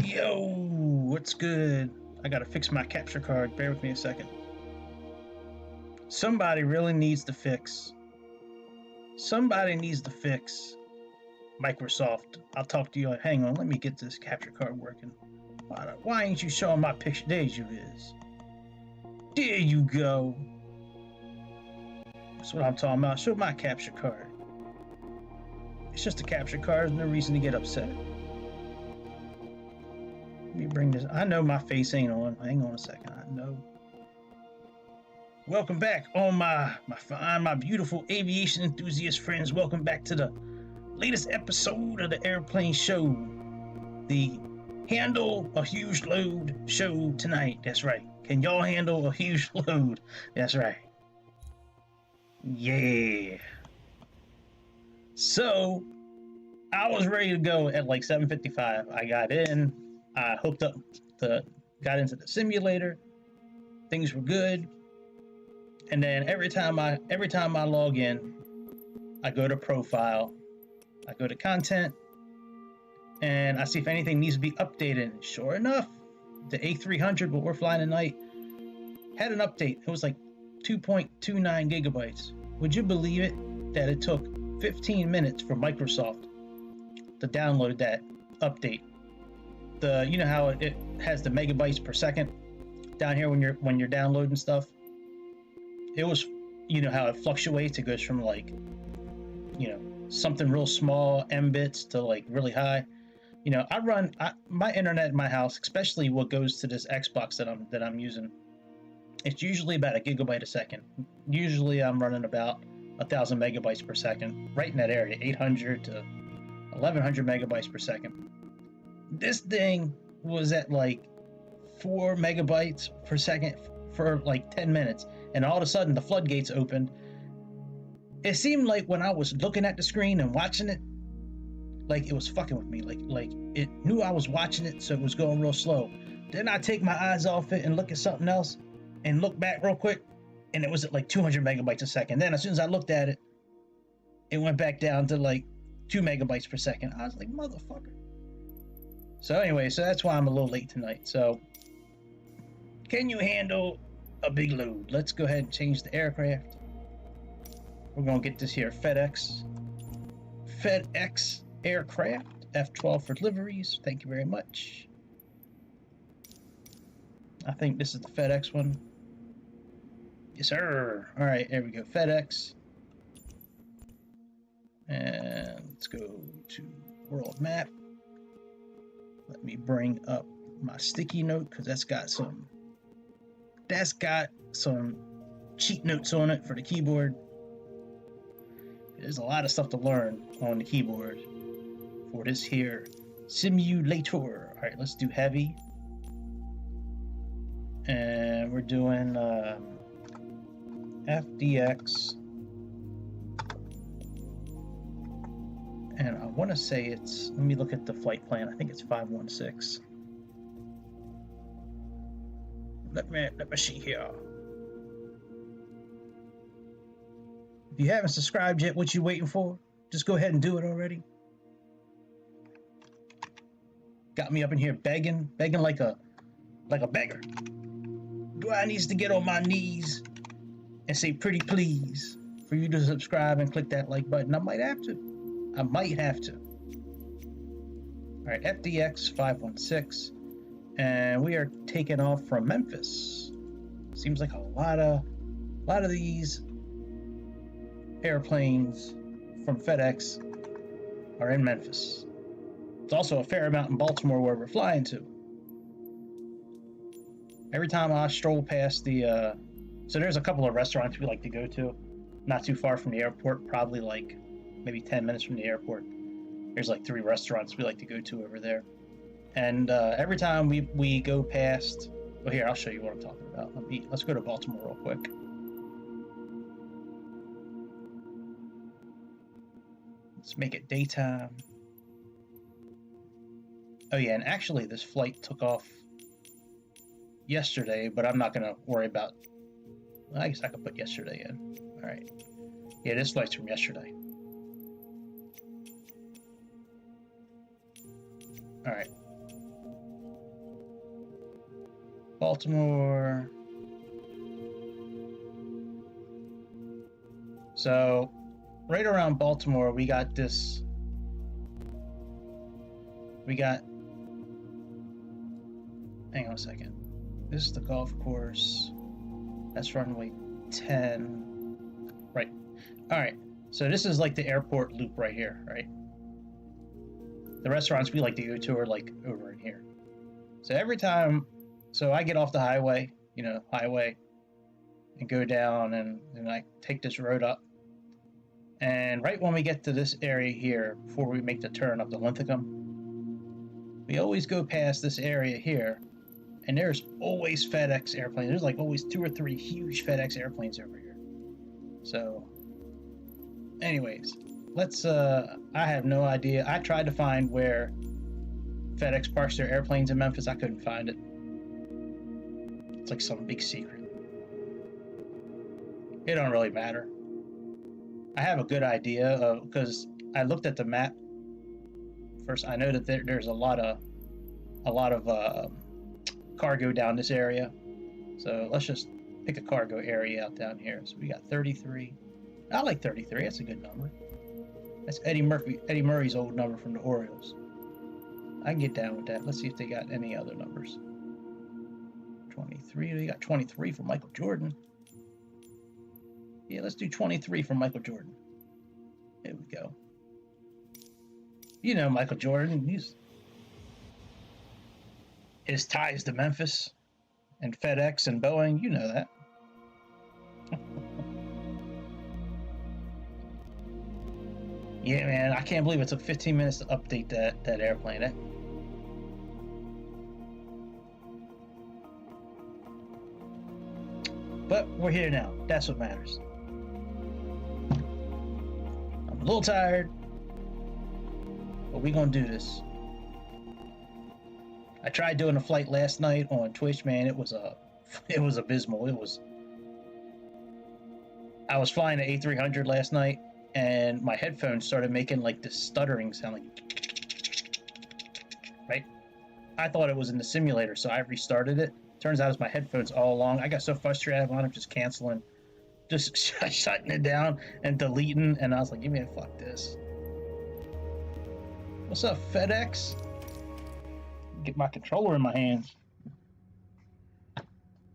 Yo, what's good? I gotta fix my capture card. Bear with me a second. Somebody really needs to fix. Somebody needs to fix Microsoft. I'll talk to you. Hang on, let me get this capture card working. Why ain't you showing my picture? There you is. There you go. That's what I'm talking about. Show my capture card. It's just a capture card. There's no reason to get upset. Let me bring this. I know my face ain't on. Hang on a second. I know. Welcome back, all my fine, my beautiful aviation enthusiast friends. Welcome back to the latest episode of the Airplane Show. The Handle a Huge Load show tonight. That's right. Can y'all handle a huge load? That's right. Yeah. So, I was ready to go at like 7:55. I got in. I hooked up got into the simulator. Things were good. And then every time I log in, I go to profile, I go to content, and I see if anything needs to be updated. And sure enough, the A300, what we're flying tonight, had an update. It was like 2.29 gigabytes. Would you believe it that it took 15 minutes for Microsoft to download that update? You know how it has the megabytes per second down here when you're downloading stuff? It was, you know how it fluctuates. It goes from like, something real small, mbits, to like really high. You know, my internet in my house, especially what goes to this Xbox that I'm using. It's usually about a gigabyte a second. Usually I'm running about 1,000 megabytes per second, right in that area, 800 to 1,100 megabytes per second. This thing was at like 4 megabytes per second for like 10 minutes. And all of a sudden, the floodgates opened. It seemed like when I was looking at the screen and watching it, like it was fucking with me. Like it knew I was watching it, so it was going real slow. Then I take my eyes off it and look at something else and look back real quick, and it was at like 200 megabytes a second. Then as soon as I looked at it, it went back down to like 2 megabytes per second. I was like, motherfucker. So anyway, so that's why I'm a little late tonight. So, can you handle a big load? Let's go ahead and change the aircraft. We're gonna get this here FedEx aircraft, F12 for deliveries. Thank you very much. I think this is the FedEx one. Yes, sir. All right, there we go. FedEx. And let's go to world map. Let me bring up my sticky note because that's got some cheat notes on it for the keyboard. There's a lot of stuff to learn on the keyboard for this here simulator. All right, let's do heavy. And we're doing FDX. And I want to say let me look at the flight plan. I think it's 516. Let me see here. If you haven't subscribed yet, what you waiting for? Just go ahead and do it already. Got me up in here begging like a beggar. Do I need to get on my knees and say pretty please for you to subscribe and click that like button? I might have to. All right, FDX 516, and we are taking off from Memphis. Seems like a lot of these airplanes from FedEx are in Memphis. It's also a fair amount in Baltimore where we're flying to. Every time I stroll past so there's a couple of restaurants we like to go to, not too far from the airport, probably like maybe 10 minutes from the airport. There's like 3 restaurants we like to go to over there. And every time we go past, well, here, I'll show you what I'm talking about. Let's go to Baltimore real quick. Let's make it daytime. Oh yeah, and actually this flight took off yesterday, but I'm not going to worry about. I guess I could put yesterday in. All right. Yeah, this flight's from yesterday. All right. Baltimore. So right around Baltimore, we got this. We got. Hang on a second. This is the golf course. That's runway 10. Right. All right. So this is like the airport loop right here, right? The restaurants we like to go to are like over in here. So every time, so I get off the highway, and go down and I take this road up. And right when we get to this area here, before we make the turn up to Linthicum, we always go past this area here, and there's always FedEx airplanes. There's like always 2 or 3 huge FedEx airplanes over here. So, anyways, let's, I have no idea. I tried to find where FedEx parks their airplanes in Memphis. I couldn't find it. It's like some big secret. It don't really matter. I have a good idea of, because I looked at the map first. I know that there's a lot of cargo down this area. So let's just pick a cargo area out down here. So we got 33. I like 33. That's a good number. That's Eddie Murray's old number from the Orioles. I can get down with that. Let's see if they got any other numbers. 23. They got 23 for Michael Jordan. Yeah, let's do 23 for Michael Jordan. There we go. You know Michael Jordan. His ties to Memphis and FedEx and Boeing. You know that. Yeah, man. I can't believe it took 15 minutes to update that airplane. But we're here now. That's what matters. I'm a little tired, but we're gonna do this. I tried doing a flight last night on Twitch, man. It was abysmal. I was flying an A300 last night, and my headphones started making like this stuttering sound, like, right? I thought it was in the simulator, so I restarted it. Turns out it's my headphones all along. I got so frustrated, I wound up just canceling, just shutting it down and deleting, and I was like, give me a fuck this. What's up, FedEx? Get my controller in my hands.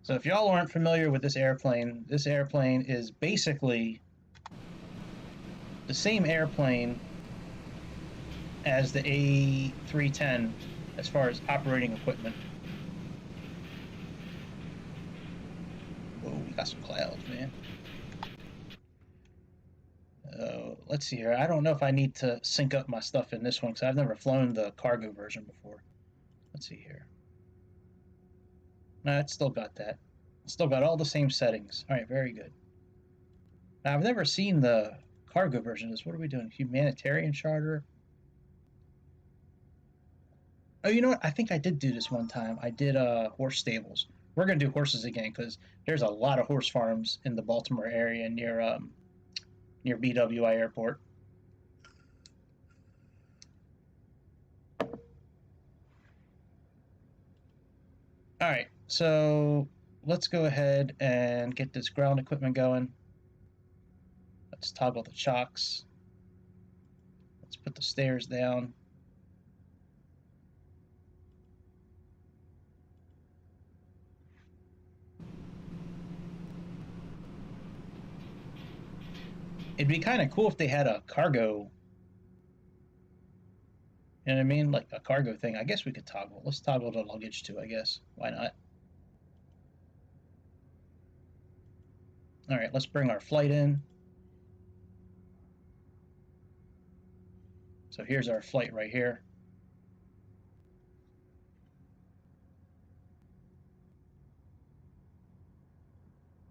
So if y'all aren't familiar with this airplane is basically the same airplane as the A310 as far as operating equipment. Whoa, we got some clouds, man. Let's see here. I don't know if I need to sync up my stuff in this one because I've never flown the cargo version before. Let's see here. No, it's still got that. It's still got all the same settings. All right, very good. Now, I've never seen the cargo version. What are we doing? Humanitarian charter? Oh, you know what? I think I did do this one time. I did horse stables. We're going to do horses again because there's a lot of horse farms in the Baltimore area near BWI Airport. All right, so let's go ahead and get this ground equipment going. Let's toggle the chocks. Let's put the stairs down. It'd be kind of cool if they had a cargo, you know what I mean? Like a cargo thing. I guess we could toggle. Let's toggle the luggage too, I guess. Why not? All right, let's bring our flight in. So here's our flight right here.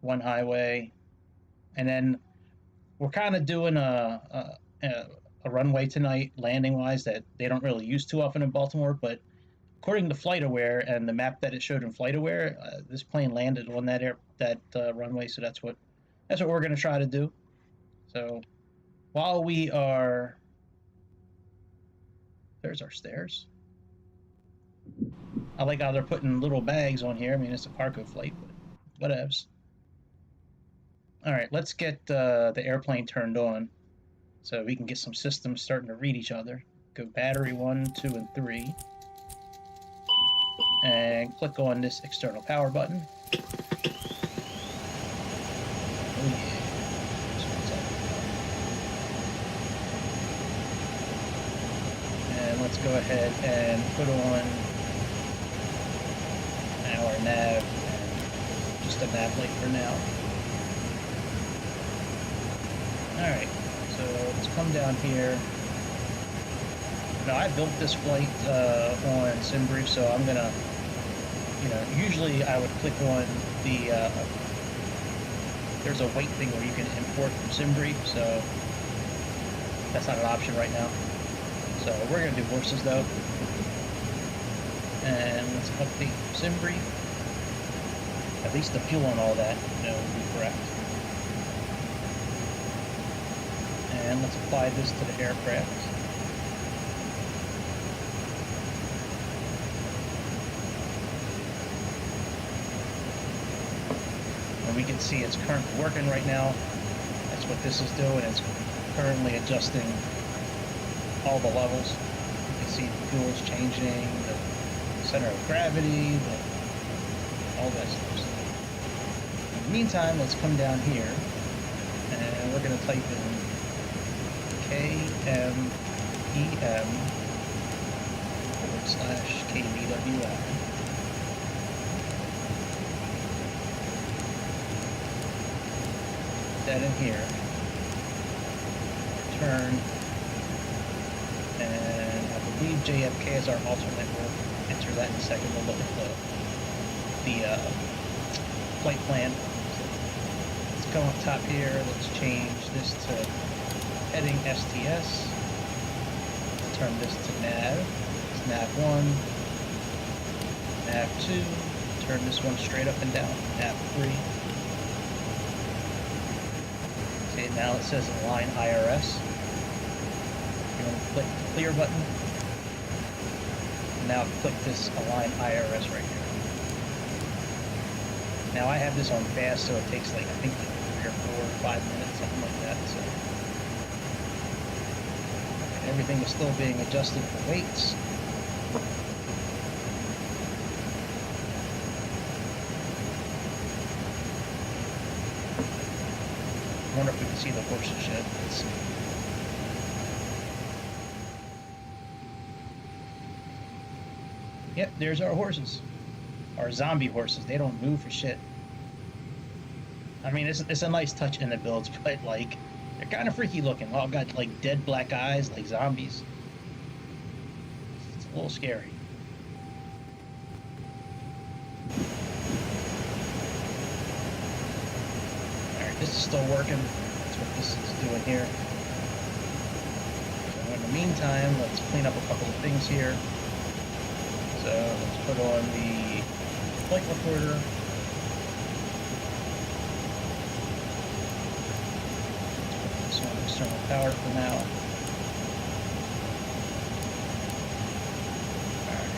One highway. And then we're kind of doing a runway tonight, landing-wise, that they don't really use too often in Baltimore, but according to FlightAware and the map that it showed in FlightAware, this plane landed on that runway, so that's what we're going to try to do. So while we are... There's our stairs. I like how they're putting little bags on here. I mean, it's a cargo flight, but whatevs. All right, let's get the airplane turned on so we can get some systems starting to read each other. Go battery 1, 2, and 3. And click on this external power button. Oh yeah. This one's up. And let's go ahead and put on our nav, and just a nav light for now. Alright, so let's come down here. Now I built this flight on SimBrief, so I'm gonna, usually I would click on the, there's a weight thing where you can import from SimBrief, so that's not an option right now. So we're gonna do horses though. And let's update SimBrief. At least the fuel and all that, will be correct. And let's apply this to the aircraft. And we can see it's currently working right now. That's what this is doing. It's currently adjusting all the levels. You can see the fuel is changing, the center of gravity, all that stuff. In the meantime, let's come down here and we're going to type in KMEM/KBWI. Put that in here. Turn. And I believe JFK is our alternate. We'll enter that in a second. We'll look at the flight plan. So let's go up top here. Let's change this to heading STS. Turn this to nav. It's nav 1. Nav 2. Turn this one straight up and down. Nav 3. See, now it says align IRS. You're going to click the clear button. And now click this align IRS right here. Now I have this on fast, so it takes like, I think, 3 or 4 or 5 minutes, something like that. So everything is still being adjusted for weights. I wonder if we can see the horses yet. Let's see. Yep, there's our horses. Our zombie horses. They don't move for shit. I mean, it's a nice touch in the builds, but like, they're kind of freaky looking. All got like dead black eyes, like zombies. It's a little scary. Alright, this is still working. That's what this is doing here. So in the meantime, let's clean up a couple of things here. So let's put on the flight recorder. External power for now. Alright,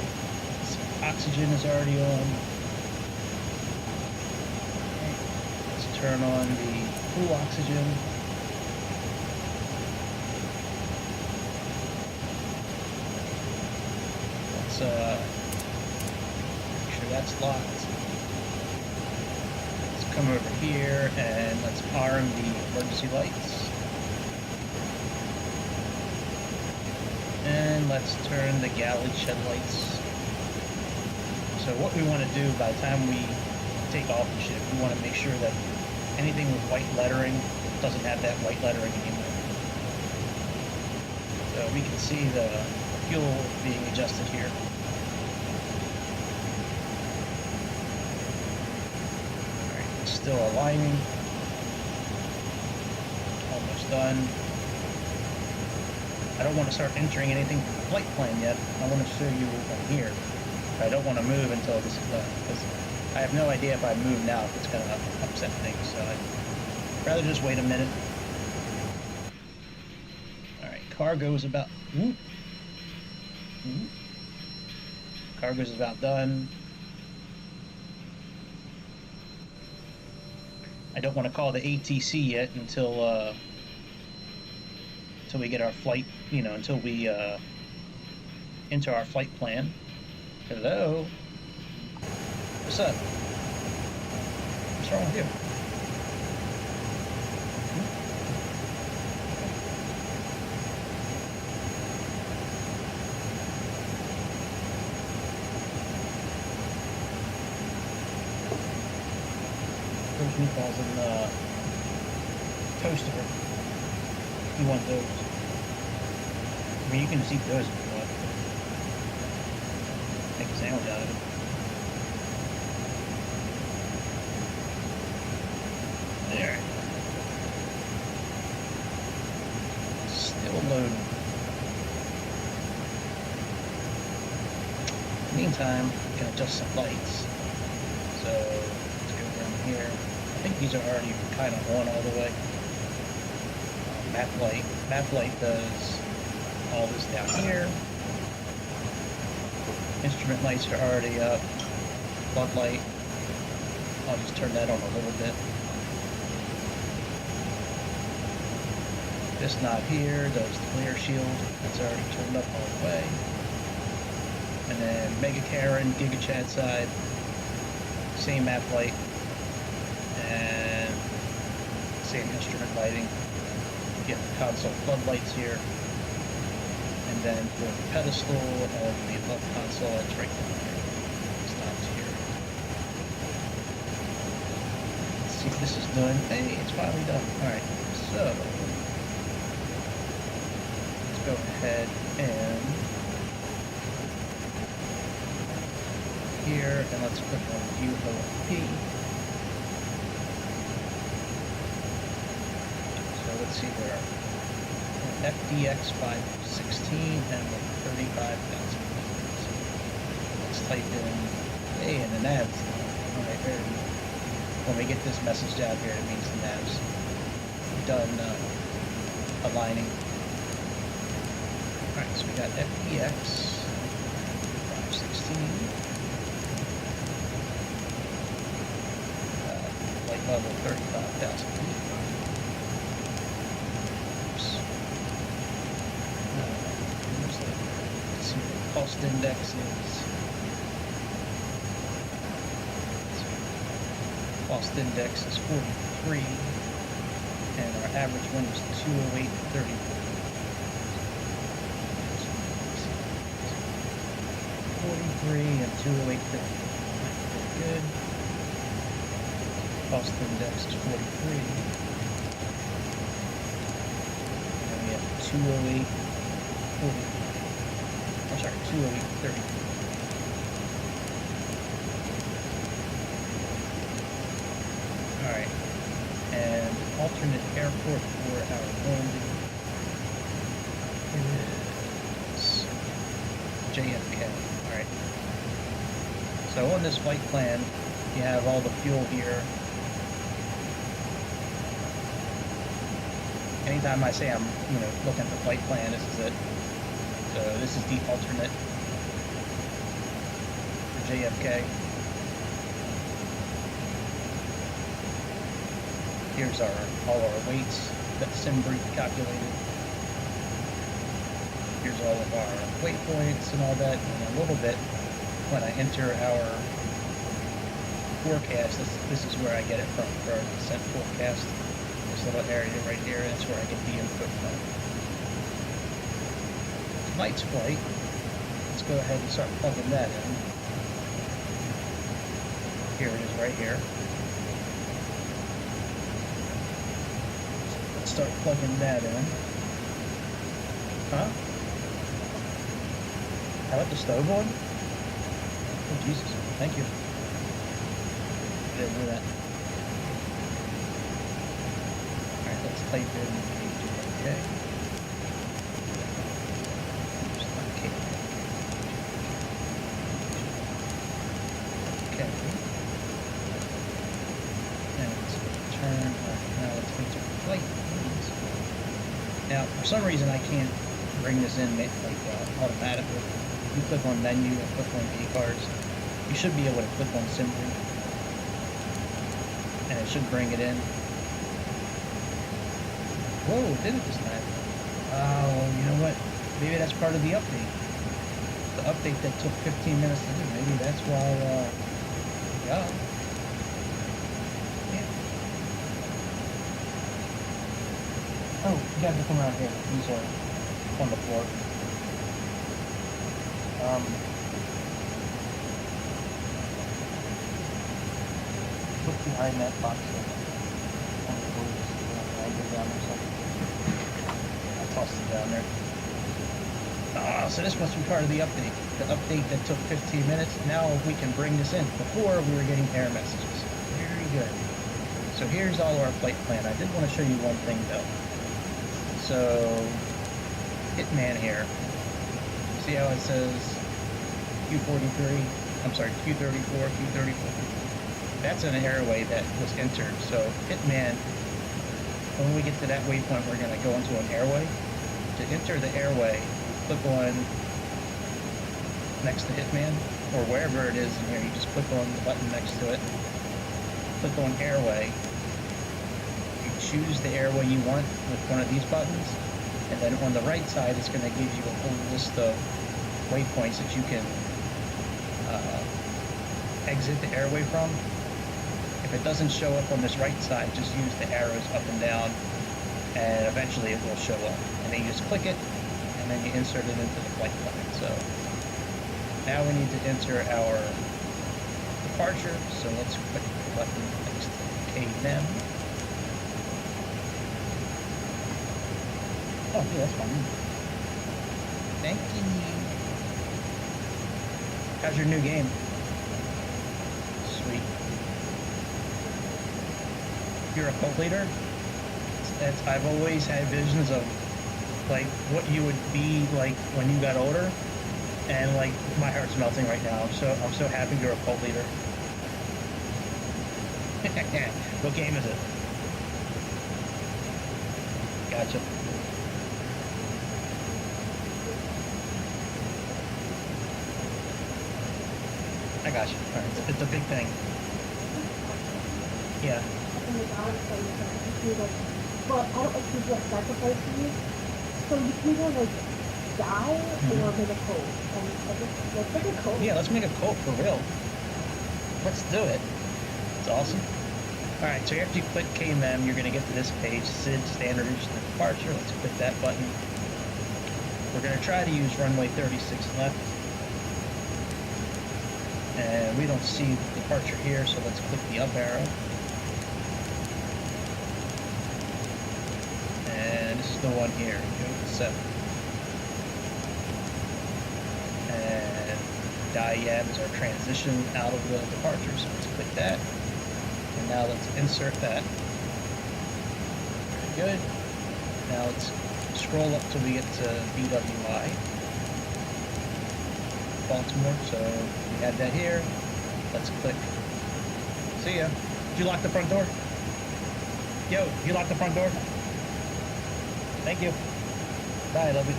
so oxygen is already on. Okay. Let's turn on the full oxygen. Let's make sure that's locked. Let's come over here and let's arm the emergency lights. And let's turn the galley shed lights. So what we want to do by the time we take off the ship, we want to make sure that anything with white lettering doesn't have that white lettering anymore. So we can see the fuel being adjusted here. Alright, it's still aligning. Almost done. I don't want to start entering anything from the flight plan yet. I want to show you from here. I don't want to move until this is done, because I have no idea if I move now if it's going to upset things, so I'd rather just wait a minute. Alright, cargo is about... Cargo's about done. I don't want to call the ATC yet until we get our flight, until we enter our flight plan. Hello? What's up? What's wrong with you? Those meatballs in the toaster. You want those? I mean, you can just eat those if you want. Make a sandwich out of it. There. Still loading. Meantime, we can adjust some lights. So let's go down here. I think these are already kind of on all the way. Map light does all this down here. Instrument lights are already up. Floodlight, I'll just turn that on a little bit. This knob here does the glare shield. That's already turned up all the way. And then Mega Karen, Giga Chad side, same map light, and same instrument lighting. Get the console floodlights here. And then for the pedestal of the above console, it's right down here. It stops here. Let's see if this is done. Hey, it's finally done. Alright, so let's go ahead and here, and let's click on View OFP. So let's see where FDX 516 and 35,000. Let's type in A and the nav's right there. When we get this message down here, it means the nav's done aligning. Alright, so we got FDX 516. Light level 35,000 feet. Cost index is cost index is 43, and our average wind is 208.30. 43 and 208.30. Good. Cost index is 43, and we have 208.40. I'm sorry, 208.30. Alright. And alternate airport for our landing is JFK. Alright. So on this flight plan, you have all the fuel here. Anytime I say I'm, looking at the flight plan, this is it. So this is the alternate for JFK. Here's all our weights that SimBrief calculated. Here's all of our waypoints and all that. And a little bit, when I enter our forecast, this is where I get it from for our descent forecast. This little area right here, that's where I get the input from. Tonight's flight, let's go ahead and start plugging that in. Here it is right here. So let's start plugging that in. Huh? How about the stove on? Oh Jesus, thank you. Didn't do that. Alright, let's type in JFK. Now, for some reason, I can't bring this in automatically. you click on menu and click on A-cars, you should be able to click on Simry, and it should bring it in. Whoa, it did it this time. Oh, you know what? Maybe that's part of the update. The update that took 15 minutes to do. Maybe that's why, yeah. Oh, you have to come around here. These are on the floor. Look behind that box there. On the floor. I'll go down there something. I tossed it down there. Ah, so this must be part of the update. The update that took 15 minutes. Now we can bring this in. Before, we were getting error messages. Very good. So here's all our flight plan. I did want to show you one thing, though. So, Hitman here. See how it says Q43? I'm sorry, Q34, Q34. That's an airway that was entered. So, Hitman, when we get to that waypoint, we're going to go into an airway. To enter the airway, click on next to Hitman, or wherever it is in here. You just click on the button next to it. Click on airway. Choose the airway you want with one of these buttons, and then on the right side it's going to give you a whole list of waypoints that you can exit the airway from. If it doesn't show up on this right side, just use the arrows up and down, and eventually it will show up. And then you just click it, and then you insert it into the flight plan. So now we need to enter our departure, so let's click the button next to KNEM. Oh, yeah, that's fine. Thank you. How's your new game? Sweet. You're a cult leader? I've always had visions of, like, what you would be like when you got older. And, like, my heart's melting right now. I'm so happy you're a cult leader. What game is it? Gotcha. I got you. All right. It's a big thing. Yeah. Well, I don't like people that sacrifice to you. So you can either like die or make a cult. And let's make a cult. Yeah, let's make a cult for real. Let's do it. It's awesome. All right, so after you click KMM, you're going to get to this page, SID Standard Instant Departure. Let's click that button. We're going to try to use runway 36 left. And we don't see the departure here, so let's click the up arrow. And this is the one here, 7. And diab is our transition out of the departure, so let's click that. And now let's insert that. Very good. Now let's scroll up till we get to BWI. Baltimore, so we had that here. Let's click. See ya. Did you lock the front door? Yo, you locked the front door? Thank you. Bye, love you.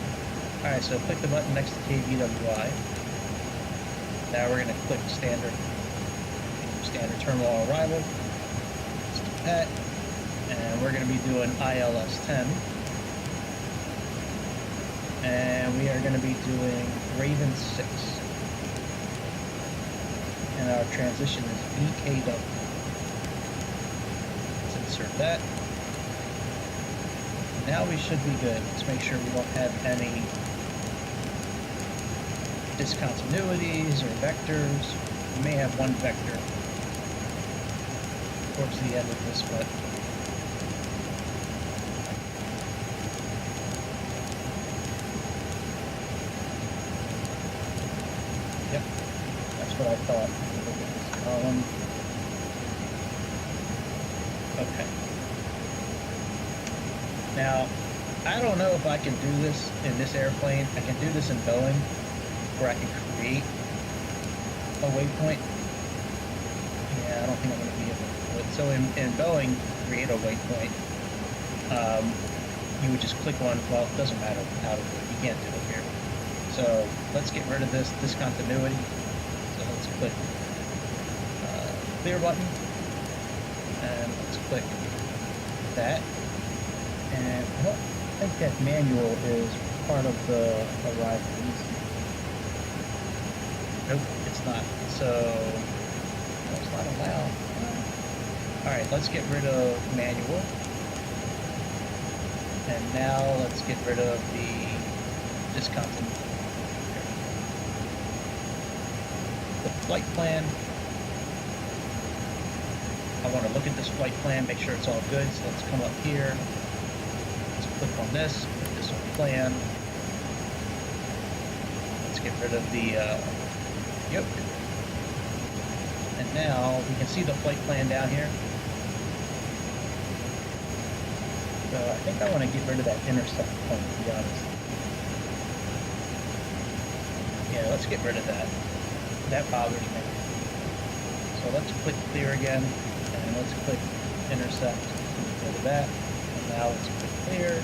Alright, so click the button next to KBWI. Now we're going to click standard terminal arrival. Let's do that. And we're going to be doing ILS 10. And we are going to be doing Raven 6. And our transition is EKW. Let's insert that. Now we should be good. Let's make sure we don't have any discontinuities or vectors. We may have one vector towards the end of this, but yep, that's what I thought. Look at this column. Okay. Now, I don't know if I can do this in this airplane. I can do this in Boeing, where I can create a waypoint. Yeah, I don't think I'm going to be able to do it. So in Boeing, create a waypoint. You would just click on, well, it doesn't matter how to do it. You can't do it here. So let's get rid of this discontinuity. So let's click clear button, and let's click that. And I don't think that manual is part of the arrivals. Nope, it's not. So it's not allowed. Alright, let's get rid of manual. And now let's get rid of the discontinuity. The flight plan. I want to look at this flight plan, make sure it's all good. So let's come up here. Let's click on this, put this on plan. Let's get rid of the yoke. And now we can see the flight plan down here. So I think I want to get rid of that intercept point, to be honest. Yeah, let's get rid of that. That bothers me. So let's click clear again, and let's click intercept. Go to that. And now let's click clear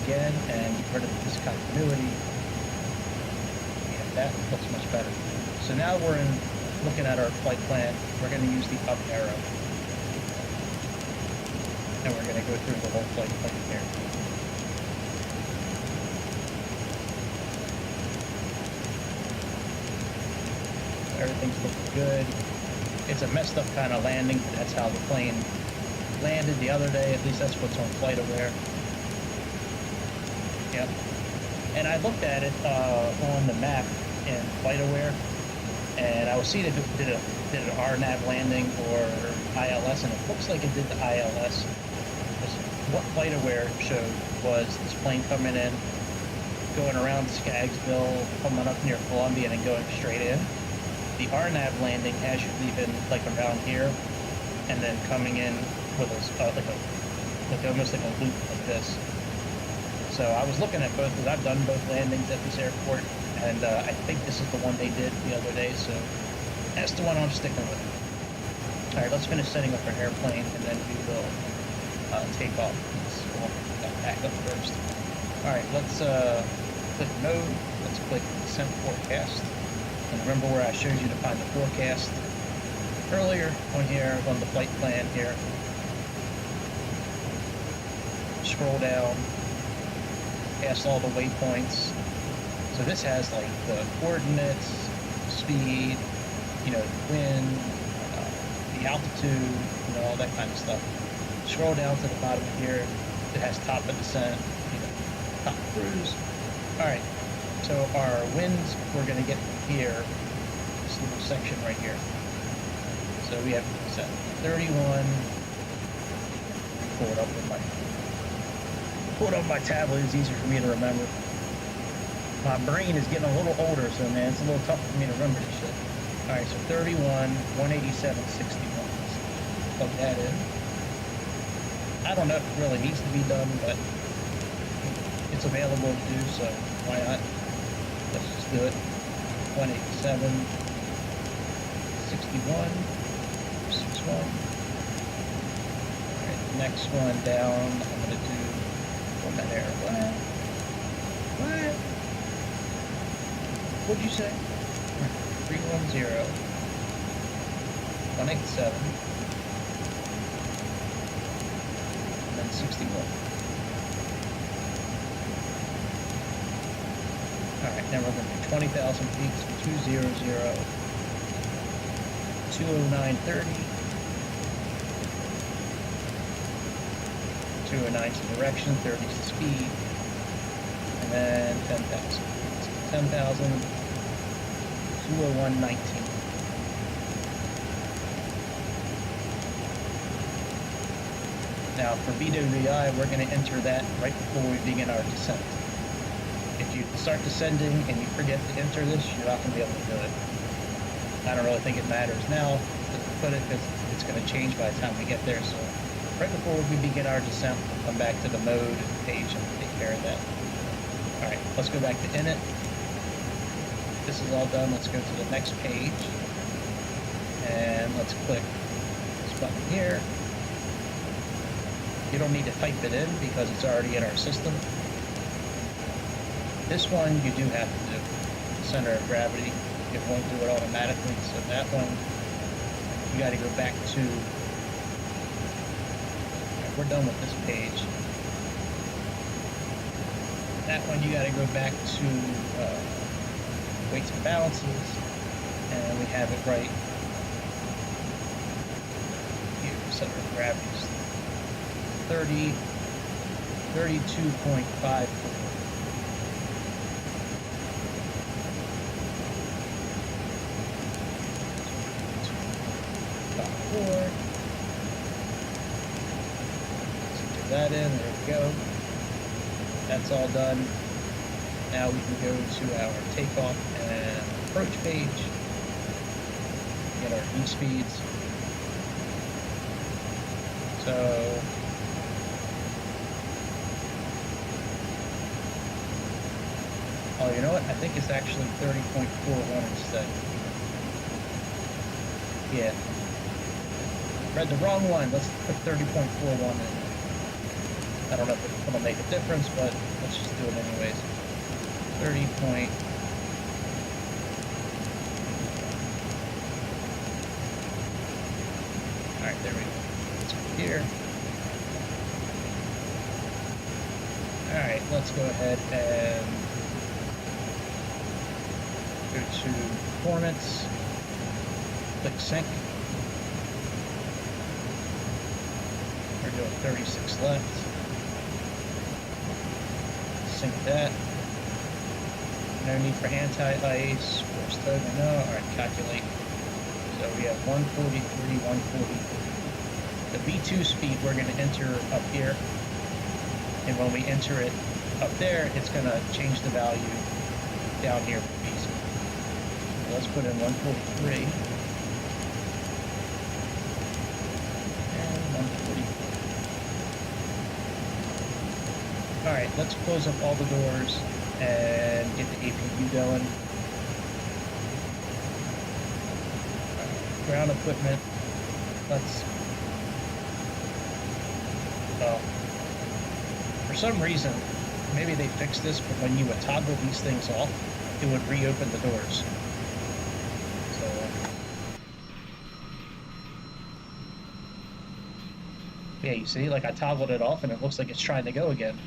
again, and get rid of the discontinuity. Yeah, that looks much better. So now we're looking at our flight plan. We're going to use the up arrow. And we're going to go through the whole flight plan here. Everything's looking good. It's a messed up kind of landing, but that's how the plane landed the other day. At least that's what's on FlightAware. Yep. And I looked at it on the map in FlightAware, and I was seeing if it did an RNAV landing or ILS, and it looks like it did the ILS. What FlightAware showed was this plane coming in, going around Skaggsville, coming up near Columbia, and then going straight in. The RNAV landing has you leaving like around here, and then coming in with almost like a loop like this. So I was looking at both, because I've done both landings at this airport, and I think this is the one they did the other day, so that's the one I'm sticking with. Alright, let's finish setting up our airplane, and then we will take off. We'll back up first. Alright, let's click mode, let's click descent forecast. And remember where I showed you to find the forecast earlier on here, on the flight plan here. Scroll down, past all the waypoints. So this has like the coordinates, speed, wind, the altitude, all that kind of stuff. Scroll down to the bottom here. It has top of descent, top cruise. Alright, so our winds we're going to get here, this little section right here. So we have set 31. Pull it up my tablet. It's easier for me to remember. My brain is getting a little older, so man, it's a little tough for me to remember this shit. Alright, so 31, 187, 61. Plug that in. I don't know if it really needs to be done, but it's available to do, so why not? Let's just do it. 187, 61, 61. Alright, next one down, I'm going to do one there. What? What'd you say? 310, 187, and then 61. Alright, now we're going to do 20,000 feet, so 200, 209.30, 209 is the direction, 30 is the speed, and then 10,000. 10,000, 201.19. Now for BWI, we're going to enter that right before we begin our descent. If you start descending and you forget to enter this, you're not going to be able to do it. I don't really think it matters now to put it, because it's going to change by the time we get there. So right before we begin our descent, we'll come back to the mode page and take care of that. Alright, let's go back to init. This is all done. Let's go to the next page. And let's click this button here. You don't need to type it in because it's already in our system. This one you do have to do center of gravity. It won't do it automatically, so that one you got to go back to. Right, we're done with this page. That one you got to go back to weights and balances, and we have it right here. Center of gravity is 32.54. That in, there we go. That's all done. Now we can go to our takeoff and approach page, get our e-speeds. So oh, you know what? I think it's actually 30.41 instead. Yeah. Read the wrong one. Let's put 30.41 in. I don't know if it's going to make a difference, but let's just do it anyways. 30 point. Alright, there we go. It's right here. Alright, let's go ahead and go to performance. Click sync. We're doing 36 left. Sync that. No need for anti-ice. Force tug, no. Alright, calculate. So we have 143, 143. The V2 speed we're going to enter up here. And when we enter it up there, it's going to change the value down here for V speed. So let's put in 143. And 144. Alright, let's close up all the doors and get the APU going. Ground equipment. Let's. Well, for some reason, maybe they fixed this, but when you would toggle these things off, it would reopen the doors. So. Yeah, you see, like I toggled it off and it looks like it's trying to go again.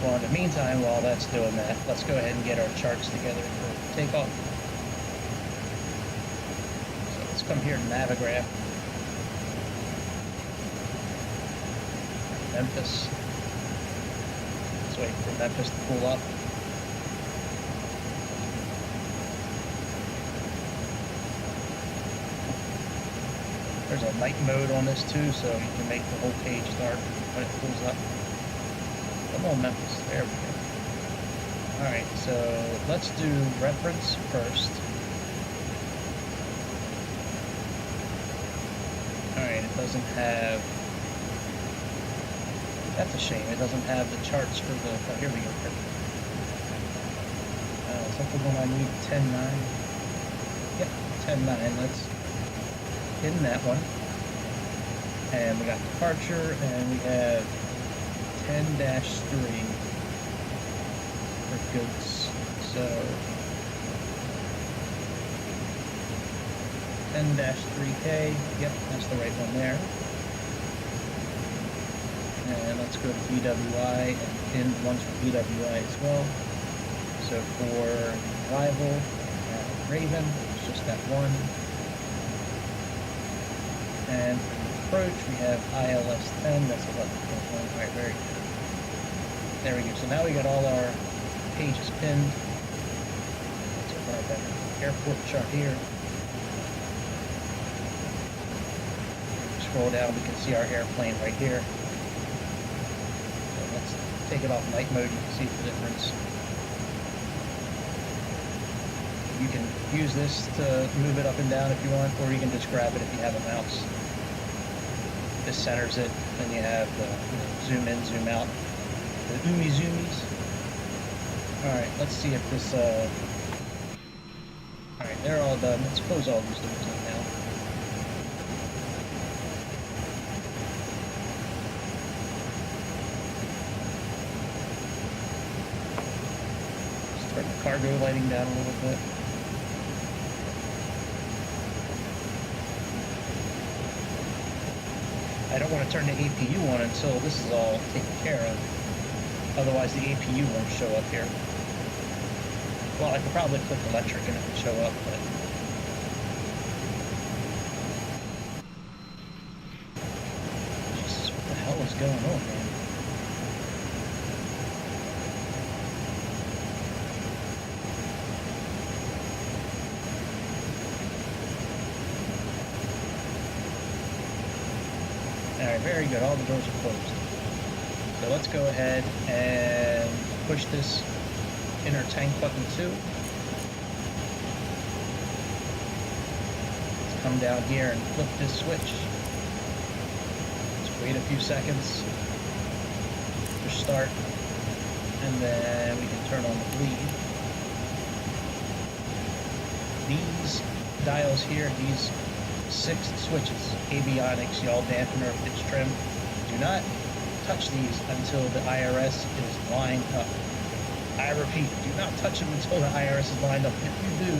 Well, in the meantime, while that's doing that, let's go ahead and get our charts together for takeoff. So let's come here to Navigraph. Memphis. Let's wait for Memphis to pull up. There's a night mode on this too, so you can make the whole page dark when it pulls up. Come on, Memphis. There we go. Alright, so let's do reference first. Alright, it doesn't have... That's a shame. It doesn't have the charts for the... Oh, here we go. Is that the one I need? 10.9? Yep, 10.9. Let's get in that one. And we got departure, and we have 10-3 for goods. So 10-3K. Yep, that's the right one there. And let's go to BWI and pin ones for BWI as well. So for arrival, Raven, it's just that one. And for the approach, we have ILS 10, that's 11.1. Alright, very good. There we go. So now we got all our pages pinned. Let's open up that airport chart here. Scroll down, we can see our airplane right here. So let's take it off night mode, you can see the difference. You can use this to move it up and down if you want, or you can just grab it if you have a mouse. This centers it, then you have the zoom in, zoom out, the zoomies. Alright, let's see if this, Alright, they're all done. Let's close all these doors up now. Start the cargo lighting down a little bit. I don't want to turn the APU on until this is all taken care of. Otherwise the APU won't show up here. Well, I could probably click electric and it would show up, but... Jesus, what the hell is going on, man? Alright, very good. All the doors are closed. So let's go ahead and push this inner tank button too. Let's come down here and flip this switch. Let's wait a few seconds. Push start. And then we can turn on the bleed. These dials here, these 6 switches, avionics, yaw dampener, pitch trim, do not touch these until the IRS is lined up. I repeat, do not touch them until the IRS is lined up. If you do,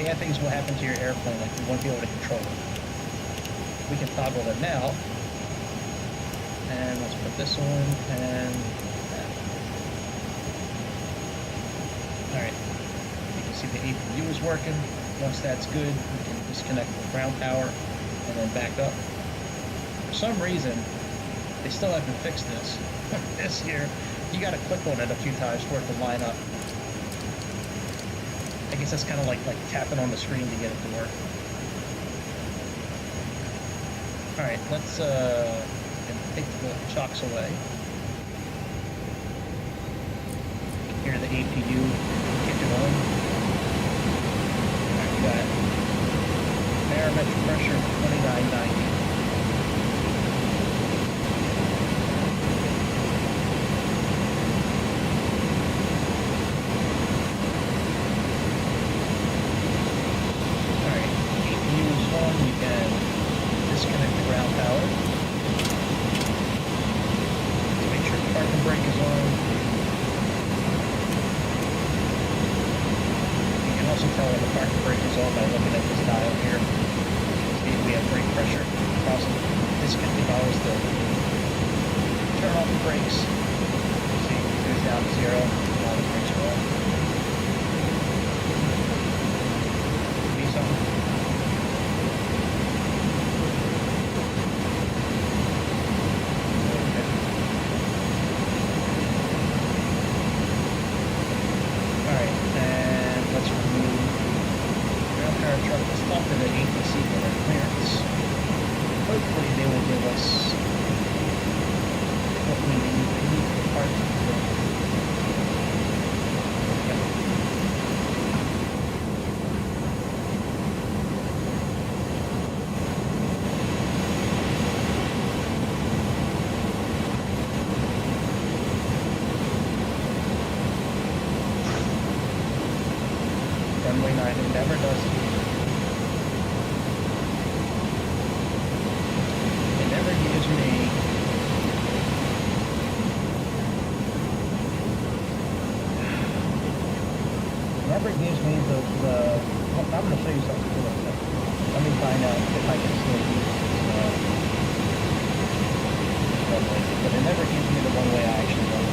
bad things will happen to your airplane, like you won't be able to control it. We can toggle them now. And let's put this on, and that. Alright, you can see the APU is working. Once that's good, we can disconnect the ground power and then back up. For some reason, they still haven't fixed this. This here, you gotta click on it a few times for it to line up. I guess that's kind of like tapping on the screen to get it to work. Alright, let's take the chocks away. Here the APU kicking on. Alright, we got barometric pressure 2990. Runway 9, it never does it. It never gives me... Never gives me the I'm going to show you something cool. Let me find out if I can still use this runway. But it never gives me the one-way I actually want.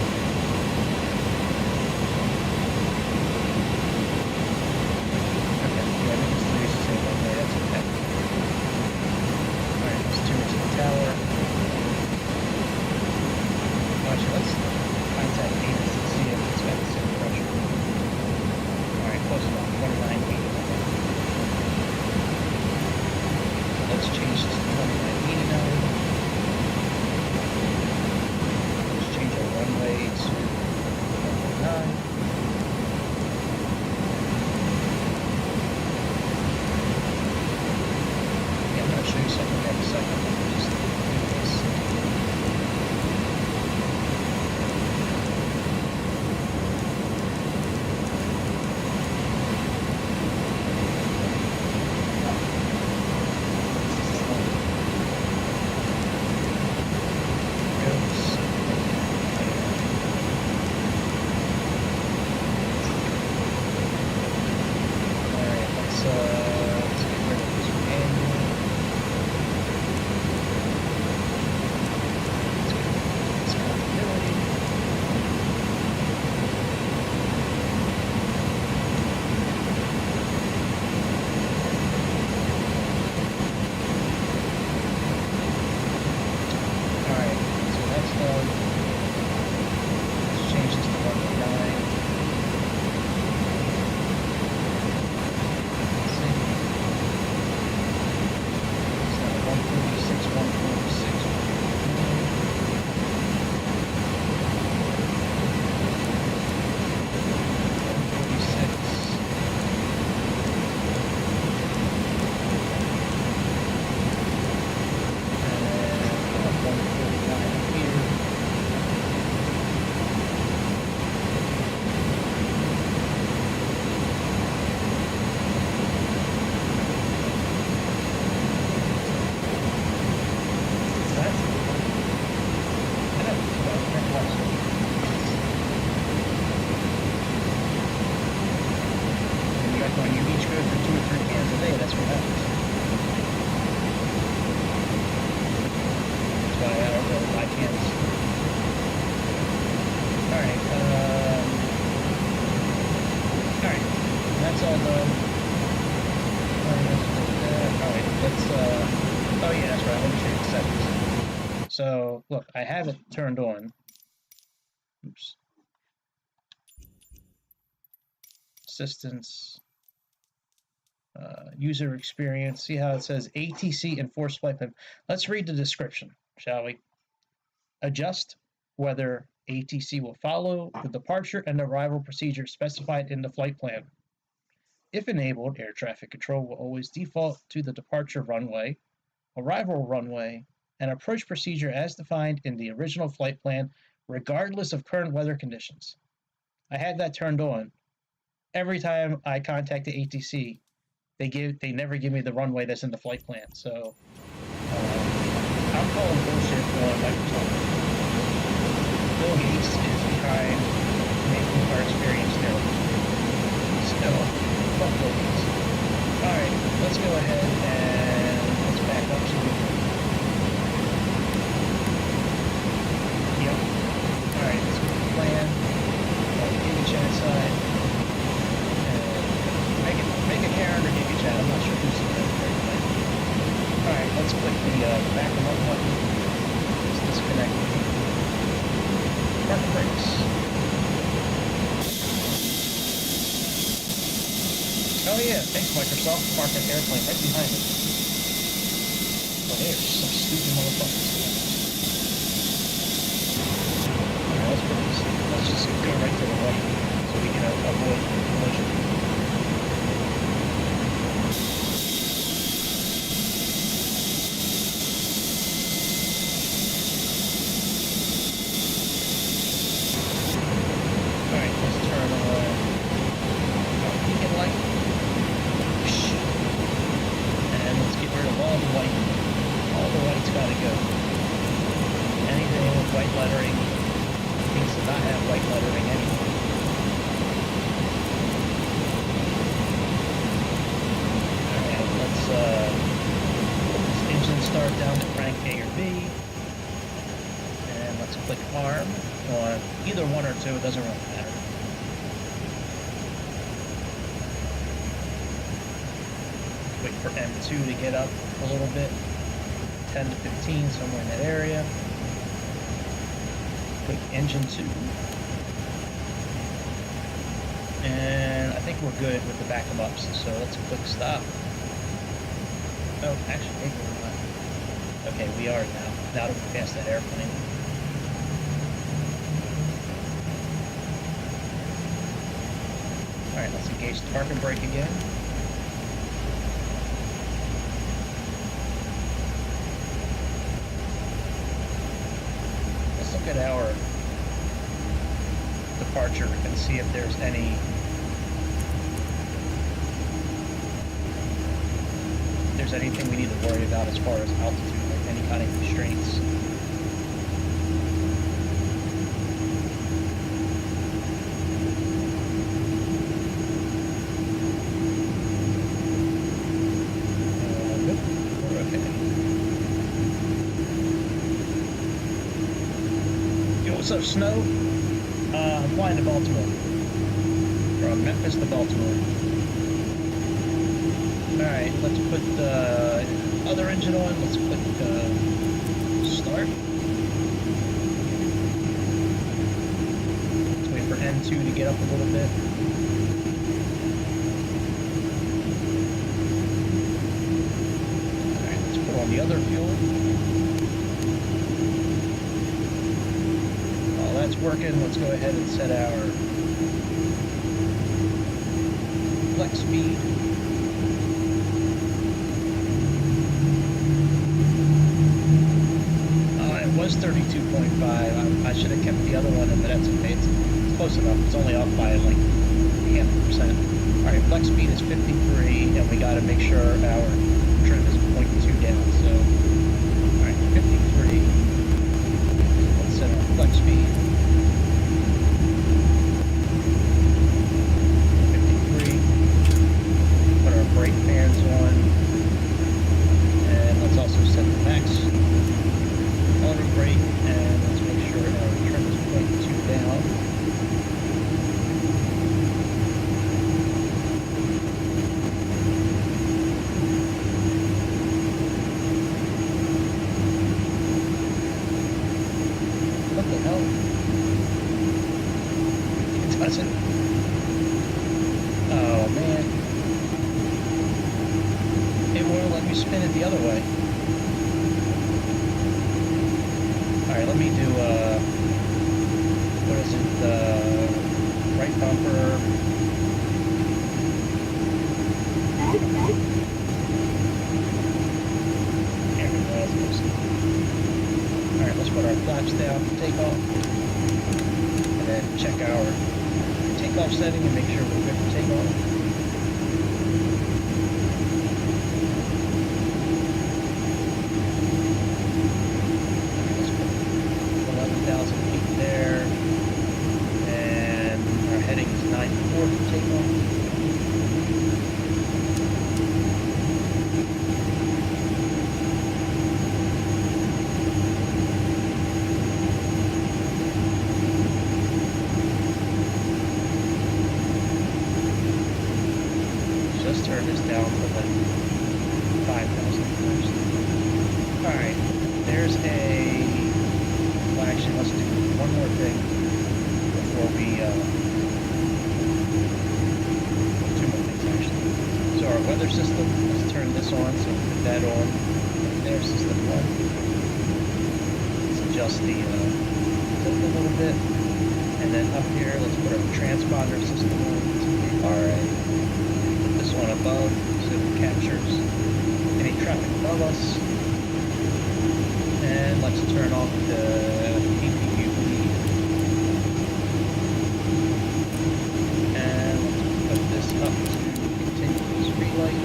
So, look, I have it turned on. Oops. Assistance. User experience. See how it says ATC enforced flight plan. Let's read the description, shall we? Adjust whether ATC will follow the departure and arrival procedure specified in the flight plan. If enabled, air traffic control will always default to the departure runway, arrival runway, and approach procedure as defined in the original flight plan, regardless of current weather conditions. I had that turned on. Every time I contact the ATC, they never give me the runway that's in the flight plan. So I'm calling bullshit on Microsoft. Bill Gates is behind making our experience terrible. Still, fuck Bill Gates. Alright, let's go ahead and let's back up so we can. Yep. Alright, let's go to the plan. Give me chat side. And make a Karen or give me chat. I'm not sure who's in there right. Alright, let's click the back and up button. Let's disconnect. Park brakes. Oh yeah, thanks Microsoft. Park an airplane right behind it. Oh, there's some stupid motherfuckers. Alright, let's just go right to the right so we can avoid collision. Alright, let's turn on our beacon light. And let's get rid of all the white. All the white's gotta go. Anything with white lettering needs to not have white lettering anymore. Alright, let's put this engine start down to rank A or B. And let's click arm on either one or two, it doesn't really matter. Wait for M2 to get up a little bit. 10 to 15, somewhere in that area. Click engine 2. And I think we're good with the backup ups, so let's click stop. Oh, actually, maybe we're not. Okay, we are now. Now that we're past that airplane. Alright, let's engage the parking brake again. Let's look at our departure and see if there's anything we need to worry about as far as altitude, like any kind of constraints. What's up, Snow? I'm flying to Baltimore. From Memphis to Baltimore. Alright, let's put the other engine on. Let's click start. Let's wait for N2 to get up a little bit. Alright, let's put on the other fuel. That's working. Let's go ahead and set our flex speed. It was 32.5. I should have kept the other one in, but that's okay. It's close enough. It's only off by like 0.5%. Alright, flex speed is 53, and we got to make sure our trim is 0.2 down. So, alright, 53. Let's set our flex speed. Brake fans on, and let's also set the max auto brake, and let's make sure our trim is 0.2 down. That's it. Oh man. It won't let me spin it the other way. Alright, let me do what is it? Right bumper. Alright, let's put our flaps down for takeoff. And then check our takeoff setting and make sure we're good for takeoff. Alright, let's put 11,000 feet there. And our heading is 94 for takeoff. Turn this down to like 5,000 first. Alright, there's a... Well, actually, let's do one more thing before we... two more things, actually. So our weather system, let's turn this on, so put that on. There's system 1. Let's adjust the tilt a little bit. And then up here, let's put our transponder system on. Alright. One above, so it captures any traffic above us. And let's turn off the PPU lead. And let's put this up to continuous relight.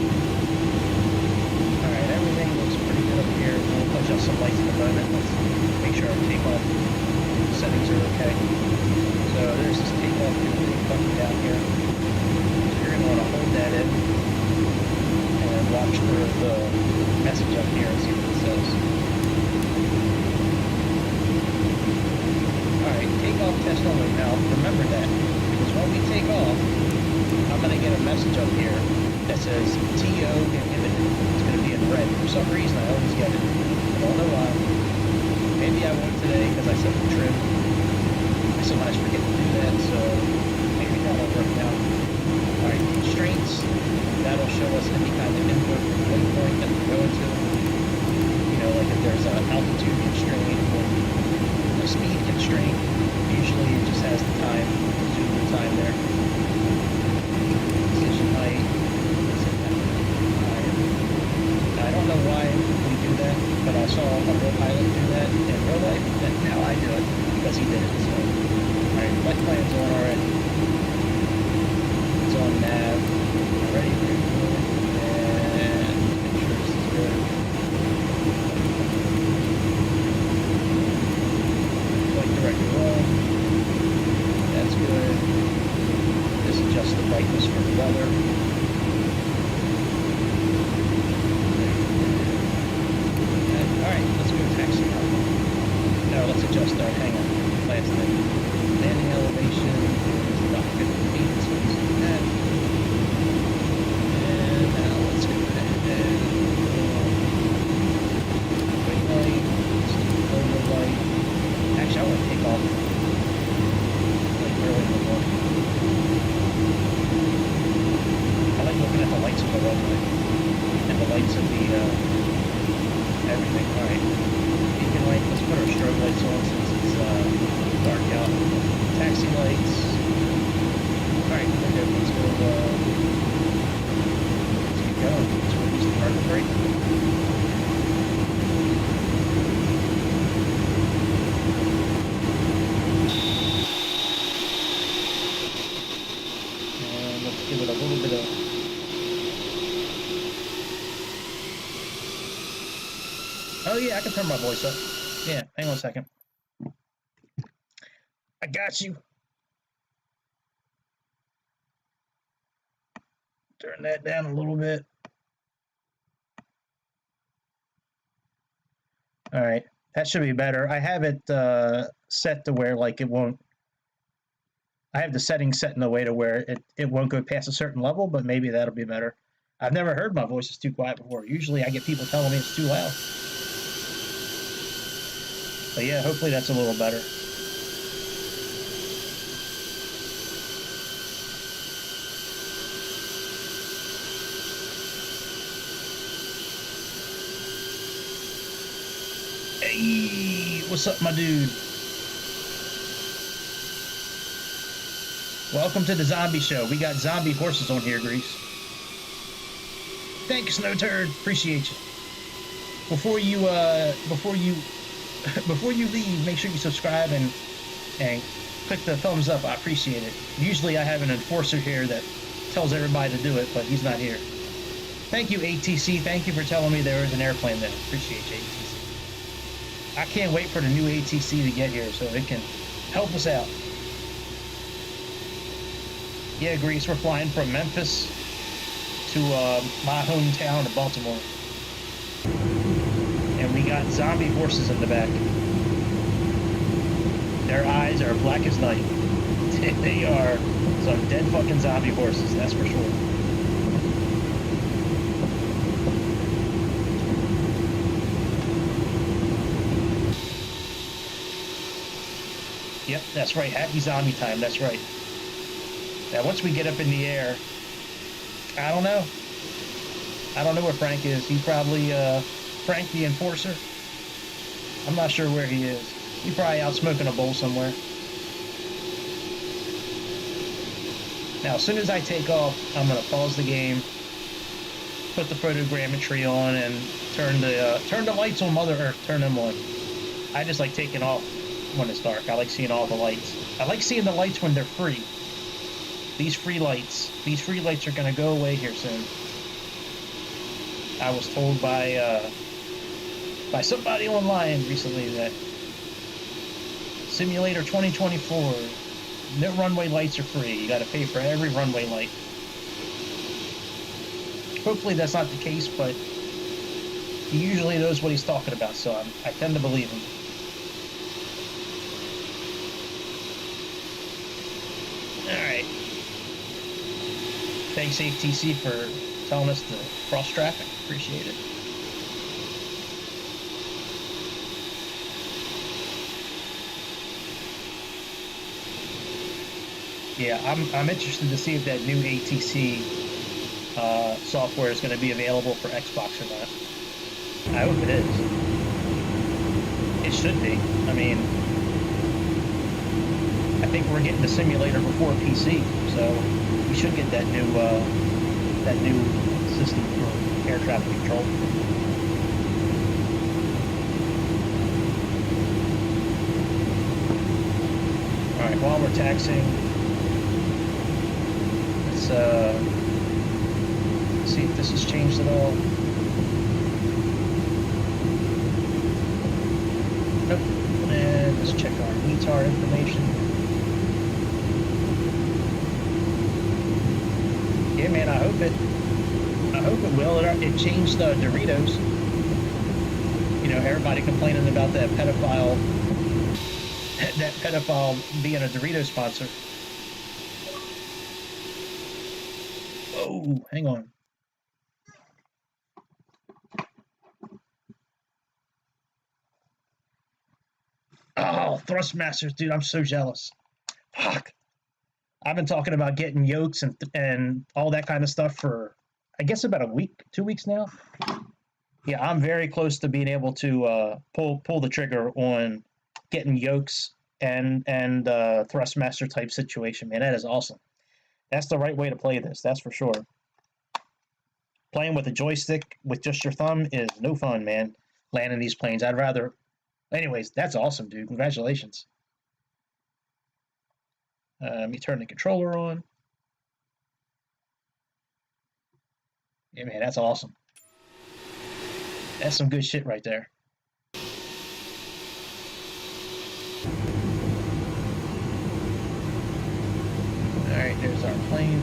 Alright, everything looks pretty good up here. We'll adjust some lights in a moment. Let's make sure our takeoff settings are okay. So there's this takeoff button down here. Want to hold that in and watch for the message up here and see what it says. Alright, takeoff test only. Now, remember that, because when we take off, I'm going to get a message up here that says TO inhibited. It's going to be in red. For some reason, I always get it. I don't know why. Maybe I won't today because I set the trim. I sometimes forget to do that, so maybe that'll work out. Alright, constraints, that'll show us any kind of input waypoint that we're going to. You know, like if there's an altitude constraint or a speed constraint, usually it just has the time, zoom the time there. Position height, I don't know why we do that, but I saw a real pilot do that in real life, and now I do it because he did it. So, alright, flight plan's on already. On nav, ready for good, and make sure this is good. Flight director on, that's good. Just adjust the brightness for the weather. Alright, let's go taxi out. Now let's adjust our hangar. Last thing. Landing elevation is about 50 feet, so let's do that. And now let's go ahead and wing light, let's do overlight. Actually, I want to take off like early in the morning. I like looking at the lights of the runway and the lights of the everything. Alright, beacon light, let's put our strobe lights on since it's dark out. Taxi lights. Alright, we're good. Let's go, let's keep going. Let's release the cargo brake. And let's give it a little bit of... Oh yeah, I can turn my voice up. Yeah, hang on a second. I got you. Turn that down a little bit. All right, that should be better. I have it set to where like it won't. I have the settings set in a way to where it won't go past a certain level, but maybe that'll be better. I've never heard my voice is too quiet before. Usually I get people telling me it's too loud. But yeah, hopefully that's a little better. Hey, what's up, my dude? Welcome to the zombie show. We got zombie horses on here, Grease. Thank you, Snow Turd. Appreciate you. Before you leave, make sure you subscribe and click the thumbs up. I appreciate it. Usually I have an enforcer here that tells everybody to do it, but he's not here. Thank you, ATC. Thank you for telling me there was an airplane there. Appreciate you, ATC. I can't wait for the new ATC to get here so it can help us out. Yeah, Greece, we're flying from Memphis to my hometown of Baltimore. And we got zombie horses in the back. Their eyes are black as night. They are some dead fucking zombie horses, that's for sure. Yep, that's right. Happy zombie time, that's right. Now, once we get up in the air, I don't know. I don't know where Frank is. He probably, Frank the Enforcer. I'm not sure where he is. He's probably out smoking a bowl somewhere. Now, as soon as I take off, I'm going to pause the game, put the photogrammetry on, and turn the lights on Mother Earth, turn them on. I just like taking off when it's dark. I like seeing all the lights. I like seeing the lights when they're free. These free lights are going to go away here soon. I was told by somebody online recently that Simulator 2024, no runway lights are free. You got to pay for every runway light. Hopefully that's not the case, but he usually knows what he's talking about, so I tend to believe him. Alright. Thanks, ATC, for telling us to cross traffic. Appreciate it. Yeah, I'm interested to see if that new ATC software is going to be available for Xbox or not. I hope it is. It should be. I mean, I think we're getting the simulator before PC, so we should get that new system for air traffic control. All right, while we're taxiing, let's see if this has changed at all. Nope. And let's check our METAR information. Yeah, man, I hope it will. It changed the Doritos. You know, everybody complaining about that pedophile being a Dorito sponsor. Whoa, hang on. Oh, Thrustmasters, dude, I'm so jealous. Fuck. I've been talking about getting yokes and all that kind of stuff for, I guess, about a week, 2 weeks now. Yeah, I'm very close to being able to pull the trigger on getting yokes and Thrustmaster type situation, man. That is awesome. That's the right way to play this, that's for sure. Playing with a joystick with just your thumb is no fun, man. Landing these planes, I'd rather... Anyways, that's awesome, dude. Congratulations. Let me turn the controller on. Yeah, man, that's awesome. That's some good shit right there. Alright, there's our plane.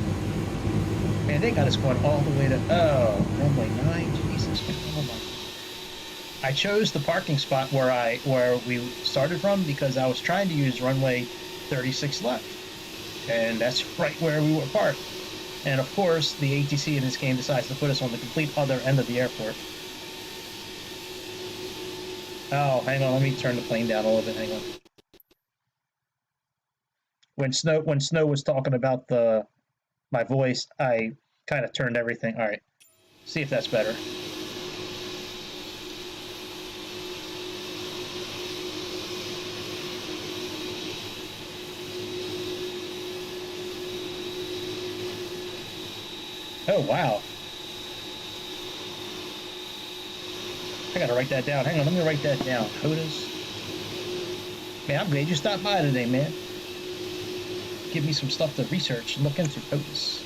Man, they got us going all the way to... Oh, runway 9. Jesus, oh my... I chose the parking spot where we started from because I was trying to use runway 36 left. And that's right where we were parked. And of course, the ATC in this game decides to put us on the complete other end of the airport. Oh, hang on, let me turn the plane down a little bit, hang on. When Snow was talking about my voice, I kind of turned everything. All right, see if that's better. Oh, wow. I gotta write that down. Hang on, let me write that down. HOTAs. Man, I'm glad you stopped by today, man. Give me some stuff to research and look into. HOTAS.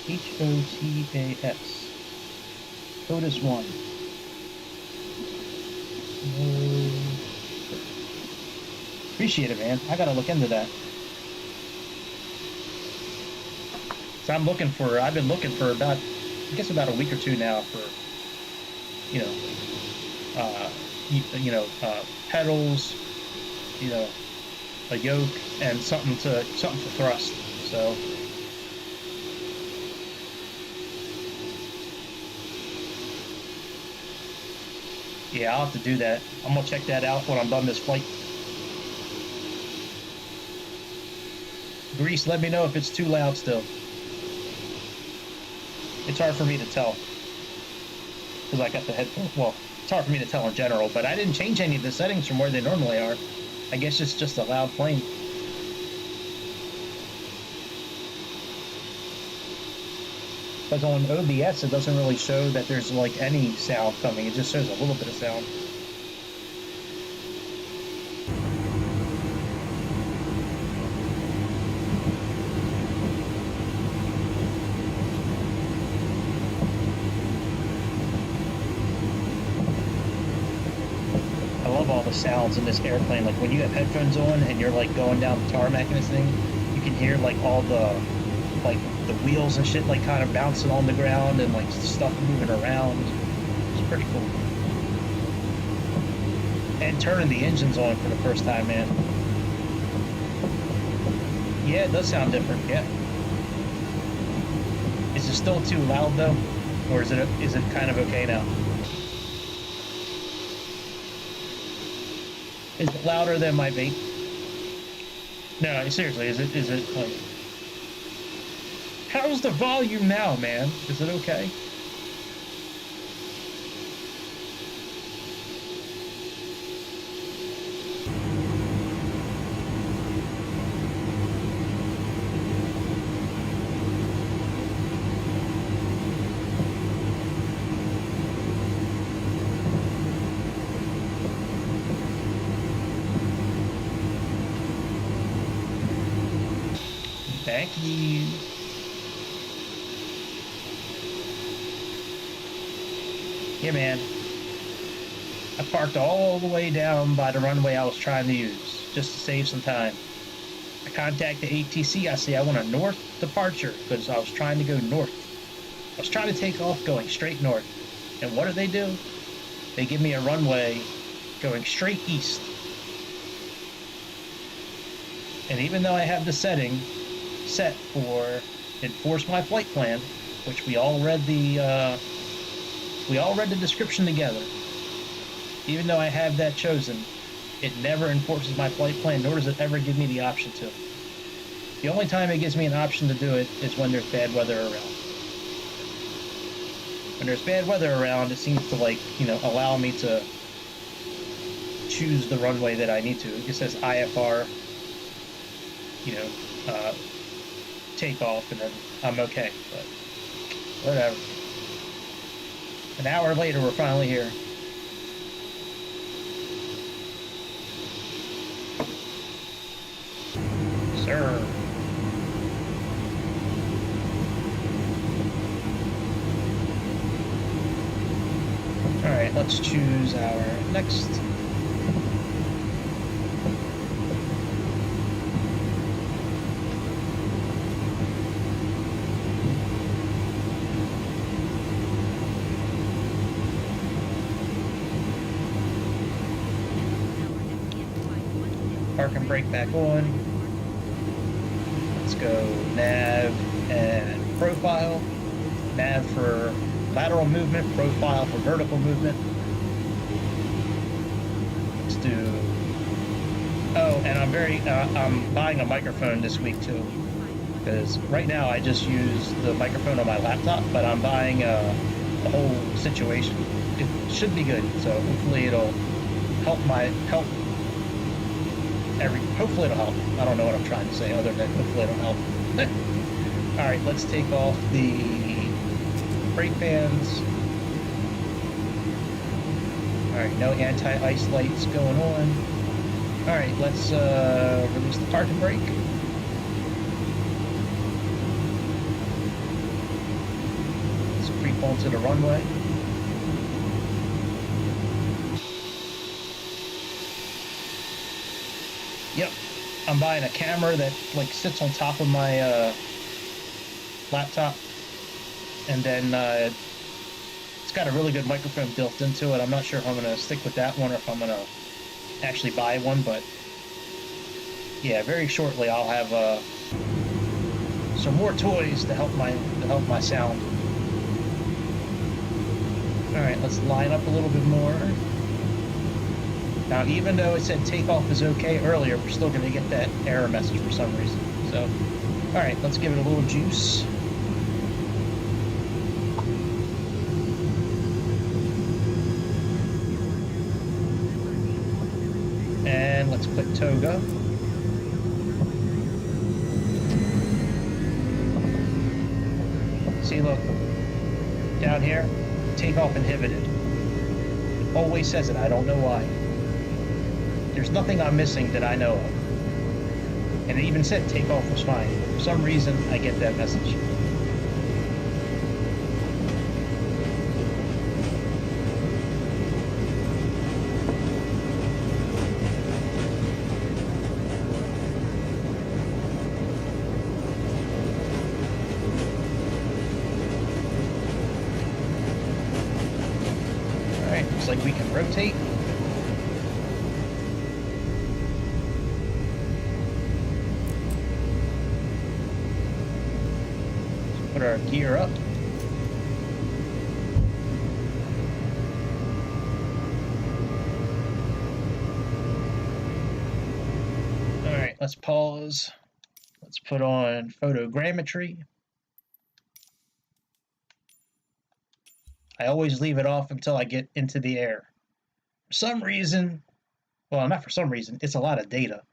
HOTAS. HOTAS 1. Appreciate it, man. I gotta look into that. So I've been looking for about, I guess about a week or two now for, pedals, a yoke, and something to thrust. So yeah, I'll have to do that. I'm gonna check that out when I'm done this flight. Grease, let me know if it's too loud still. It's hard for me to tell because I got the headphones. Well, it's hard for me to tell in general, but I didn't change any of the settings from where they normally are. I guess it's just a loud plane. Because on OBS, it doesn't really show that there's like any sound coming. It just shows a little bit of sound. I love all the sounds in this airplane. Like when you have headphones on and you're like going down the tarmac and this thing, you can hear like all the wheels and shit like kind of bouncing on the ground and like stuff moving around. It's pretty cool. And turning the engines on for the first time, man. Yeah, it does sound different, yeah. Is it still too loud though? Or is it kind of okay now? Is it louder than my vape? No, seriously, is it like... How's the volume now, man? Is it okay? Thank you. Yeah, man. I parked all the way down by the runway I was trying to use, just to save some time. I contacted ATC. I say I want a north departure, because I was trying to go north. I was trying to take off going straight north. And what do? They give me a runway going straight east. And even though I have the setting set for enforce my flight plan, which we all read the description together. Even though I have that chosen, it never enforces my flight plan, nor does it ever give me the option to. The only time it gives me an option to do it is when there's bad weather around. When there's bad weather around, it seems to allow me to choose the runway that I need to. It says IFR, takeoff, and then I'm okay, but whatever. An hour later, we're finally here. Sir. Alright, let's choose our next. Park and brake back on. Let's go nav and profile. Nav for lateral movement, profile for vertical movement. Let's do... Oh, and I'm buying a microphone this week too. Because right now I just use the microphone on my laptop, but I'm buying the whole situation. It should be good, so hopefully it'll hopefully it'll help. I don't know what I'm trying to say other than hopefully it'll help. Alright, let's take off the brake fans. Alright, no anti-ice lights going on. Alright, let's release the parking brake. Let's creep onto the runway. Yep, I'm buying a camera that like sits on top of my laptop, and then it's got a really good microphone built into it. I'm not sure if I'm going to stick with that one or if I'm going to actually buy one, but yeah, very shortly I'll have some more toys to help my sound. All right, let's line up a little bit more. Now, even though it said takeoff is okay earlier, we're still going to get that error message for some reason. So, all right, let's give it a little juice. And let's click toga. See, look, down here, takeoff inhibited. It always says it, I don't know why. There's nothing I'm missing that I know of. And it even said takeoff was fine. For some reason, I get that message. Alright, looks like we can rotate. Put our gear up. Alright, let's pause. Let's put on photogrammetry. I always leave it off until I get into the air. For some reason, well, not for some reason, it's a lot of data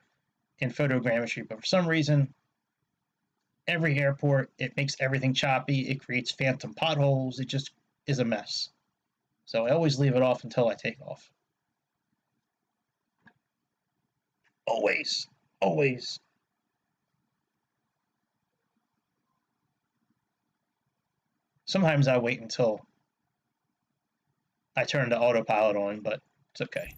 in photogrammetry, but for some reason, every airport, it makes everything choppy, it creates phantom potholes, it just is a mess. So I always leave it off until I take off. Always, always. Sometimes I wait until I turn the autopilot on, but it's okay.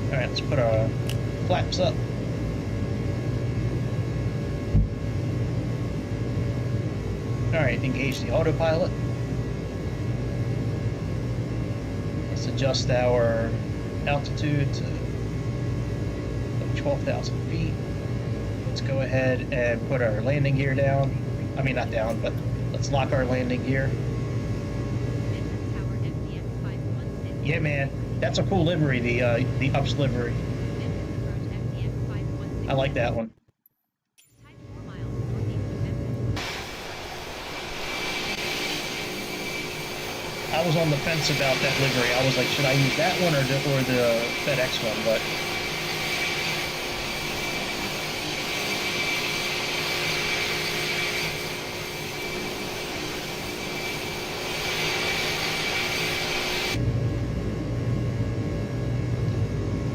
Alright, let's put our flaps up. Alright, engage the autopilot. Let's adjust our altitude to 12,000 feet. Let's go ahead and put our landing gear down. I mean, not down, but let's lock our landing gear. Yeah, man. That's a cool livery, the UPS livery. I like that one. I was on the fence about that livery. I was like, should I use that one or the FedEx one? But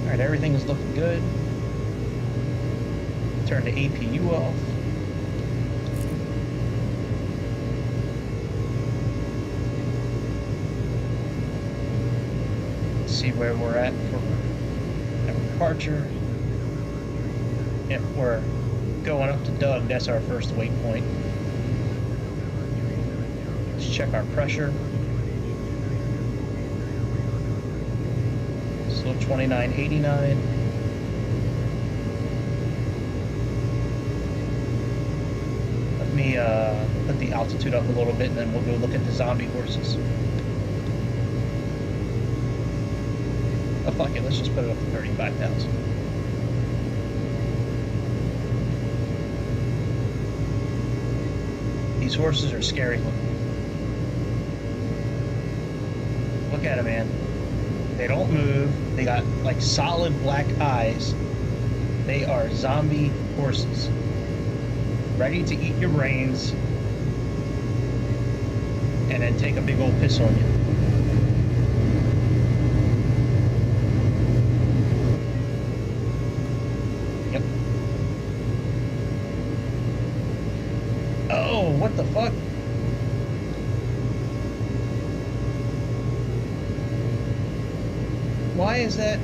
alright, everything is looking good. Turn the APU off. See where we're at for our departure. If we're going up to Doug, that's our first waypoint. Let's check our pressure. Still 2989. Let me put the altitude up a little bit, and then we'll go look at the zombie horses. Oh, fuck it, let's just put it up to 35,000. These horses are scary looking. Look at them, man. They don't move. They got like solid black eyes. They are zombie horses. Ready to eat your brains and then take a big old piss on you. Yep. Oh, what the fuck? Why is that?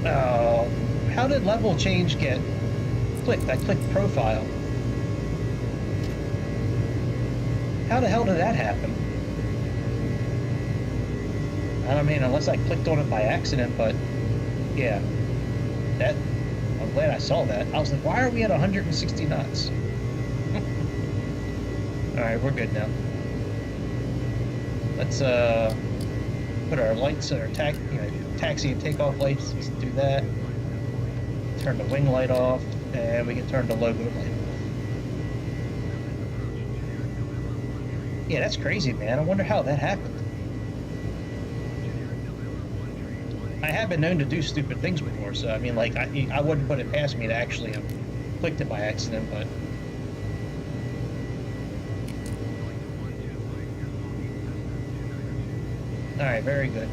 Oh, how did level change get clicked? I clicked profile. How the hell did that happen? I don't mean, unless I clicked on it by accident, but yeah, that, I'm glad I saw that. I was like, why are we at 160 knots? Alright, we're good now. Let's put our lights, our taxi and takeoff lights. Let's do that. Turn the wing light off, and we can turn the logo light off. Yeah, that's crazy, man. I wonder how that happened. I have been known to do stupid things before, so I mean, like, I wouldn't put it past me to actually have clicked it by accident, but... Alright, very good.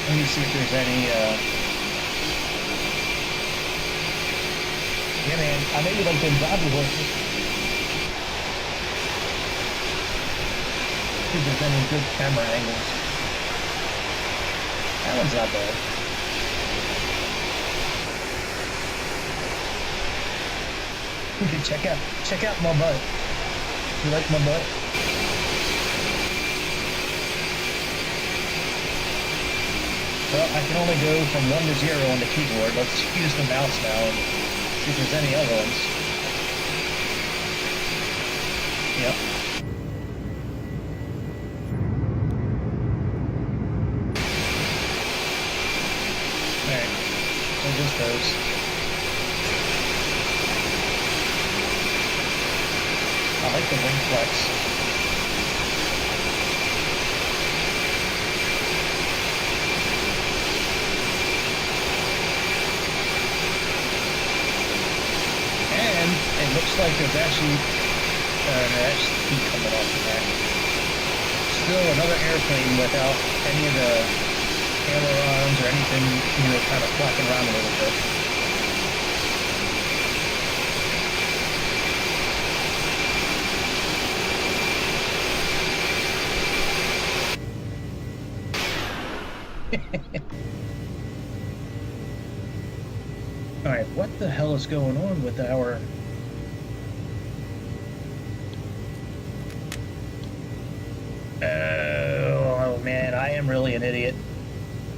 Let me see if there's any, yeah, man, I know you like them zombie horses. See if there's any good camera angles. That one's not bad. You can check out my butt. You like my butt? Well, I can only go from 1 to 0 on the keyboard. Let's use the mouse now and see if there's any other ones. Yep. Alright. So just those. I like the wing flex. It looks like there's actually heat coming off the back. Still another airplane without any of the ailerons or anything, you know, kind of flapping around a little bit. Alright, what the hell is going on with our... Oh man, I am really an idiot.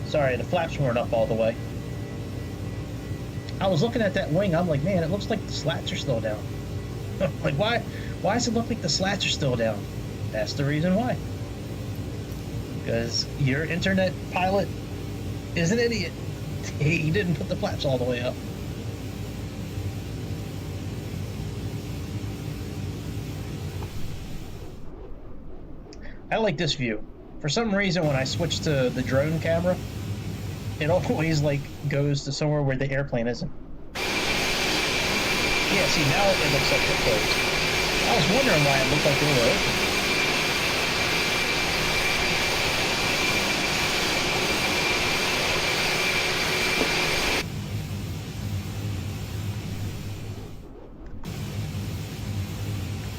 Sorry, the flaps weren't up all the way. I was looking at that wing, I'm like, man, it looks like the slats are still down. Like, why does it look like the slats are still down? That's the reason why. Because your internet pilot is an idiot. He didn't put the flaps all the way up. I like this view. For some reason, when I switch to the drone camera, it always like goes to somewhere where the airplane isn't. Yeah, see, now it looks like they're closed. I was wondering why it looked like they were open.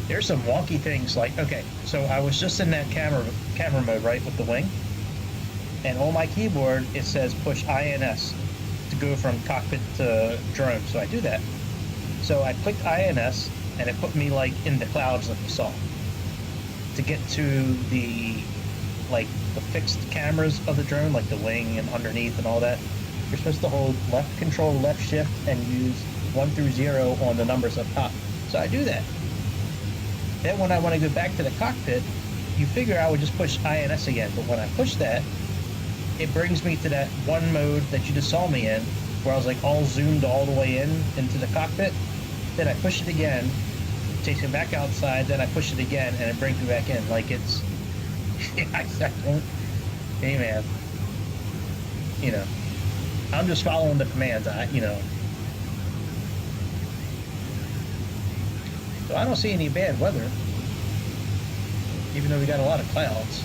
There's some wonky things like, okay, so I was just in that camera mode, right, with the wing, and on my keyboard it says push INS to go from cockpit to drone, so I do that. So I clicked INS and it put me like in the clouds like you saw. To get to the fixed cameras of the drone, like the wing and underneath and all that, you're supposed to hold left control, left shift, and use 1 through 0 on the numbers up top. So I do that. Then when I want to go back to the cockpit, you figure I would just push INS again, but when I push that, it brings me to that one mode that you just saw me in, where I was like all zoomed all the way into the cockpit. Then I push it again, takes me back outside, then I push it again, and it brings me back in. Like it's, I don't, hey man, you know, I'm just following the commands. So I don't see any bad weather, even though we got a lot of clouds.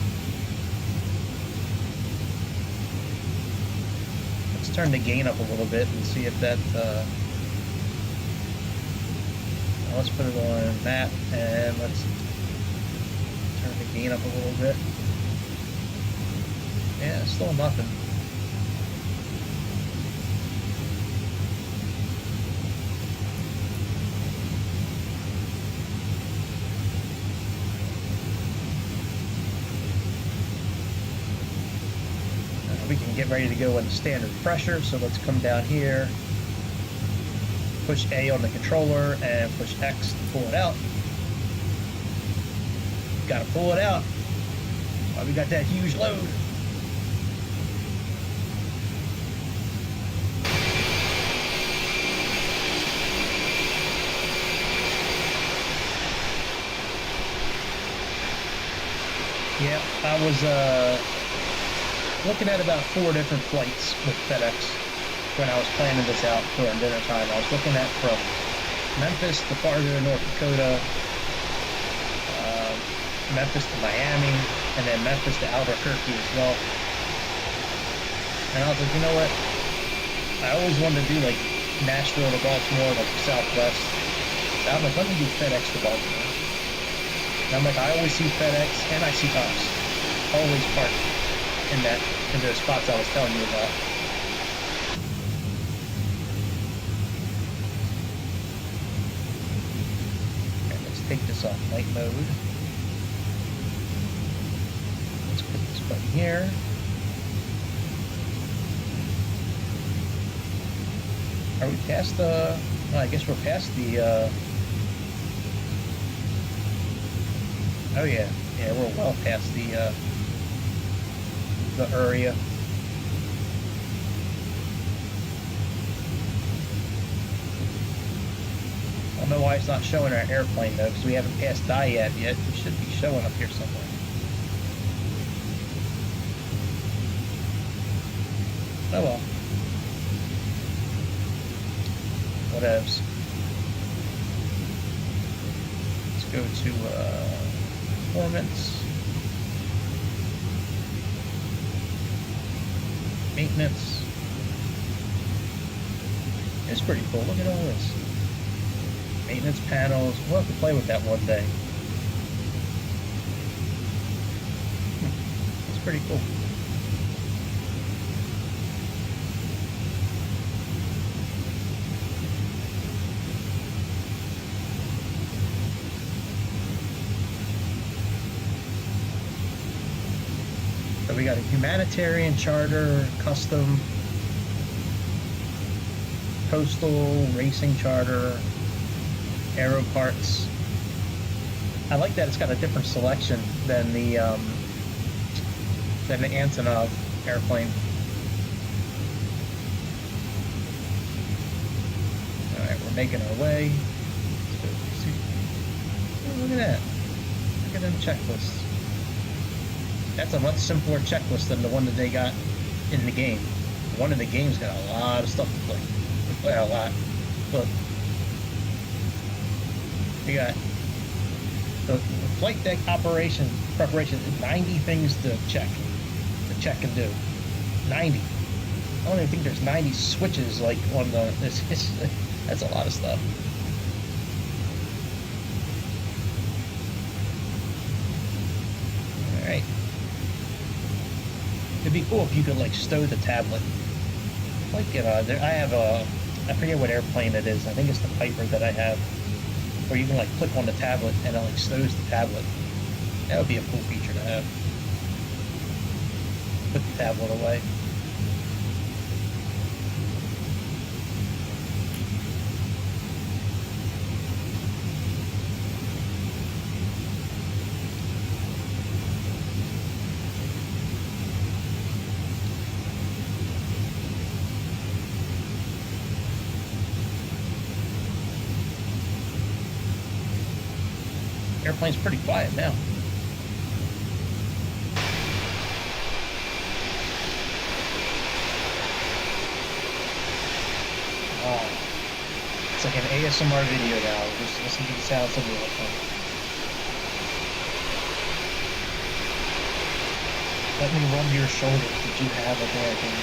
Let's turn the gain up a little bit and see if that, let's put it on map, and let's turn the gain up a little bit. Yeah, still nothing. We can get ready to go in standard pressure, so let's come down here, push A on the controller, and push X to pull it out. Gotta pull it out while we got that huge load. Yeah, I was looking at about 4 different flights with FedEx when I was planning this out during dinner time. I was looking at from Memphis to Fargo, North Dakota, Memphis to Miami, and then Memphis to Albuquerque as well. And I was like, you know what? I always wanted to do like Nashville to Baltimore, like Southwest. So I'm like, let me do FedEx to Baltimore. And I'm like, I always see FedEx and I see us always parked in those spots I was telling you about. Okay, let's take this off night mode. Let's put this button here. Are we past the... Well, I guess we're past the... Oh yeah, we're well past the area. I don't know why it's not showing our airplane though, because we haven't passed Dyad yet. It should be showing up here somewhere. Oh well. Whatevs. Let's go to performance. Maintenance. It's pretty cool. Look at all this. Maintenance panels. We'll have to play with that one day. It's pretty cool. So we got a humanitarian charter, custom, coastal, racing charter, aero parts. I like that it's got a different selection than the Antonov airplane. All right, we're making our way. Oh, look at that! Look at them checklists. That's a much simpler checklist than the one that they got in the game. The one in the game's got a lot of stuff to play. Well, a lot. Look. We got the flight deck operation preparation, 90 things to check and do. 90. I don't even think there's 90 switches like on the, that's a lot of stuff. Alright. It'd be cool if you could like stow the tablet. Like, I have I forget what airplane it is. I think it's the Piper that I have. Where you can like click on the tablet and it like stows the tablet. That would be a cool feature to have. Put the tablet away. Airplane's pretty quiet now. Oh, it's like an ASMR video now. Just listen to the sounds of the airplane. Let me rub your shoulders. Did you have a bad day?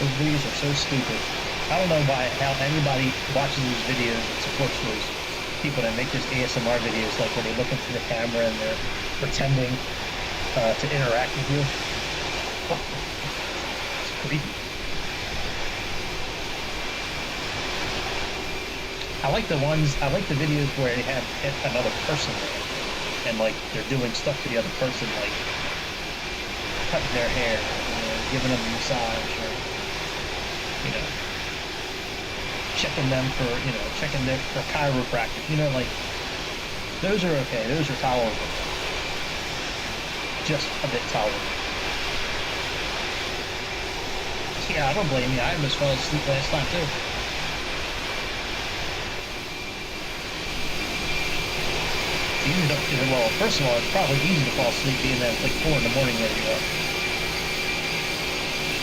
Those videos are so stupid. I don't know how anybody watches these videos and supports those people that make those ASMR videos, like where they look into the camera and they're pretending to interact with you. It's creepy. I like the videos where they have another person there, and like they're doing stuff to the other person, like cutting their hair, or giving them a massage, or checking them for for chiropractic. Like those are okay. Those are tolerable. Just a bit tolerable. Yeah, I don't blame you. I almost fell asleep last time too. Well, first of all, it's probably easy to fall asleep being that it's like 4 in the morning where you are.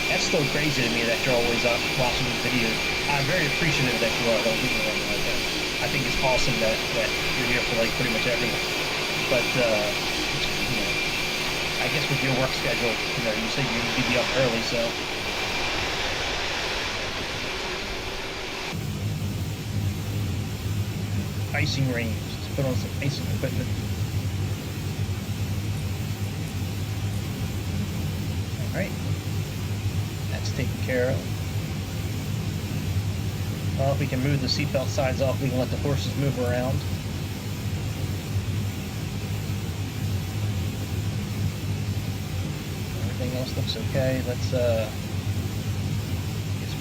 That's still crazy to me that you're always up watching these videos. I'm very appreciative that you are. Don't get me wrong like that. I think it's awesome that you're here for like pretty much everyone. But I guess with your work schedule, you say you need to be up early, so. Icing range. Let's put on some icing equipment. All right. That's taken care of. Well, if we can move the seatbelt sides off, we can let the horses move around. Everything else looks okay. Let's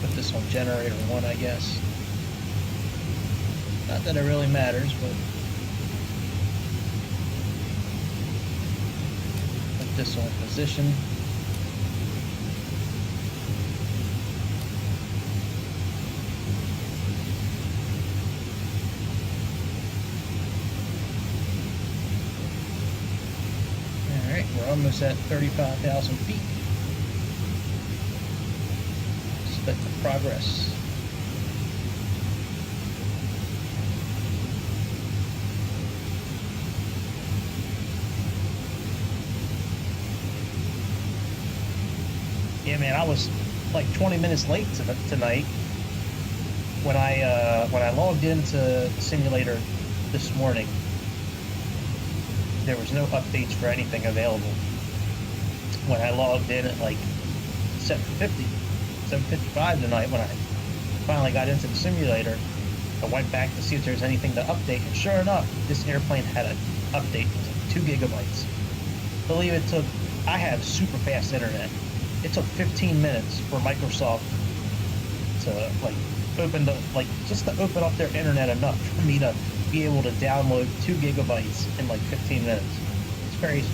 put this on generator 1, I guess. Not that it really matters, but put this on position. Alright, we're almost at 35,000 feet. Split the progress. Yeah, man, I was like 20 minutes late tonight when I logged into the simulator this morning. There was no updates for anything available. When I logged in at like 7:55 tonight, when I finally got into the simulator, I went back to see if there's anything to update, and sure enough, this airplane had an update. It was like 2 gigabytes. Believe it took, I have super fast internet. It took 15 minutes for Microsoft to open up their internet enough for me to be able to download 2 gigabytes in like 15 minutes. It's crazy.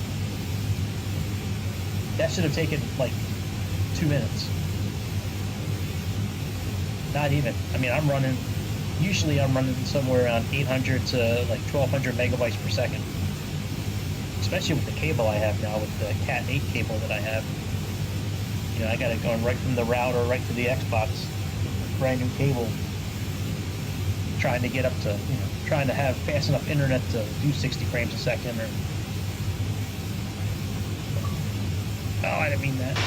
That should have taken like 2 minutes. Not even. I mean, usually I'm running somewhere around 800 to like 1200 megabytes per second. Especially with the cable I have now, with the Cat 8 cable that I have. I got it going right from the router right to the Xbox. Brand new cable. Trying to get up to, trying to have fast enough internet to do 60 frames a second. Oh, I didn't mean that.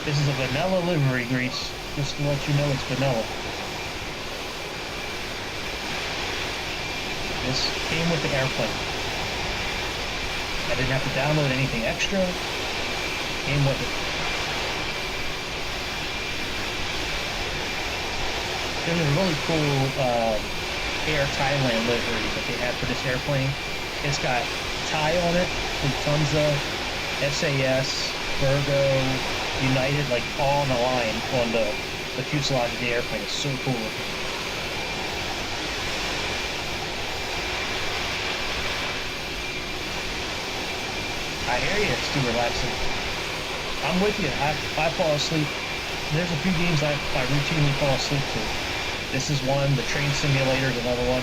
This is a vanilla livery grease, just to let you know it's vanilla. This came with the airplane. I didn't have to download anything extra. Came with it. There's a really cool Air Thailand livery that they have for this airplane. It's got Thai on it, Lufthansa, SAS, Virgo, United, like all on the line on the fuselage of the airplane. It's so cool looking. I hear you, it's too relaxing. I'm with you. I fall asleep. There's a few games I routinely fall asleep to. This is one. The Train Simulator is another one,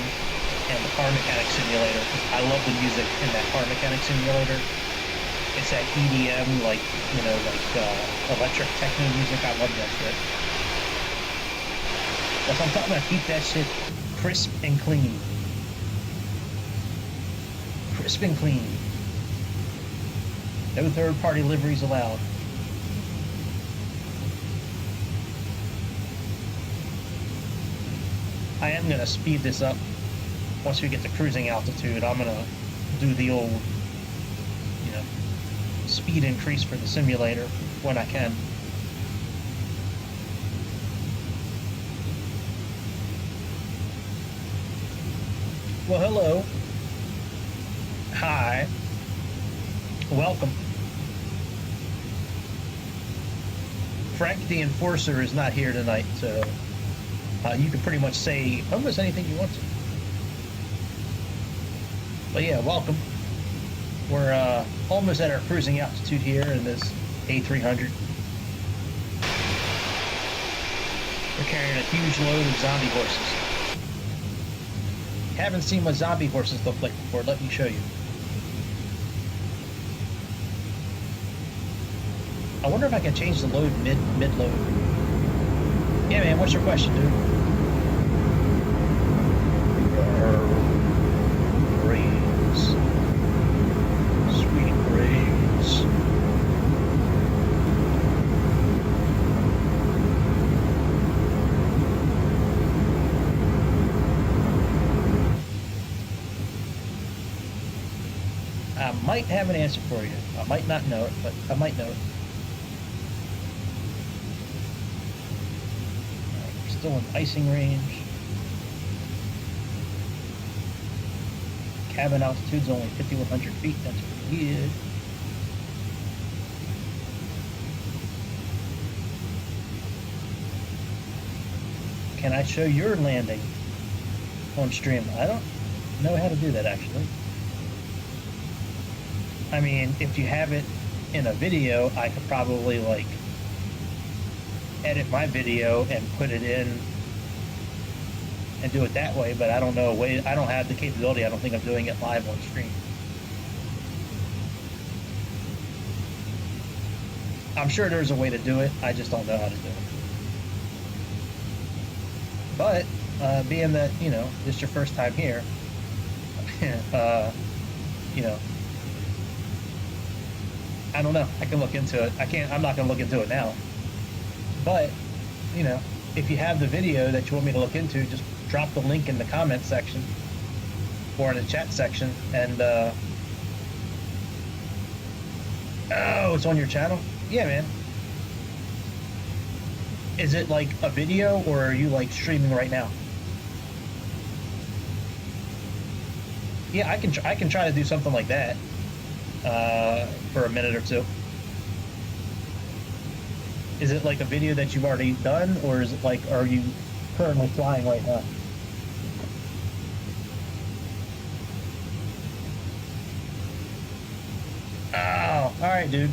and the Car Mechanic Simulator. I love the music in that Car Mechanic Simulator. It's that EDM, like electric techno music. I love that shit. That's what I'm talking about. Keep that shit crisp and clean. Crisp and clean. No third-party liveries allowed. I am going to speed this up. Once we get to cruising altitude, I'm going to do the old, speed increase for the simulator when I can. Well, hello. Hi. Welcome. Frank the Enforcer is not here tonight, so you can pretty much say almost anything you want to. But yeah, welcome. We're almost at our cruising altitude here in this A300. We're carrying a huge load of zombie horses. Haven't seen what zombie horses look like before. Let me show you. I wonder if I can change the load mid-load. Yeah, man, what's your question, dude? Breeze. Sweet breeze. I might have an answer for you. I might not know it, but I might know it. Still in icing range. Cabin altitude's only 5,100 feet. That's pretty good. Can I show your landing on stream? I don't know how to do that, actually. I mean, if you have it in a video, I could probably, like, edit my video and put it in and do it that way, but I don't know. I don't have the capability. I don't think I'm doing it live on stream. I'm sure there's a way to do it. I just don't know how to do it. But being that, this is your first time here, I don't know. I can look into it. I'm not going to look into it now. But, if you have the video that you want me to look into, just drop the link in the comment section or in the chat section. And, oh, it's on your channel? Yeah, man. Is it like a video, or are you like streaming right now? Yeah, I can try to do something like that for a minute or two. Is it like a video that you've already done, or is it like, are you currently flying right now? Oh, all right, dude.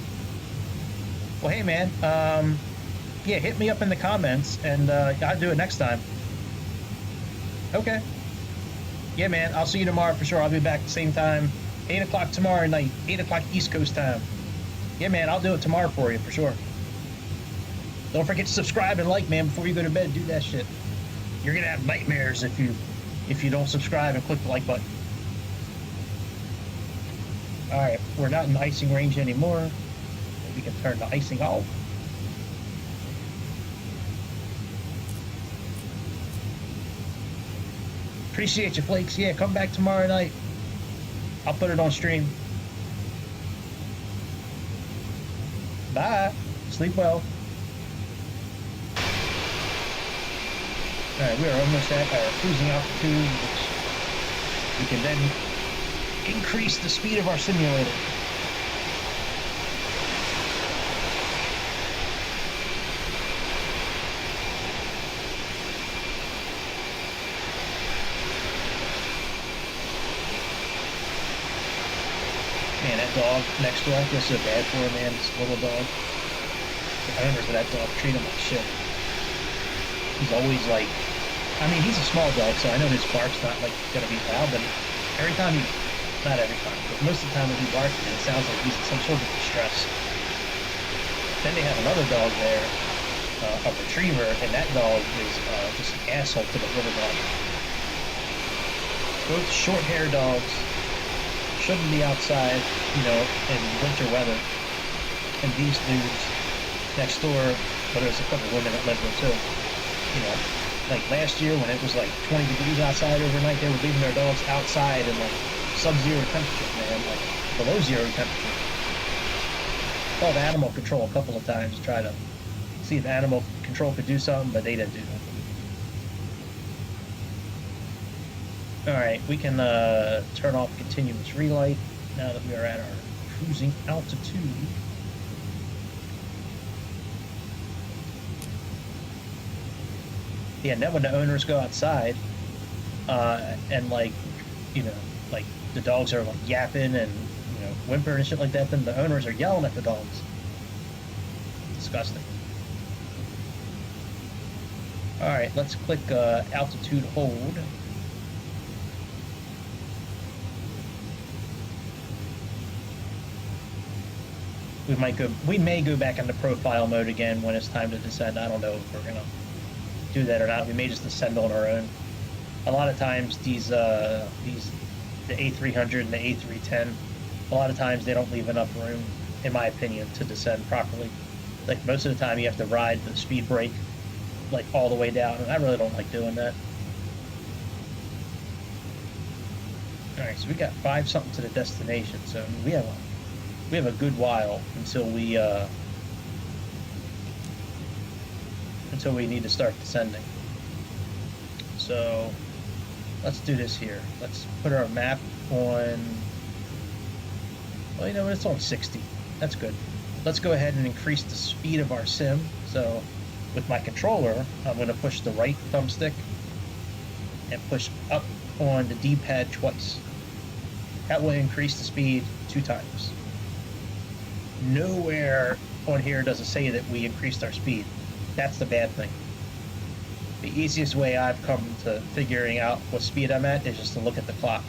Well, hey, man. Yeah, hit me up in the comments, and I'll do it next time. Okay. Yeah, man. I'll see you tomorrow for sure. I'll be back at the same time, 8 o'clock tomorrow night, 8 o'clock East Coast time. Yeah, man. I'll do it tomorrow for you for sure. Don't forget to subscribe and like, man, before you go to bed. Do that shit. You're gonna have nightmares if you don't subscribe and click the like button. All right, we're not in the icing range anymore. We can turn the icing off. Appreciate you, Flakes. Yeah, come back tomorrow night. I'll put it on stream. Bye. Sleep well. Alright, we are almost at our cruising altitude, which we can then increase the speed of our simulator. Man, that dog next to us, I feel so bad for him, man, this little dog. the owners of that dog treat him like shit. He's always like, I mean, he's a small dog, so I know his bark's not like gonna be loud, but every time not every time, but most of the time when he barks, it sounds like he's in some sort of distress. Then they have another dog there, a retriever, and that dog is just an asshole to the little dog. Both short-haired dogs shouldn't be outside, you know, in winter weather. And these dudes next door, well, there's a couple women that live there too, you know, like last year when it was like 20 degrees outside overnight, they were leaving their dogs outside in like sub-zero temperature, man, like below zero temperature. Called animal control a couple of times to try to see if animal control could do something, but they didn't do nothing. Alright, we can turn off continuous relight now that we are at our cruising altitude. Yeah, and then when the owners go outside, and like, you know, like the dogs are like yapping and, you know, whimpering and shit like that, then the owners are yelling at the dogs. Disgusting. Alright, let's click altitude hold. We may go back into profile mode again when it's time to descend. I don't know if we're gonna do that or not. We may just descend on our own. A lot of times the A300 and the A310, a lot of times they don't leave enough room, in my opinion, to descend properly. Like most of the time you have to ride the speed brake like all the way down, and I really don't like doing that. Alright, so we got 5 something to the destination, so we have a good while until we need to start descending. So let's do this here. Let's put our map on, well, you know what, it's on 60. That's good. Let's go ahead and increase the speed of our sim. So with my controller, I'm going to push the right thumbstick and push up on the D-pad twice. That will increase the speed 2 times. Nowhere on here does it say that we increased our speed. That's the bad thing. The easiest way I've come to figuring out what speed I'm at is just to look at the clock.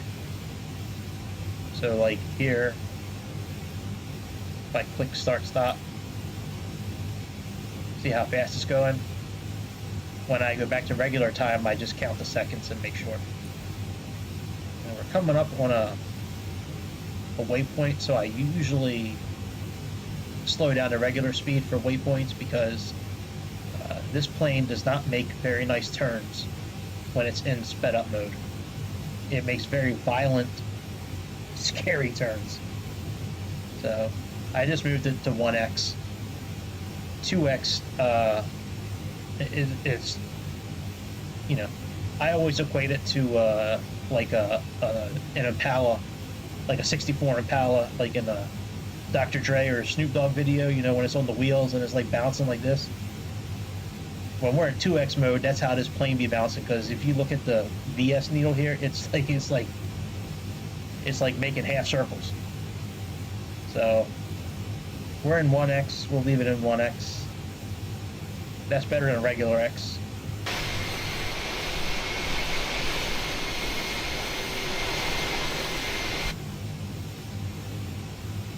So like here, if I click start stop, see how fast it's going? When I go back to regular time, I just count the seconds and make sure. And we're coming up on a waypoint, so I usually slow down to regular speed for waypoints because this plane does not make very nice turns when it's in sped up mode. It makes very violent, scary turns. So I just moved it to 1x. 2x is, you know, I always equate it to like an Impala, like a 64 Impala, like in a Dr. Dre or Snoop Dogg video, you know, when it's on the wheels and it's like bouncing like this. When we're in 2x mode, that's how this plane be bouncing, because if you look at the VS needle here, it's like making half circles. So we're in 1x, we'll leave it in 1x. That's better than a regular X.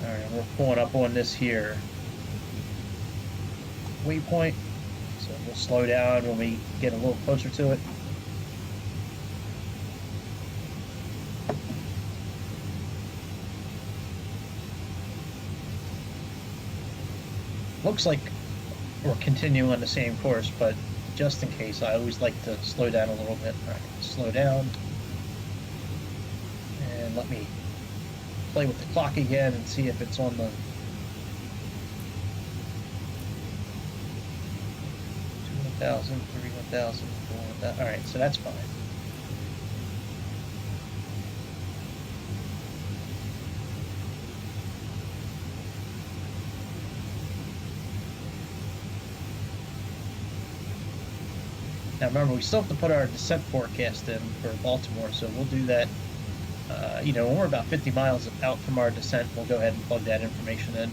Alright, we're pulling up on this here waypoint, so we'll slow down when we get a little closer to it. Looks like we're continuing on the same course, but just in case, I always like to slow down a little bit. Alright, slow down. And let me play with the clock again and see if it's on the 1,000, 31,000, 4,000. Alright, so that's fine. Now remember, we still have to put our descent forecast in for Baltimore, so we'll do that. You know, when we're about 50 miles out from our descent, we'll go ahead and plug that information in.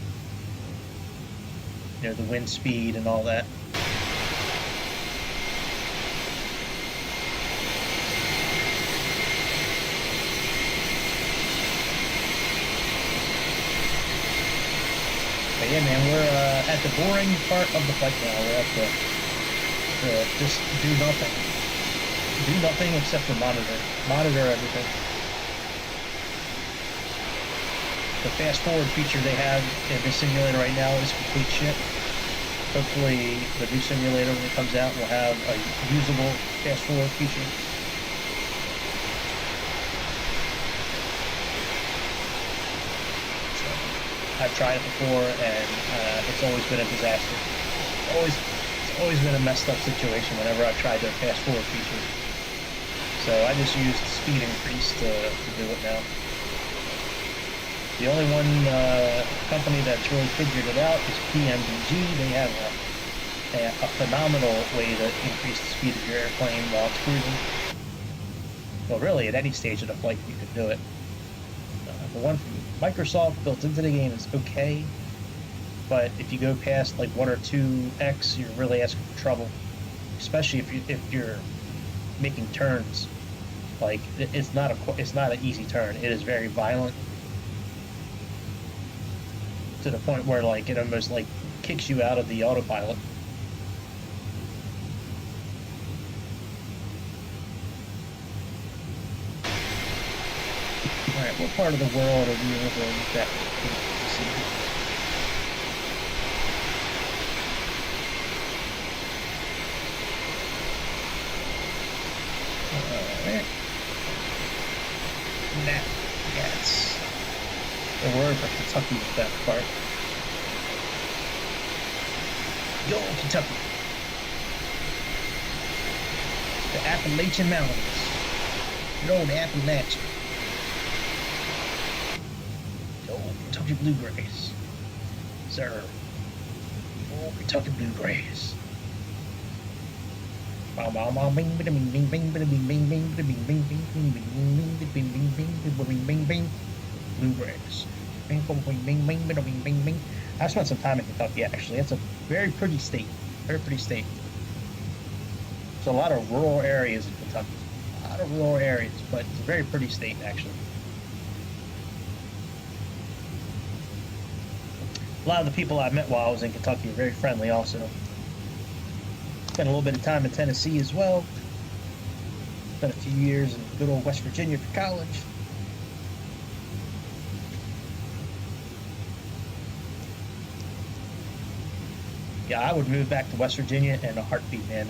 you know, the wind speed and all that. But yeah, man, we're at the boring part of the flight now. We're at the just do nothing. Do nothing except for monitor everything. The fast forward feature they have in this simulator right now is complete shit. Hopefully the new simulator when it comes out will have a usable fast forward feature. So, I've tried it before and it's always been a disaster. It's always been a messed up situation whenever I've tried their fast forward feature. So I just used speed increase to do it now. The only one company that's really figured it out is PMDG. They have a phenomenal way to increase the speed of your airplane while it's cruising. Well, really, at any stage of the flight, you can do it. The one from Microsoft built into the game is okay, but if you go past like 1 or 2x, you're really asking for trouble. Especially if you're making turns. Like it's not an easy turn. It is very violent. To the point where like it almost like kicks you out of the autopilot. Alright, what part of the world are we over with that? Alright. Nah, yes. There were for Kentucky with that part. Yo, Kentucky. The Appalachian Mountains. Good old Appalachian. Yo, Kentucky bluegrass. Sir. Oh, Kentucky bluegrass. Bing bing bing bing bing bing bing bing bing bing bing bing bing bing bing bing bing bluegrass. Bing bing bing bing bing bing bing. I spent some time in Kentucky actually. It's a very pretty state. Very pretty state. There's a lot of rural areas in Kentucky. A lot of rural areas, but it's a very pretty state actually. A lot of the people I met while I was in Kentucky were very friendly also. Spent a little bit of time in Tennessee as well. Spent a few years in good old West Virginia for college. Yeah, I would move back to West Virginia in a heartbeat, man.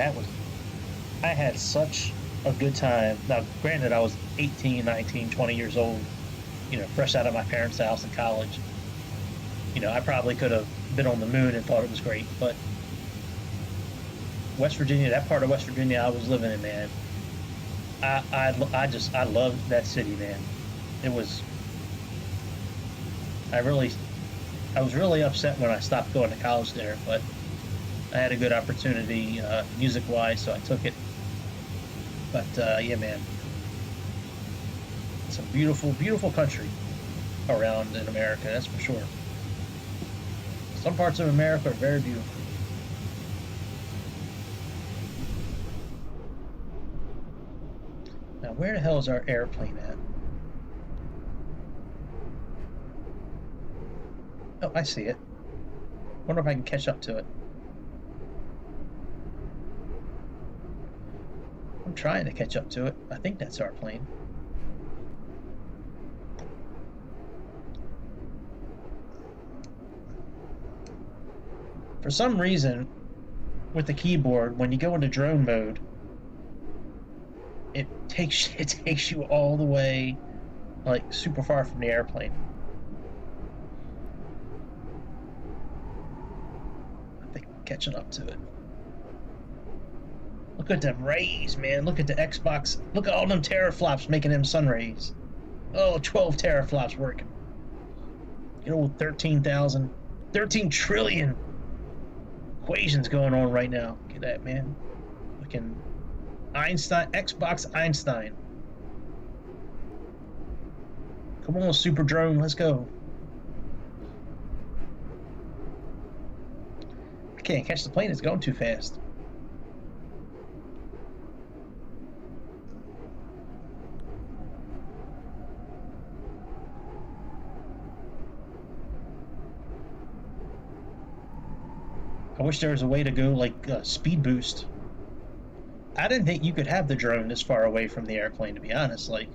I had such a good time. Now, granted, I was 18, 19, 20 years old, you know, fresh out of my parents' house in college. You know, I probably could have been on the moon and thought it was great, but West Virginia, that part of West Virginia I was living in, man, I loved that city, man. It was, I was really upset when I stopped going to college there, but I had a good opportunity music-wise, so I took it. But yeah, man, it's a beautiful, beautiful country around in America, that's for sure. Some parts of America are very beautiful. Now, where the hell is our airplane at? Oh, I see it. Wonder if I can catch up to it. I'm trying to catch up to it. I think that's our plane. For some reason, with the keyboard, when you go into drone mode, it takes you all the way, like, super far from the airplane. I think I'm catching up to it. Look at them rays, man. Look at the Xbox. Look at all them teraflops making them sun rays. Oh, 12 teraflops working. Good old 13 trillion equations going on right now. Look at that, man. Looking Einstein, Xbox Einstein. Come on, super drone, let's go. can't catch the plane. It's going too fast. I wish there was a way to go like speed boost. I didn't think you could have the drone this far away from the airplane, to be honest. Like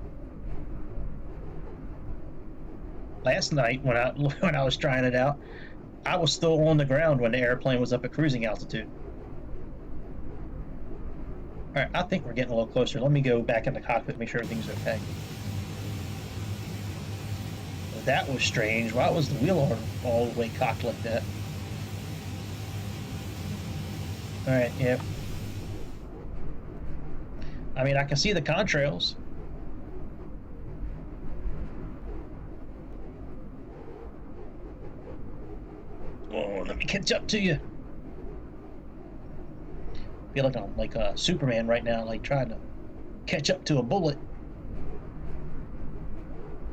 last night when I was trying it out, I was still on the ground when the airplane was up at cruising altitude. All right, I think we're getting a little closer. Let me go back in the cockpit, make sure everything's okay. That was strange. Why was the wheel all the way cocked like that? All right, yep. I mean, I can see the contrails. Oh, let me catch up to you. I feel like I'm like a Superman right now, like trying to catch up to a bullet.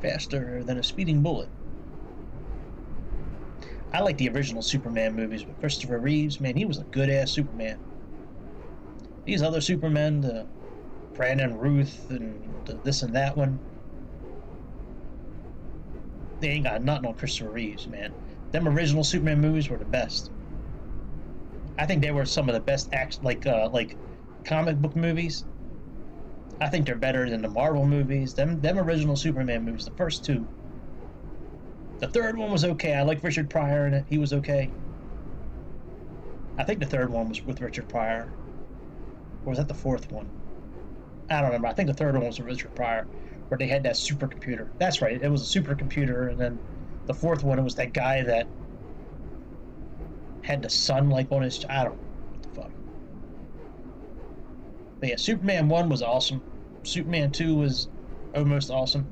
Faster than a speeding bullet. I like the original Superman movies with Christopher Reeves. Man, he was a good-ass Superman. These other Supermen, the Brandon Ruth and this and that one, they ain't got nothing on Christopher Reeves, man. Them original Superman movies were the best. I think they were some of the best like comic book movies. I think they're better than the Marvel movies. Them original Superman movies, the first two. The third one was okay. I like Richard Pryor in it. He was okay. I think the third one was with Richard Pryor. Or was that the fourth one? I don't remember. I think the third one was with Richard Pryor, where they had that supercomputer. That's right. It was a supercomputer, and then the fourth one, it was that guy that had the sun like on his. I don't know what the fuck. But yeah, Superman 1 was awesome. Superman 2 was almost awesome.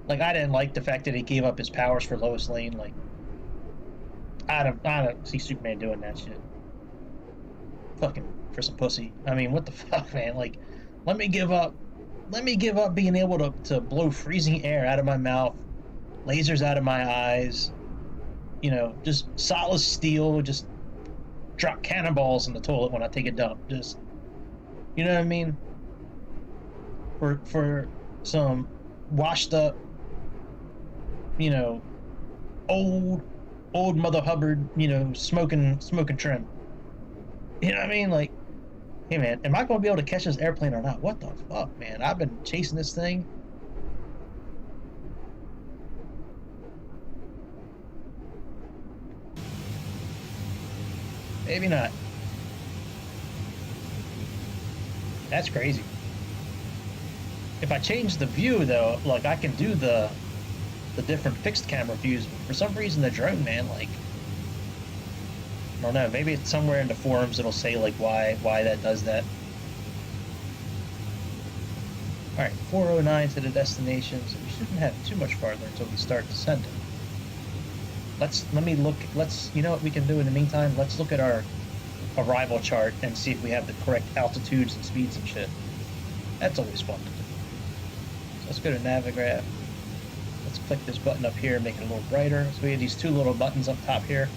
Like, I didn't like the fact that he gave up his powers for Lois Lane. Like, I don't see Superman doing that shit. Fucking for some pussy. I mean, what the fuck, man? Like, let me give up being able to blow freezing air out of my mouth, lasers out of my eyes, you know, just solid steel, just drop cannonballs in the toilet when I take a dump. Just, you know what I mean? For some washed up, you know, old Mother Hubbard, you know, smoking trim. You know what I mean? Like, hey man, am I gonna be able to catch this airplane or not? What the fuck, man? I've been chasing this thing. Maybe not. That's crazy. If I change the view though, like I can do the different fixed camera views. For some reason the drone, man, like, I don't know, maybe it's somewhere in the forums it'll say like why that does that. Alright, 409 to the destination, so we shouldn't have too much farther until we start descending. You know what we can do in the meantime? Let's look at our arrival chart and see if we have the correct altitudes and speeds and shit. That's always fun to do. So let's go to Navigraph. Let's click this button up here and make it a little brighter. So we have these two little buttons up top here,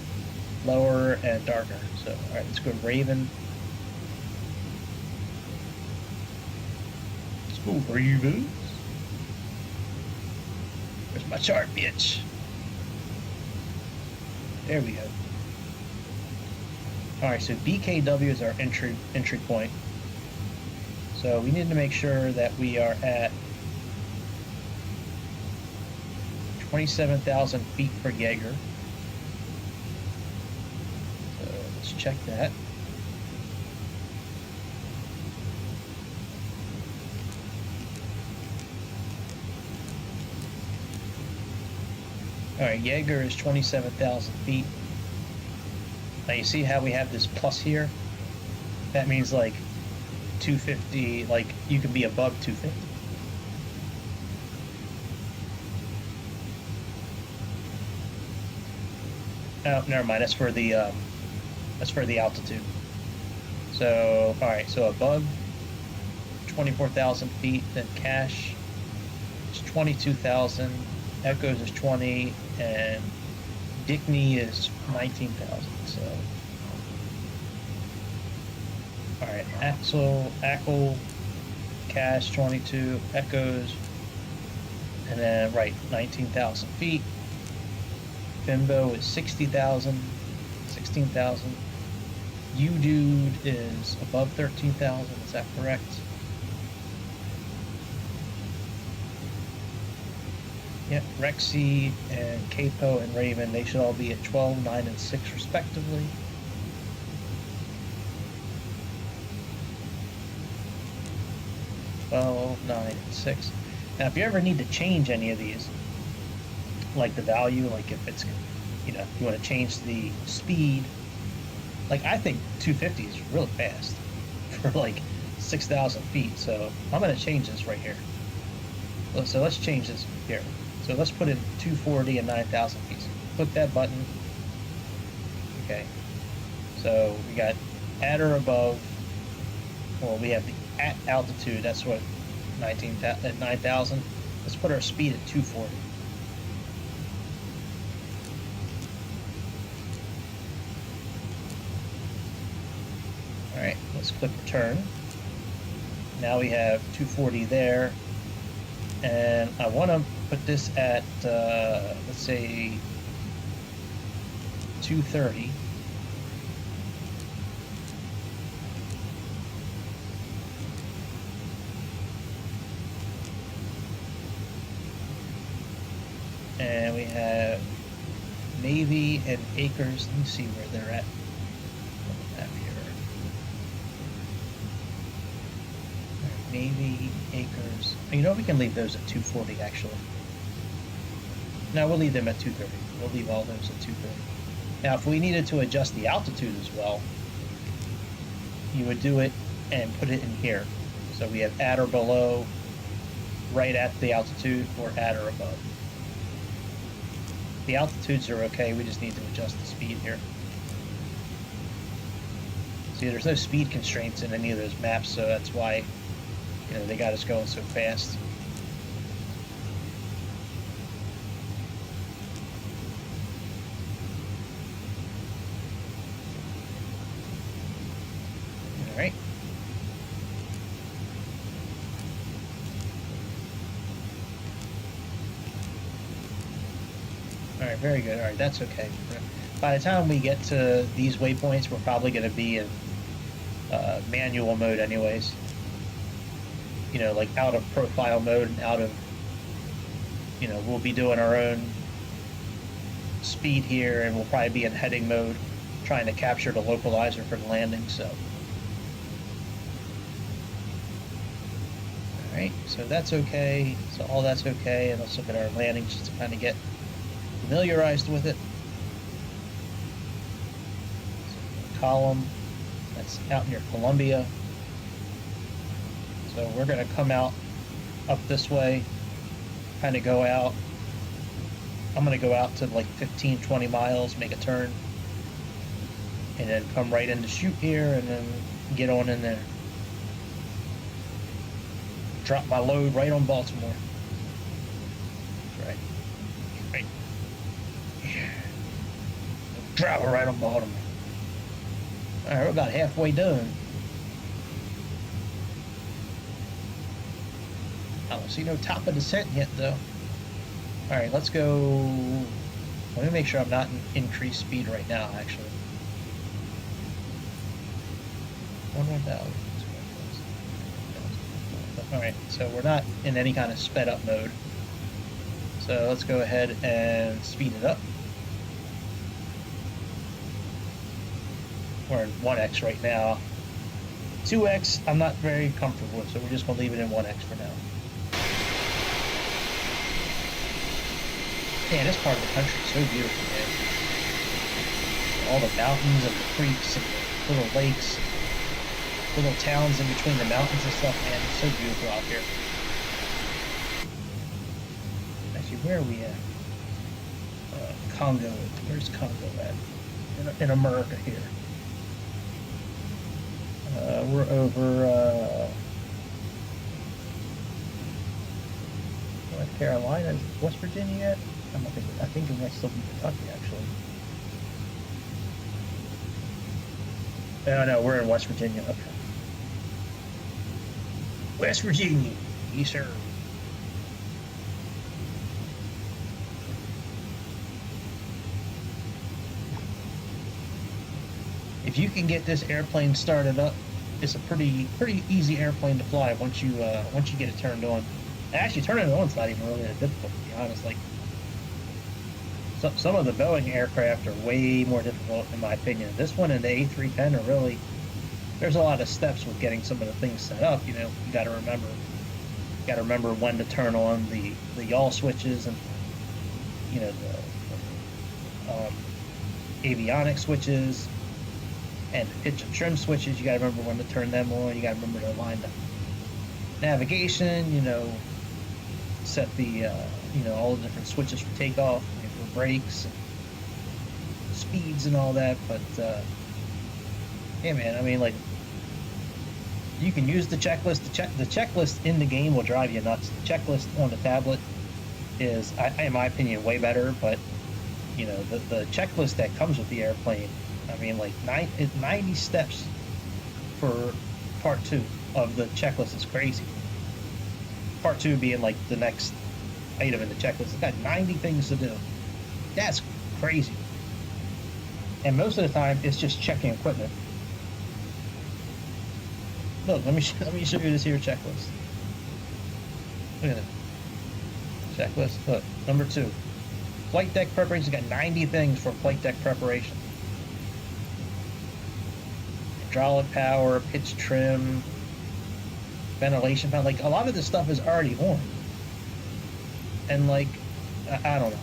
lower and darker. So, alright, let's go Raven. Let's go Ravens. Where's my chart, bitch? There we go. Alright, so BKW is our entry point. So we need to make sure that we are at 27,000 feet per Jaeger. So let's check that. Alright, Jaeger is 27,000 feet. Now you see how we have this plus here? That means like 250, like you can be above 250. Oh, never mind. That's for the altitude. So, all right. So above 24,000 feet, then cash is 22,000. Echoes is 20, and Dickney is 19,000. So, all right, Ackle, Cash 22, Echoes, and then right 19,000 feet. Bimbo is 60,000, 16,000. U-Dude is above 13,000. Is that correct? Yep, Rexy and Capo and Raven, they should all be at 12, 9, and 6 respectively. $12, $9, and $6. Now, if you ever need to change any of these, like the value, like if it's, you know, if you want to change the speed, like I think 250 is really fast for like 6,000 feet. So I'm going to change this right here. So let's change this here. So let's put in 240 and 9,000 feet. So click that button. Okay. So we got at or above. Well, we have the at altitude. That's what 9,000. Let's put our speed at 240. All right. Let's click return. Now we have 240 there. And I want to put this at, let's say, 230. And we have Navy and Acres. Let me see where they're at on the map here. Navy, Acres. You know, we can leave those at 240 actually. No, we'll leave them at 230. We'll leave all those at 230. Now, if we needed to adjust the altitude as well, you would do it and put it in here. So we have at or below, right at the altitude, or at or above. The altitudes are okay, we just need to adjust the speed here. See, there's no speed constraints in any of those maps, so that's why, you know, they got us going so fast. All right. All right, very good. All right, that's okay. By the time we get to these waypoints, we're probably going to be in manual mode anyways. You know, like out of profile mode and out of, you know, we'll be doing our own speed here, and we'll probably be in heading mode, trying to capture the localizer for the landing, so. All right, so that's okay. So all that's okay, and let's look at our landing just to kind of get familiarized with it. So, column, that's out near Columbia. So we're going to come out up this way, kind of go out. I'm going to go out to like 15, 20 miles, make a turn, and then come right into chute here, and then get on in there. Drop my load right on Baltimore. That's right. Right. Yeah. Drop it right on Baltimore. All right, we're about halfway done. I don't see no top of descent yet, though. All right, let's go. Let me make sure I'm not in increased speed right now, actually. 1,000. All right, so we're not in any kind of sped up mode. So let's go ahead and speed it up. We're in 1x right now. 2x, I'm not very comfortable with, so we're just going to leave it in 1x for now. Man, this part of the country is so beautiful, man. All the mountains and the creeks and the little lakes, little towns in between the mountains and stuff, man. It's so beautiful out here. Actually, where are we at? Congo. Where's Congo at? In America here. We're over, North Carolina. Is West Virginia yet? I don't think. I think it might still be Kentucky, actually. Oh no, we're in West Virginia. Okay. West Virginia, yes sir. If you can get this airplane started up, it's a pretty easy airplane to fly once you get it turned on. Actually, turning it on is not even really that difficult, to be honest. Like some of the Boeing aircraft are way more difficult, in my opinion. This one and the A310 are really. There's a lot of steps with getting some of the things set up. You know, you got to remember when to turn on the yaw switches and you know the avionics switches and pitch and trim switches. You got to remember when to turn them on. You got to remember to align the navigation. You know, set the you know all the different switches for takeoff, and for brakes, and speeds, and all that. But yeah, man. I mean, like. You can use the checklist. The checklist in the game will drive you nuts. The checklist on the tablet is, in my opinion, way better. But you know, the checklist that comes with the airplane, I mean, like 90 steps for part 2 of the checklist is crazy. Part 2 being like the next item in the checklist. It's got 90 things to do. That's crazy. And most of the time, it's just checking equipment. Look, let me show you this here checklist. Look at it. Checklist. Look, number 2. Flight deck preparation. Got 90 things for flight deck preparation. Hydraulic power, pitch trim, ventilation fan. Like a lot of this stuff is already on. And like, I don't know.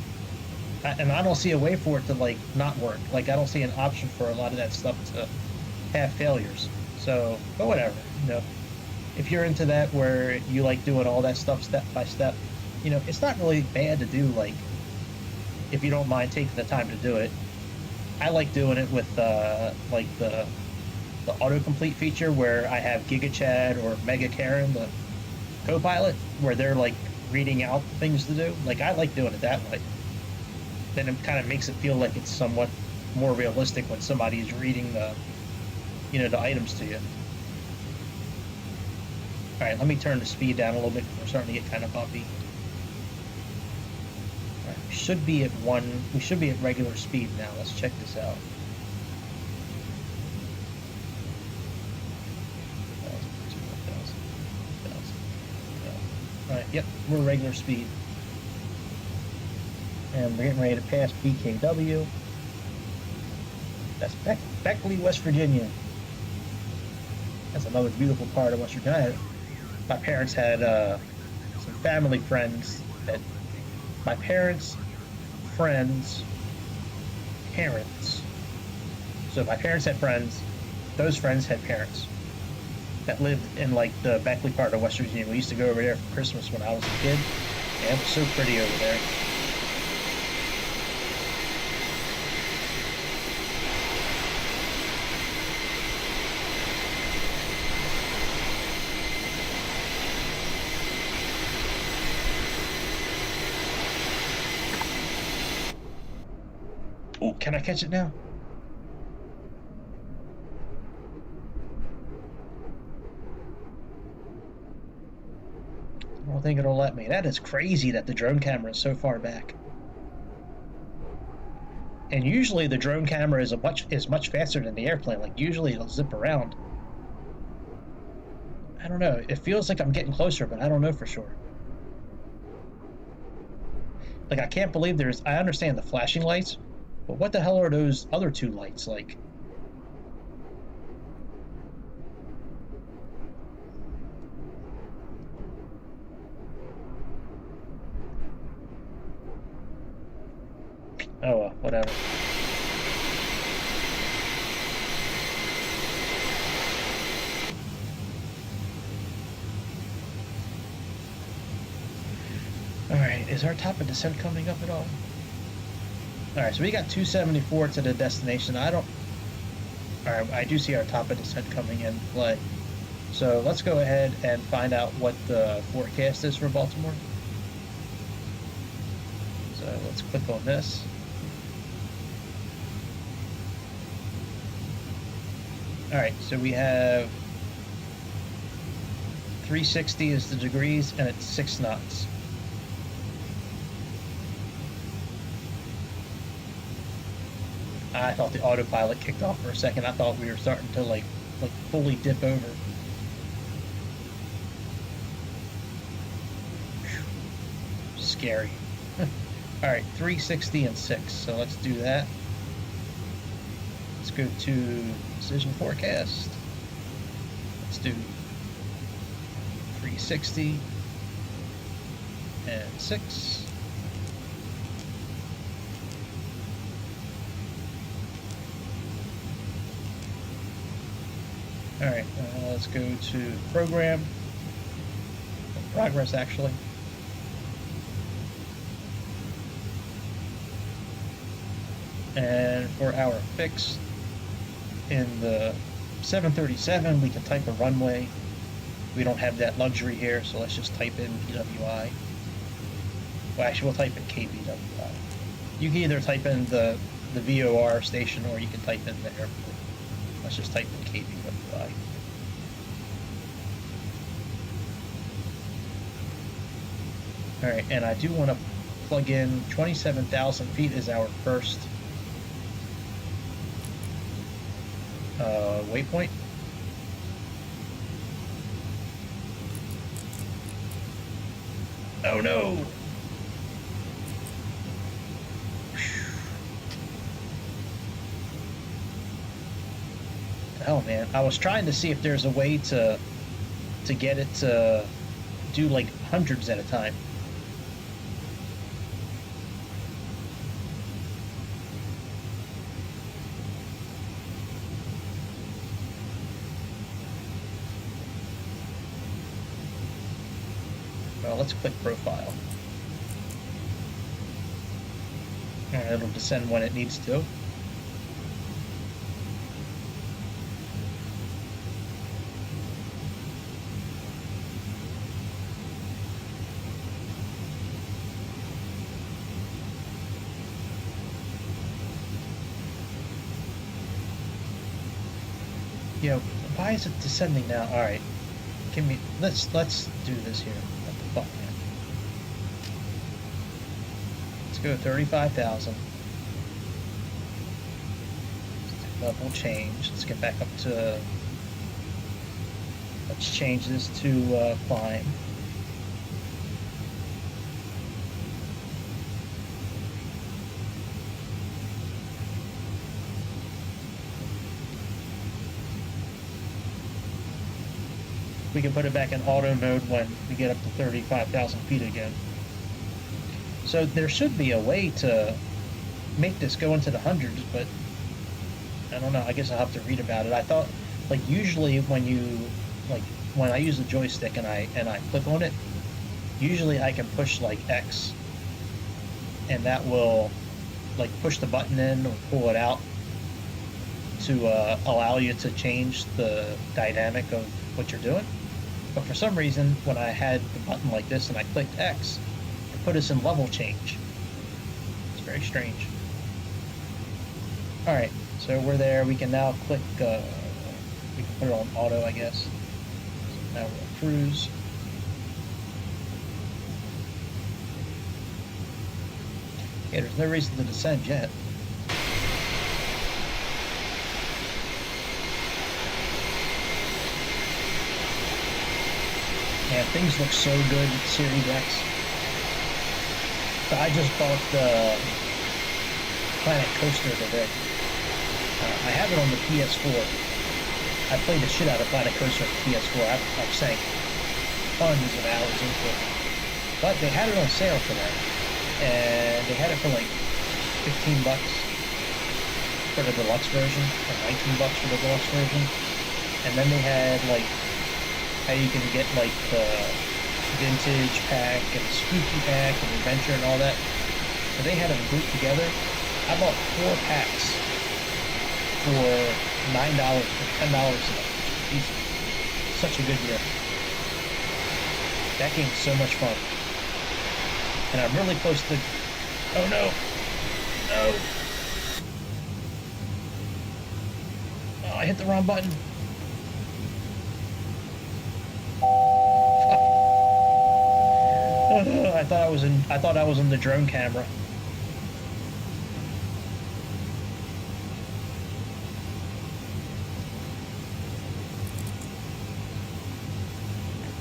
And I don't see a way for it to like not work. Like I don't see an option for a lot of that stuff to have failures. So, but whatever, you know, if you're into that where you like doing all that stuff step by step, you know, it's not really bad to do, like, if you don't mind taking the time to do it. I like doing it with, like, the autocomplete feature where I have GigaChad or Mega Karen, the co-pilot, where they're, like, reading out things to do. Like, I like doing it that way. Then it kind of makes it feel like it's somewhat more realistic when somebody's reading the items to you. All right, let me turn the speed down a little bit. We're starting to get kind of bumpy. All right, we should be at regular speed now. Let's check this out. All right, yep, we're regular speed. And we're getting ready to pass BKW. That's Beckley, West Virginia. That's another beautiful part of West Virginia. My parents had some family friends that my parents' friends' parents. So my parents had friends, those friends had parents that lived in like the Beckley part of West Virginia. We used to go over there for Christmas when I was a kid. Yeah, it was so pretty over there. Oh, can I catch it now? I don't think it'll let me. That is crazy that the drone camera is so far back. And usually the drone camera is much faster than the airplane. Like usually it'll zip around. I don't know. It feels like I'm getting closer, but I don't know for sure. Like I can't believe I understand the flashing lights, but what the hell are those other 2 lights like? Oh well, whatever. Alright, is our top of descent coming up at all? Alright, so we got 274 to the destination. Alright, I do see our top of descent coming in play. So let's go ahead and find out what the forecast is for Baltimore. So let's click on this. All right, so we have 360 is the degrees, and it's 6 knots. I thought the autopilot kicked off for a second. I thought we were starting to like fully dip over. Whew. Scary. All right, 360 and 6. So let's do that. Let's go to Precision Forecast. Let's do 360 and 6. All right, let's go to Program, Progress actually. And for our fix, in the 737, we can type a runway. We don't have that luxury here, so let's just type in PWI. Well, actually, we'll type in KBWI. You can either type in the VOR station, or you can type in the airport. Let's just type in KBWI. All right, and I do want to plug in 27,000 feet as our first waypoint. Oh no! Oh man, I was trying to see if there's a way to get it to do like hundreds at a time. Well, let's click profile. And it'll descend when it needs to. Yo, why is it descending now? All right, give me. Let's do this here. What the fuck, man? Let's go 35,000. Level change. Let's get back up to. Let's change this to climb. We can put it back in auto mode when we get up to 35,000 feet again. So there should be a way to make this go into the hundreds, but I don't know. I guess I'll have to read about it. I thought, like, usually when I use the joystick and I click on it, usually I can push like X, and that will like push the button in or pull it out to allow you to change the dynamic of what you're doing. But for some reason, when I had the button like this and I clicked X, it put us in level change. It's very strange. All right, so we're there. We can now click, we can put it on auto, I guess. So now we're on cruise. Yeah, there's no reason to descend yet. Man, things look so good with Series X. So I just bought the Planet Coaster today. I have it on the PS4. I played the shit out of Planet Coaster on the PS4. I've sank tons of hours into it. But they had it on sale today. And they had it for like 15 bucks for the deluxe version, or 19 bucks for the deluxe version. And then they had like how you can get like the vintage pack and the spooky pack and adventure and all that. So they had them grouped together. I bought 4 packs for $9 or $10 each. Such a good deal. That game's so much fun. And I'm really close to Oh no! No! Oh, I hit the wrong button. I thought I was in the drone camera.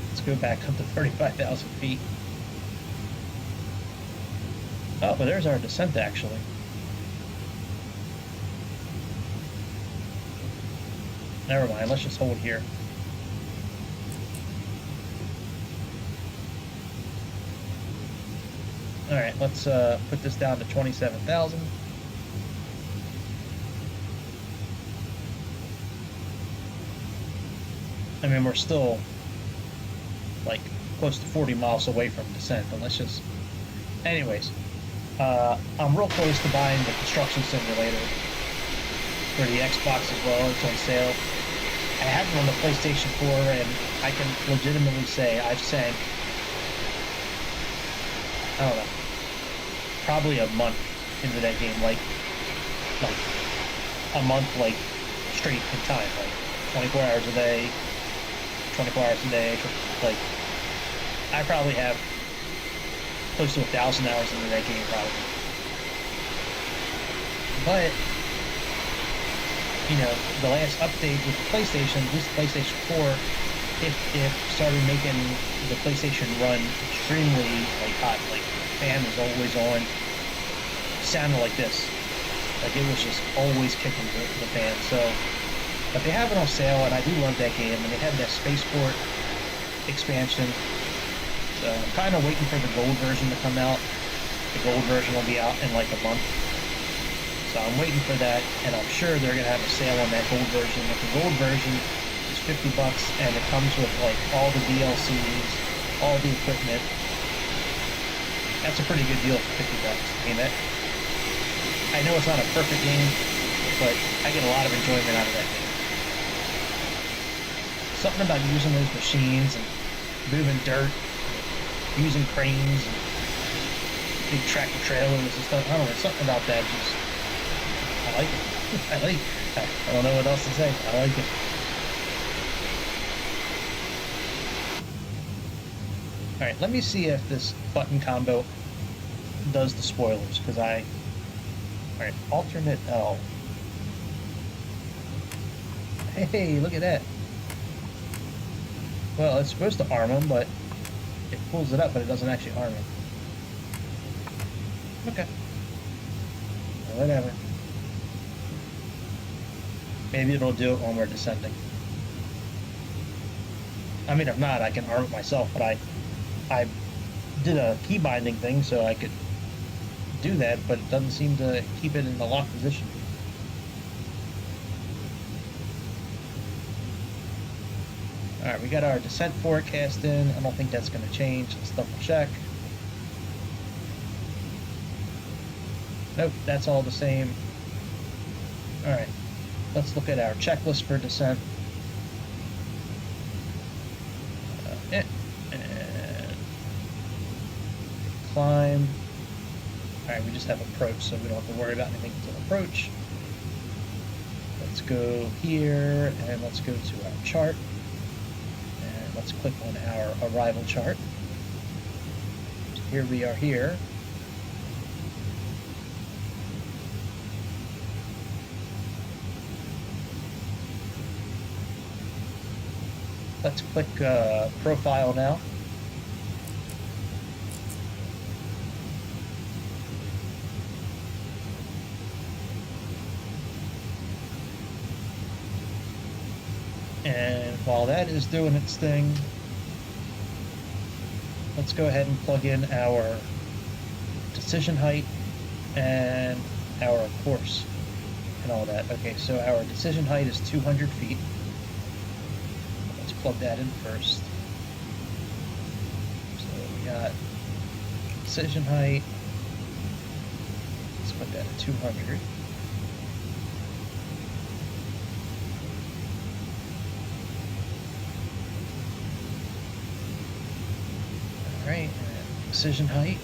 Let's go back up to 35,000 feet. Oh, but there's our descent actually. Never mind, let's just hold here. Alright, let's put this down to 27,000. I mean, we're still like close to 40 miles away from descent, but let's just... Anyways, I'm real close to buying the construction simulator for the Xbox as well. It's on sale. I had it on the PlayStation 4, and I can legitimately say I've sank, I don't know, probably a month into that game, like a month, like straight in time, like 24 hours a day, 24 hours a day, like I probably have close to 1,000 hours into that game probably. But you know, the last update with the PlayStation, at least the PlayStation 4, it started making the PlayStation run extremely like hot. Like the fan was always on. Sounded like this. Like it was just always kicking the fan. So, but they have it on sale, and I do love that game. And they have that Spaceport expansion. So I'm kind of waiting for the gold version to come out. The gold version will be out in like a month. So I'm waiting for that, and I'm sure they're going to have a sale on that gold version. If the gold version is $50, and it comes with like all the DLCs, all the equipment, that's a pretty good deal for $50. I mean, that, I know it's not a perfect game, but I get a lot of enjoyment out of that game. Something about using those machines and moving dirt, using cranes, and big tractor trailers and stuff. I don't know, something about that just... I like it. I don't know what else to say. I like it. Alright, let me see if this button combo does the spoilers, because Alright, alternate L. Hey, look at that. Well, it's supposed to arm him, but it pulls it up, but it doesn't actually arm him. Okay. Whatever. Maybe it'll do it when we're descending. I mean, if not, I can arm it myself, but I did a key binding thing so I could do that, but it doesn't seem to keep it in the locked position. Alright, we got our descent forecast in. I don't think that's going to change. Let's double check. Nope, that's all the same. Alright. Let's look at our checklist for descent. And climb. Alright, we just have approach, so we don't have to worry about anything until approach. Let's go here, and let's go to our chart. And let's click on our arrival chart. So here we are here. Let's click profile now. And while that is doing its thing, let's go ahead and plug in our decision height and our course and all that. Okay, so our decision height is 200 feet. Plug that in first. So we got decision height. Let's put that at 200. Alright, decision height.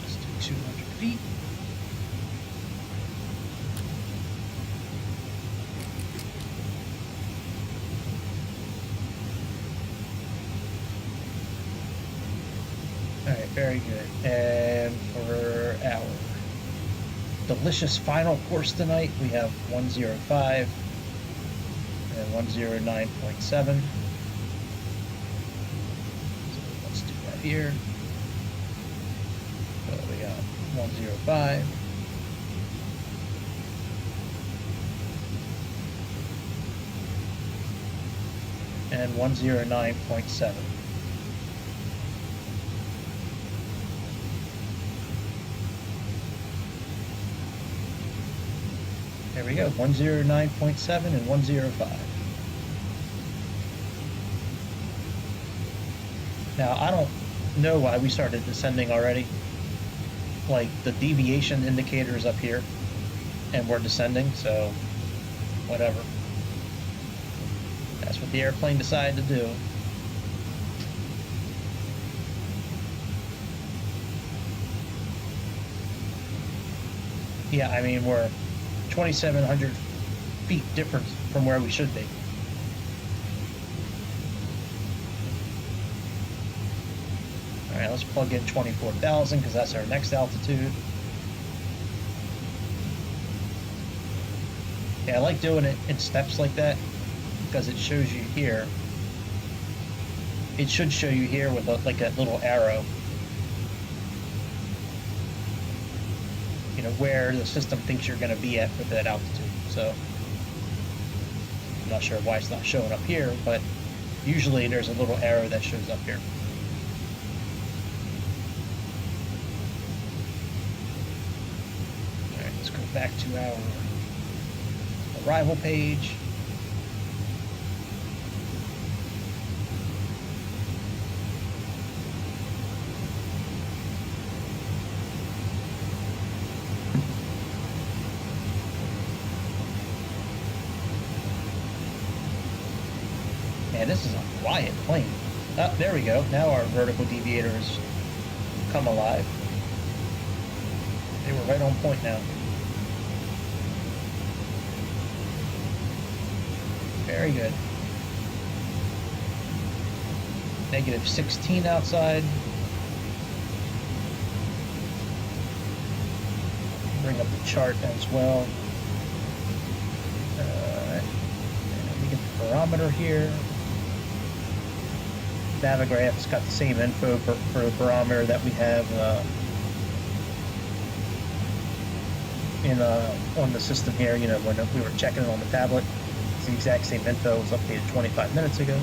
Let's do 200 feet. Very good. And for our delicious final course tonight, we have 105 and 109.7. So let's do that here. So we got 105. And 109.7. There we go, 109.7 and 105. Now, I don't know why we started descending already. Like, the deviation indicator is up here, and we're descending, so whatever. That's what the airplane decided to do. Yeah, I mean, we're 2,700 feet difference from where we should be. All right, let's plug in 24,000 because that's our next altitude. Yeah, I like doing it in steps like that because it shows you here. It should show you here with like a little arrow. You know, where the system thinks you're going to be at with that altitude. So I'm not sure why it's not showing up here, but usually there's a little arrow that shows up here. All right, let's go back to our arrival page. Man, this is a quiet plane. Oh, there we go. Now our vertical deviator has come alive. They were right on point now. Very good. -16 outside. Bring up the chart as well. And we get the barometer here. Navigraph's got the same info for the barometer that we have on the system here. You know, when we were checking it on the tablet, it's the exact same info. It was updated 25 minutes ago.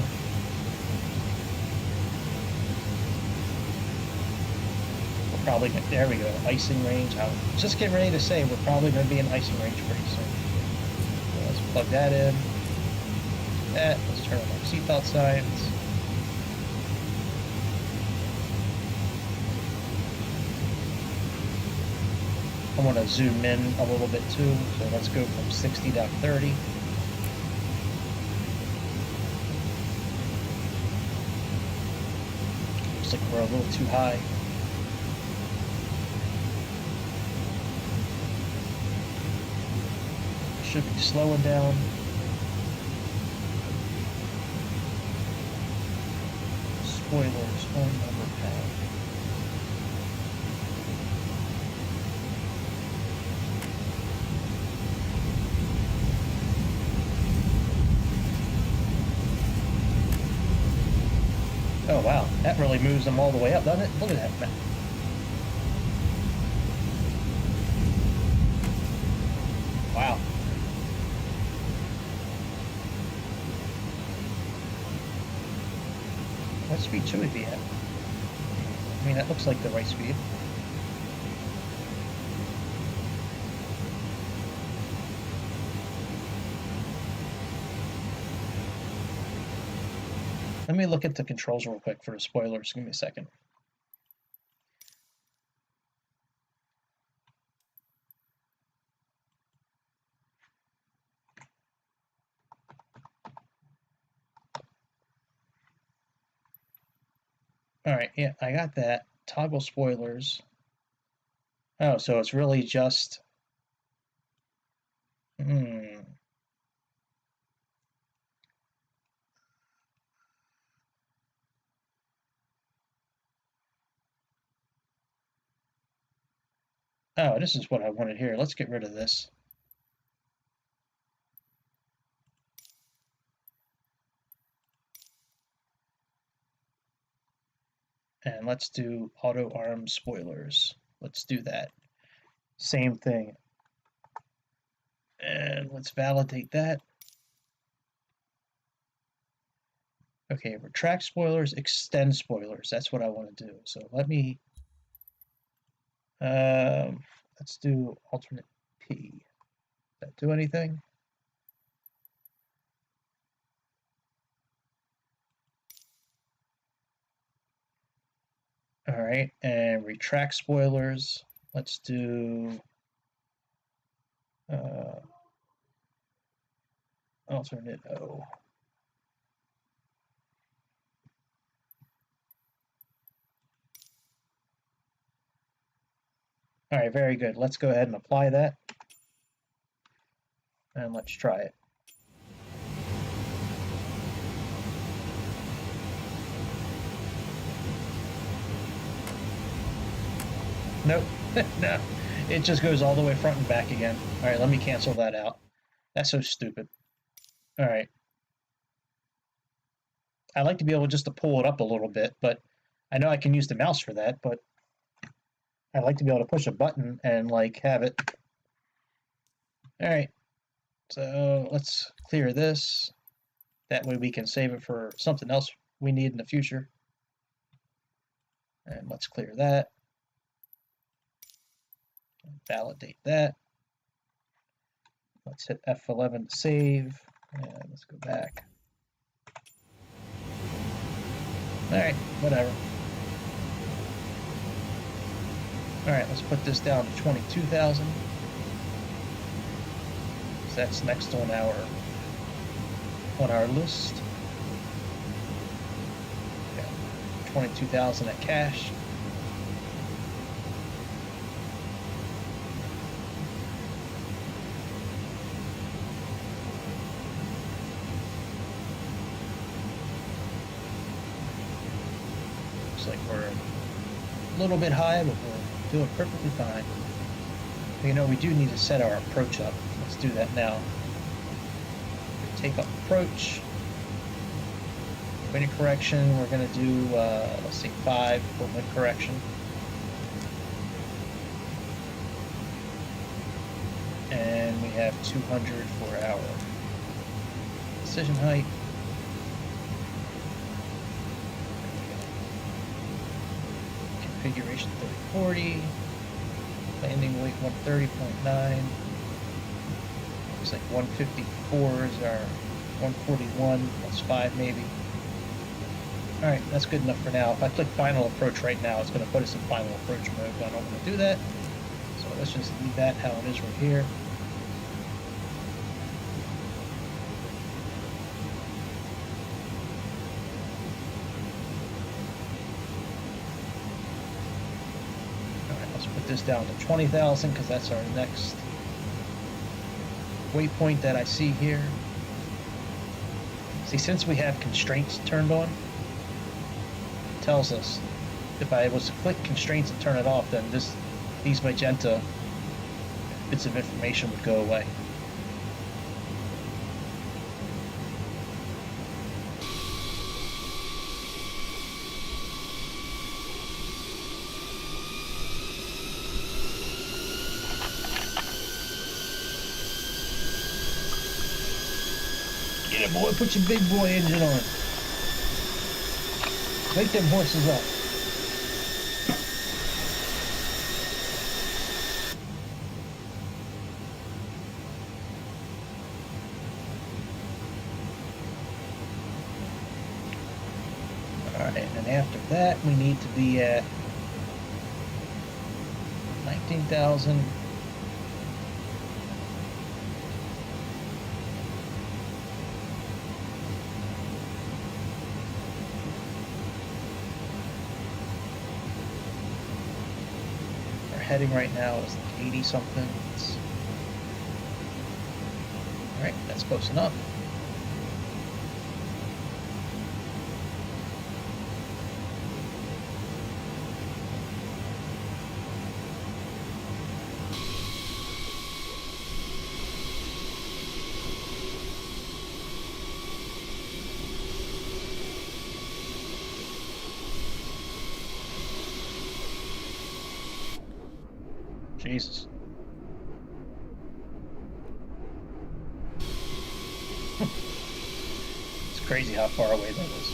We're probably there. We go, icing range. I was just getting ready to say we're probably going to be in icing range pretty soon. So let's plug that in. Let's turn on our seatbelt signs. I want to zoom in a little bit too, so let's go from 60 down to 30. Looks like we're a little too high. Should be slowing down. Spoilers on number pad. Oh wow, that really moves them all the way up, doesn't it? Look at that map. Wow. What speed should we be at? I mean, that looks like the right speed. Let me look at the controls real quick for the spoilers. Give me a second. All right, yeah, I got that. Toggle spoilers. Oh, so it's really just... Oh, this is what I wanted here. Let's get rid of this. And let's do auto arm spoilers. Let's do that. Same thing. And let's validate that. Okay, retract spoilers, extend spoilers. That's what I want to do. So let me, let's do alternate P. Does that do anything? All right, and retract spoilers. Let's do alternate O. All right, very good. Let's go ahead and apply that. And let's try it. Nope, no. It just goes all the way front and back again. All right, let me cancel that out. That's so stupid. All right. I like to be able just to pull it up a little bit, but I know I can use the mouse for that, but I like to be able to push a button and like have it. All right, so let's clear this. That way we can save it for something else we need in the future. And let's clear that. Validate that. Let's hit F11 to save, and let's go back. All right, whatever. All right, let's put this down to 22,000. So that's next on our list. Okay, 22,000 at cash. Looks like we're a little bit high, but we're doing perfectly fine. But, you know, we do need to set our approach up. Let's do that now. Take up approach. Wind correction, we're going to do, let's say 5 for wind correction. And we have 200 for our decision height. Configuration 3040. Landing weight 130.9. Looks like 154 is our 141 plus 5 maybe. Alright, that's good enough for now. If I click final approach right now, it's going to put us in final approach mode, but I don't want to do that. So let's just leave that how it is right here. Alright, let's put this down to 20,000 because that's our next waypoint that I see here. See, since we have constraints turned on, it tells us if I was to click constraints and turn it off, then these magenta bits of information would go away. Get it, boy. Put your big boy engine on. Wake them horses up. Alright, and then after that, we need to be at 19,000. Heading right now is like 80 something. Alright, that's close enough. Jesus. It's crazy how far away that is.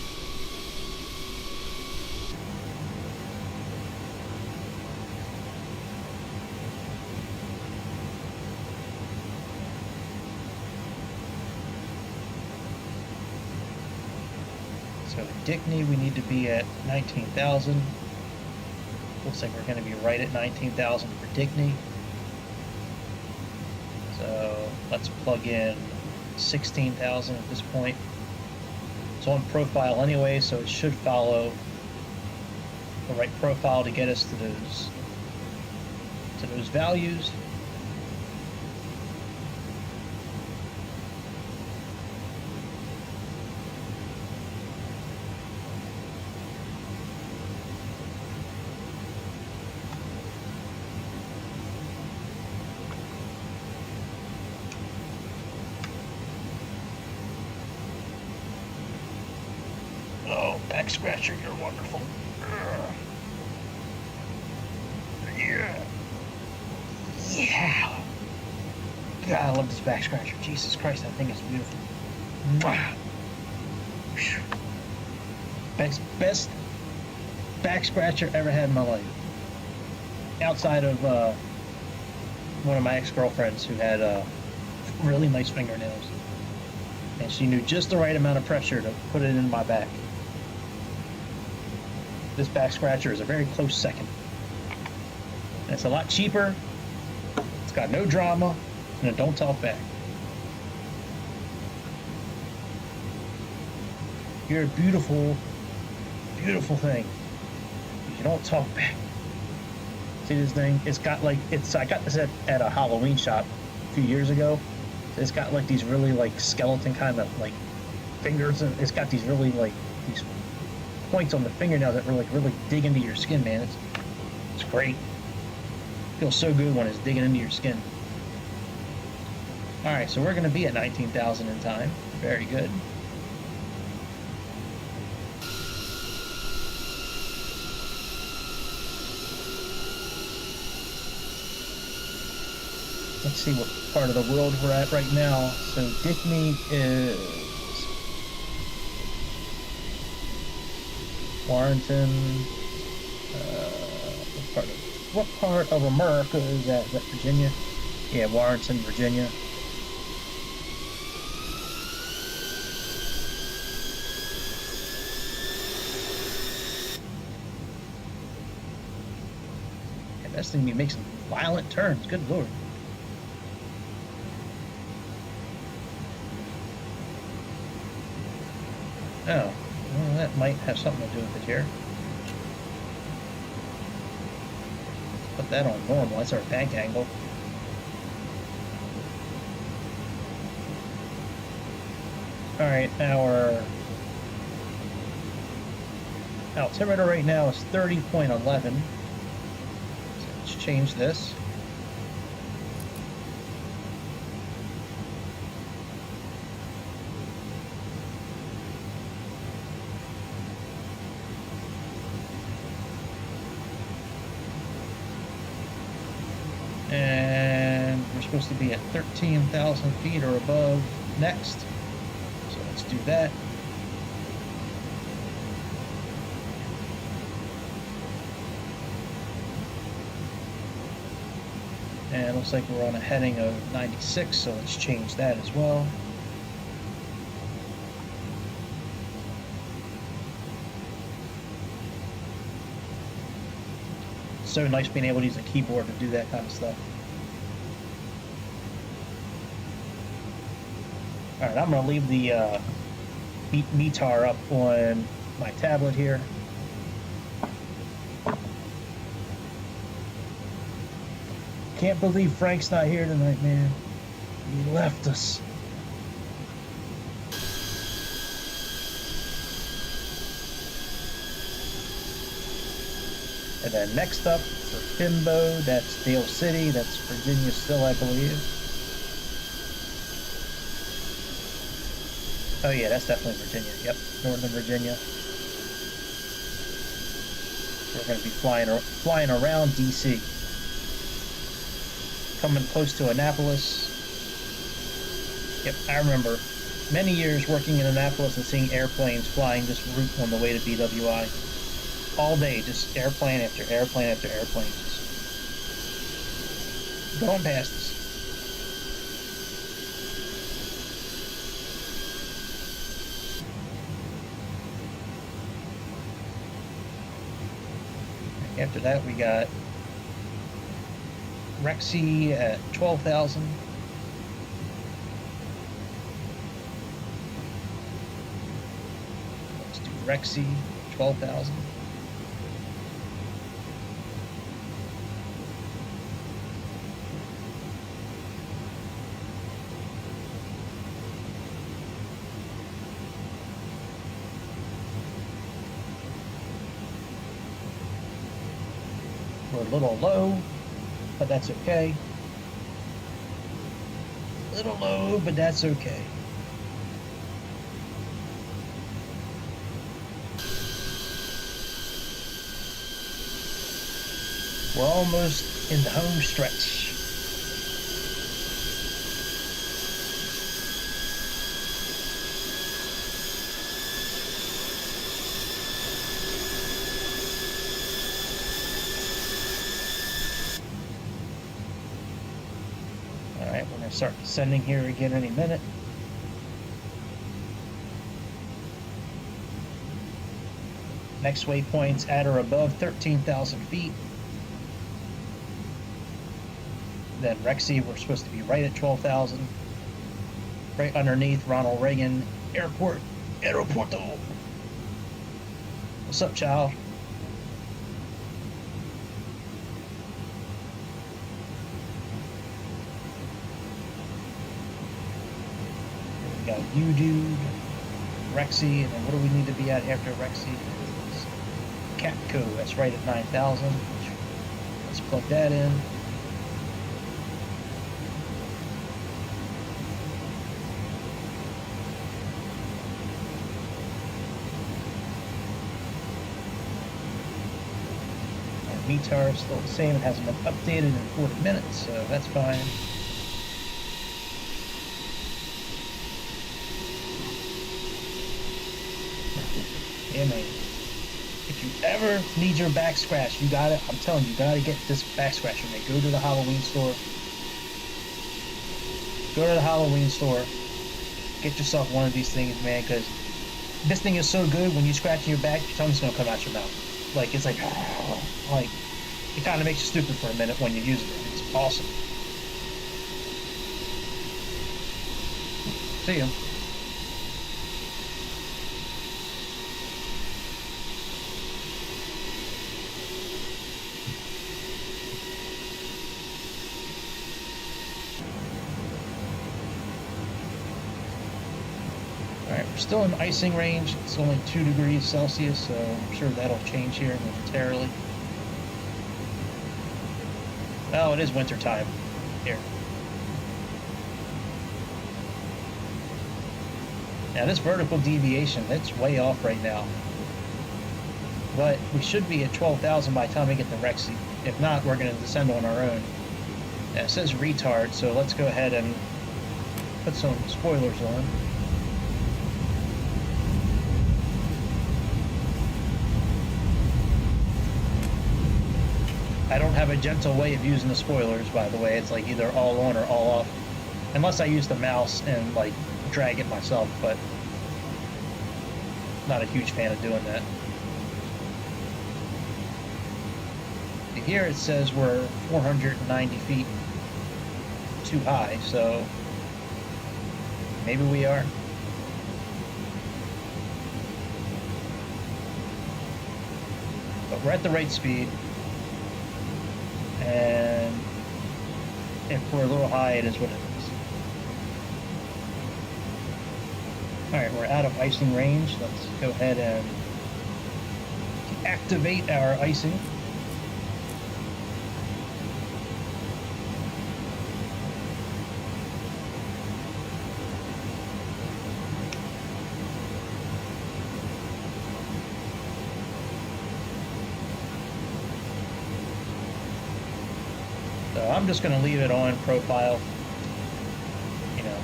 So Dickney, we need to be at 19,000. Looks like we're going to be right at 19,000 for Dickney. So let's plug in 16,000 at this point. It's on profile anyway, so it should follow the right profile to get us to those values. Oh, back scratcher, you're wonderful. Yeah. Yeah. God, I love this back scratcher. Jesus Christ, that thing is beautiful. Mwah. Best back scratcher ever had in my life. Outside of one of my ex-girlfriends who had really nice fingernails. And she knew just the right amount of pressure to put it in my back. This back scratcher is a very close second. And it's a lot cheaper. It's got no drama, and it don't talk back. You're a beautiful, beautiful thing. You don't talk back. See this thing? It's got like I got this at a Halloween shop a few years ago. It's got like these really like skeleton kind of like fingers, and it's got these really like these points on the fingernails that really dig into your skin, man. It's great. Feels so good when it's digging into your skin. All right, so we're going to be at 19,000 in time. Very good. Let's see what part of the world we're at right now. So Dickney is Warrenton. What part of America is that? Is that Virginia? Yeah, Warrenton, Virginia. And this thing makes some violent turns. Good lord. Oh, well, that might have something to do with it here. Put that on normal. That's our bank angle. Alright, our altimeter right now is 30.11. So let's change this. And we're supposed to be at 13,000 feet or above next. So let's do that. And it looks like we're on a heading of 96, so let's change that as well. So nice being able to use a keyboard to do that kind of stuff. Alright, I'm going to leave the METAR up on my tablet here. Can't believe Frank's not here tonight, man. He left us. And then next up for Fimbo, that's Dale City, that's Virginia still, I believe. Oh yeah, that's definitely Virginia. Yep, Northern Virginia. We're going to be flying around DC. coming close to Annapolis. Yep, I remember many years working in Annapolis and seeing airplanes flying this route on the way to BWI. All day, just airplane after airplane after airplane, just going past us. After that, we got Rexy at 12,000. Let's do Rexy, 12,000. We're a little low, but that's okay. A little low, but that's okay. We're almost in the home stretch. Alright, we're going to start descending here again any minute. Next waypoint's at or above 13,000 feet. Then Rexy, we're supposed to be right at 12,000. Right underneath Ronald Reagan Airport. Aeroporto. What's up, child? We got U-Dude, Rexy, and then what do we need to be at after Rexy? Capco, that's right at 9,000. Let's plug that in. Our METAR is still the same. It hasn't been updated in 40 minutes, so that's fine. Yeah, man. If you ever need your back scratch, you gotta, I'm telling you, you gotta get this back scratcher, man. Go to the Halloween store. Go to the Halloween store. Get yourself one of these things, man, because this thing is so good, when you scratch your back, your tongue's gonna come out your mouth. Like, it's like it kind of makes you stupid for a minute when you're using it. It's awesome. See ya. Alright, we're still in icing range. It's only 2 degrees Celsius, so I'm sure that'll change here momentarily. Oh, it is winter time here. Now this vertical deviation, it's way off right now. But we should be at 12,000 by the time we get to Rexy. If not, we're going to descend on our own. Now it says retard, so let's go ahead and put some spoilers on. I don't have a gentle way of using the spoilers, by the way. It's like either all on or all off. Unless I use the mouse and like drag it myself, but not a huge fan of doing that. Here it says we're 490 feet too high, so maybe we are. But we're at the right speed. And if we're a little high, it is what it is. Alright, we're out of icing range. Let's go ahead and activate our icing. So I'm just going to leave it on profile. You know,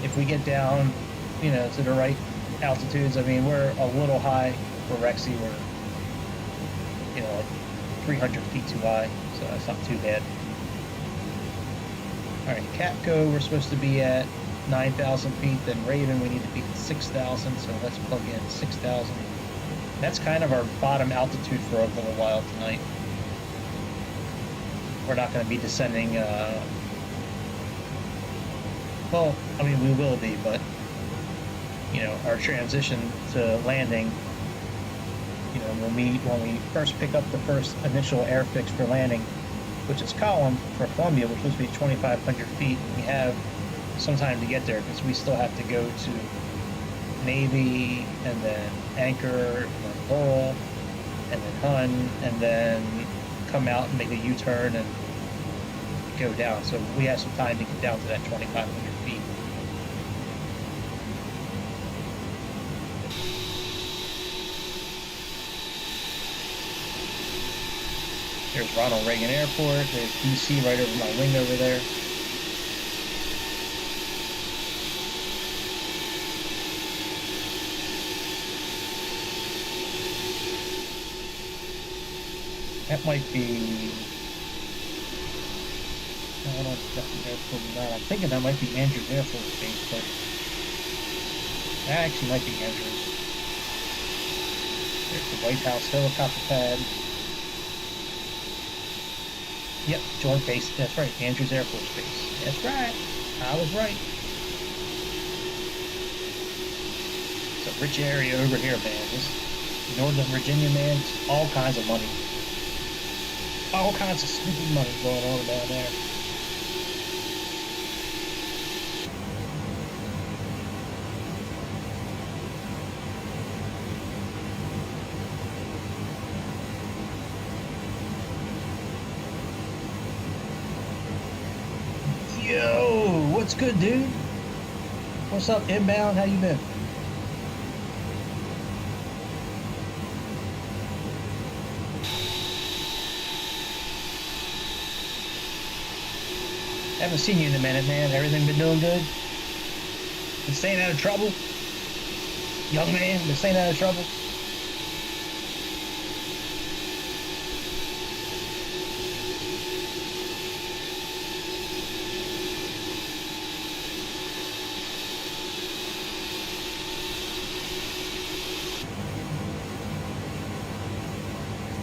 if we get down, you know, to the right altitudes, I mean, we're a little high for Rexy. We're, you know, like 300 feet too high, so that's not too bad. All right, Capco, we're supposed to be at 9,000 feet. Then Raven, we need to be at 6,000. So let's plug in 6,000. That's kind of our bottom altitude for a little while tonight. We're not going to be descending. Well, I mean, we will be, but you know, our transition to landing. You know, when we first pick up the first initial air fix for landing, which is column for Columbia, which was supposed to be 2,500 feet. We have some time to get there because we still have to go to Navy and then Anchor and then Lowell and then Hun and then come out and make a U-turn and go down. So we have some time to get down to that 2,500 feet. There's Ronald Reagan Airport. There's DC right over my wing over there. That might be... I don't know if that's an airport or not. I'm thinking that might be Andrews Air Force Base, but that actually might be Andrews. There's the White House helicopter pad. Yep, Joint Base. That's right, Andrews Air Force Base. That's right. I was right. It's a rich area over here, man. This Northern Virginia, man, it's all kinds of money. All kinds of stupid money going on down there. Yo, what's good, dude? What's up, inbound? How you been? Haven't seen you in a minute, man. Everything been doing good? Been staying out of trouble? Young man, been staying out of trouble?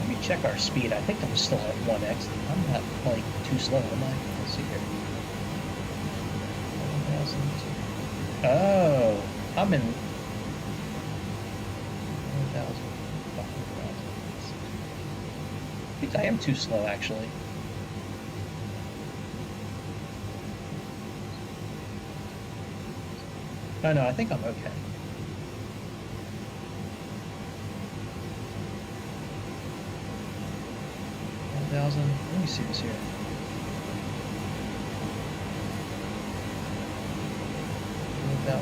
Let me check our speed. I think I'm still at 1x. I'm not like too slow, am I? Let's see here. Oh, I'm in 1,000. I think I am too slow, actually. No, I think I'm okay. 1,000. Let me see this here. I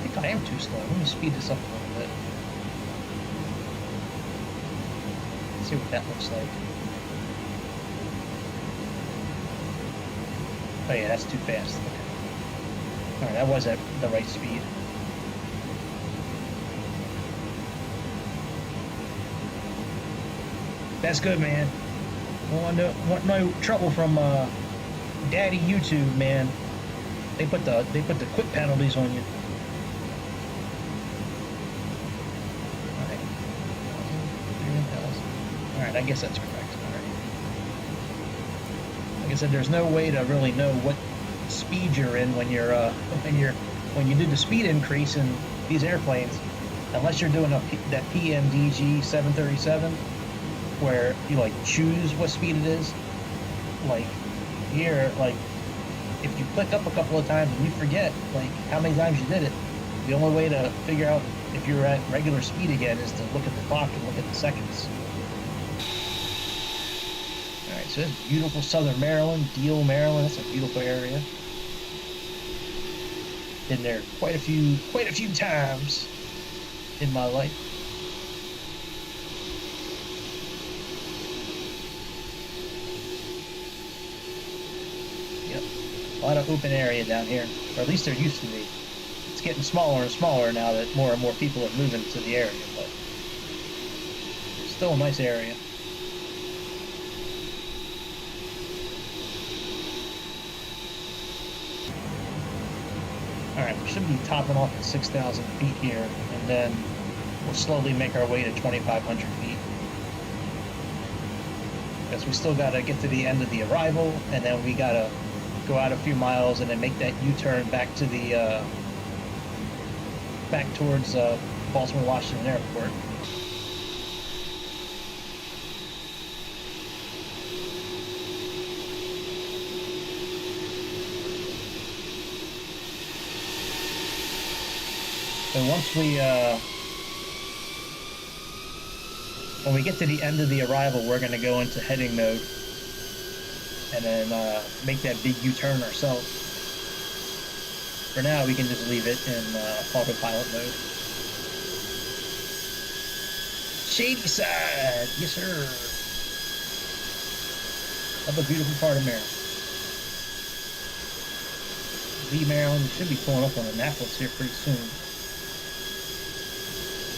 think I am too slow. Let me speed this up a little bit. Let's see what that looks like. Oh yeah, that's too fast. Okay. Alright, that was at the right speed. That's good, man. Want no trouble from Daddy YouTube, man. They put the quick penalties on you. Alright. Alright, I guess that's correct. Alright. Like I said, there's no way to really know what speed you're in when you do the speed increase in these airplanes, unless you're doing that PMDG 737. Where you like choose what speed it is. Like here, like if you click up a couple of times and you forget like how many times you did it, the only way to figure out if you're at regular speed again is to look at the clock and look at the seconds. Alright, so this is beautiful Southern Maryland, Deal, Maryland. That's a beautiful area. Been there quite a few times in my life. Yep, a lot of open area down here, or at least there used to be. It's getting smaller and smaller now that more and more people are moving to the area, but still a nice area. Alright, we should be topping off at 6,000 feet here, and then we'll slowly make our way to 2,500 feet. Because we still gotta get to the end of the arrival, and then we gotta go out a few miles and then make that U-turn back to the, back towards Baltimore Washington Airport. So once when we get to the end of the arrival, we're going to go into heading mode and then make that big U-turn ourselves. For now, we can just leave it in autopilot mode. Shady side, yes sir. Of a beautiful part of Maryland. Lee, Maryland. We should be pulling up on Annapolis here pretty soon.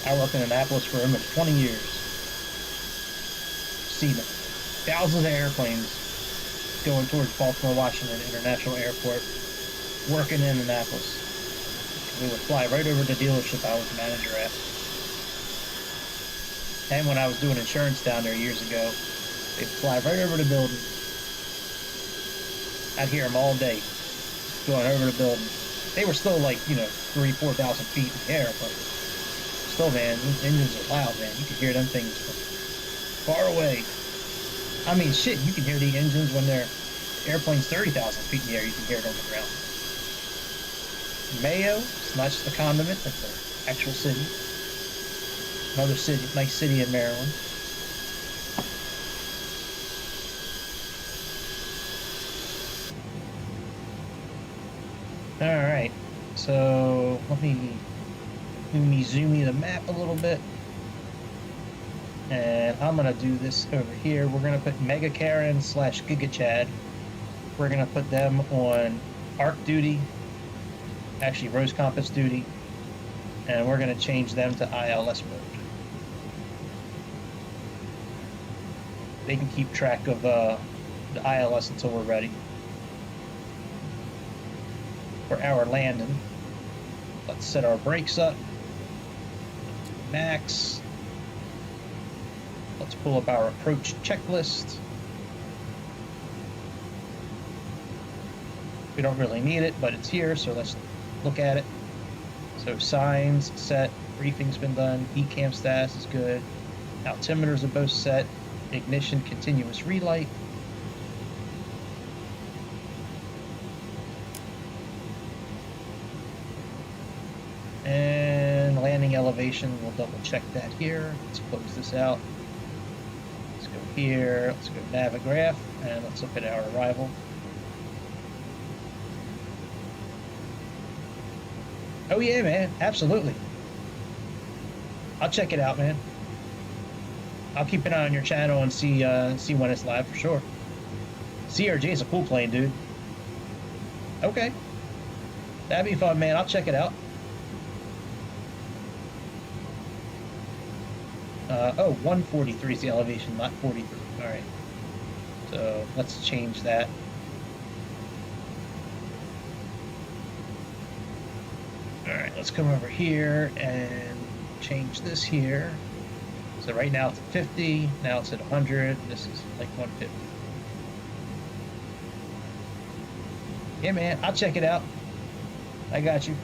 I worked in Annapolis for almost 20 years. Seen thousands of airplanes going towards Baltimore Washington International Airport, working in Annapolis. We would fly right over the dealership I was the manager at. And when I was doing insurance down there years ago, they'd fly right over the building. I'd hear them all day, going over the building. They were still like, 3,000, 4,000 feet in the air, but still, man, those engines are loud, man. You can hear them things from far away. I mean, shit, you can hear the engines when their airplane's 30,000 feet in the air. You can hear it on the ground. Mayo, it's not just a condiment, it's an actual city. Another city, nice city in Maryland. Alright, so let me zoom the map a little bit. And I'm going to do this over here. We're going to put Mega Karen / Giga Chad. We're going to put them on ARC duty, actually Rose Compass duty, and we're going to change them to ILS mode. They can keep track of the ILS until we're ready. For our landing, let's set our brakes up. Max. Let's pull up our approach checklist. We don't really need it, but it's here, so let's look at it. So signs set, briefing's been done, heat cam status is good, altimeters are both set, ignition continuous relight. And landing elevation, we'll double check that here. Let's close this out. Let's go here, let's go Navigraph, and let's look at our arrival. Oh yeah, man, absolutely. I'll check it out, man. I'll keep an eye on your channel and see when it's live for sure. CRJ is a cool plane, dude. Okay. That'd be fun, man. I'll check it out. 143 is the elevation, not 43. Alright. So let's change that. Alright, let's come over here and change this here. So right now it's at 50, now it's at 100, this is like 150. Yeah, man, I'll check it out. I got you.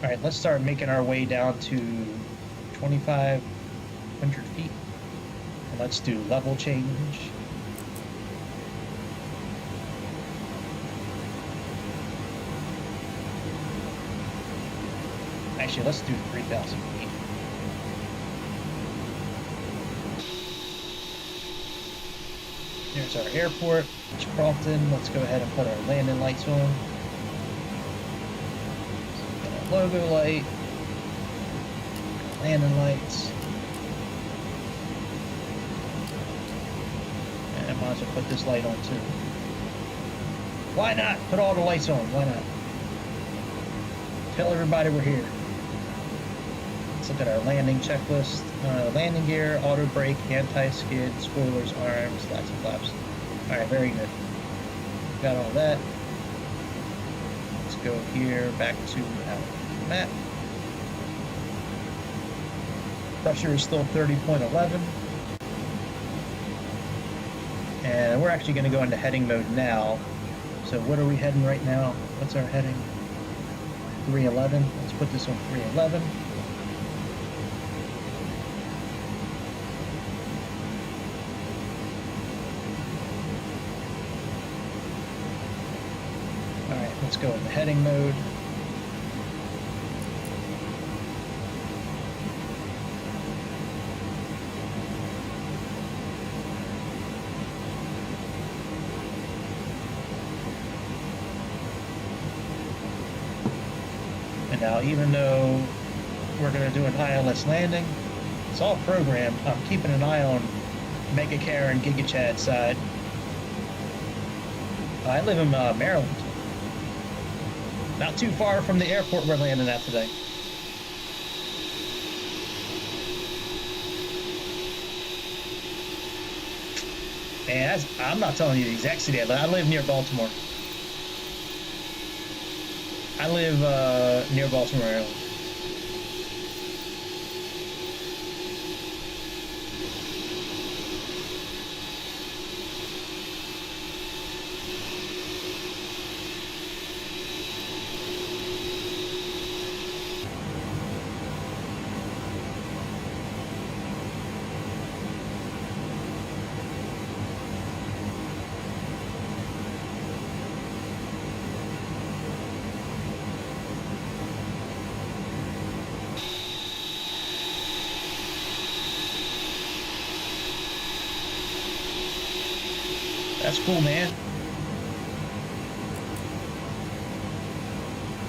Alright, let's start making our way down to 2,500 feet. And let's do level change. Actually, let's do 3,000 feet. There There's our airport, Crofton. Let's go ahead and put our landing lights on. Got our logo light, landing lights. And I might as well put this light on too. Why not? Put all the lights on. Why not? Tell everybody we're here. Let's look at our landing checklist. Landing gear, auto brake, anti-skid, spoilers, arms, slats and flaps. Alright, very good. Got all that. Let's go here, back to our map. Pressure is still 30.11. And we're actually going to go into heading mode now. So what are we heading right now? What's our heading? 311. Let's put this on 311. Alright, let's go into heading mode. And now, even though we're going to do an ILS landing, it's all programmed. I'm keeping an eye on Mega Karen Giga Chad side. I live in Maryland. Not too far from the airport we're landing at today. And I'm not telling you the exact city I live. I live near Baltimore. I live near Baltimore, Maryland. That's cool, man.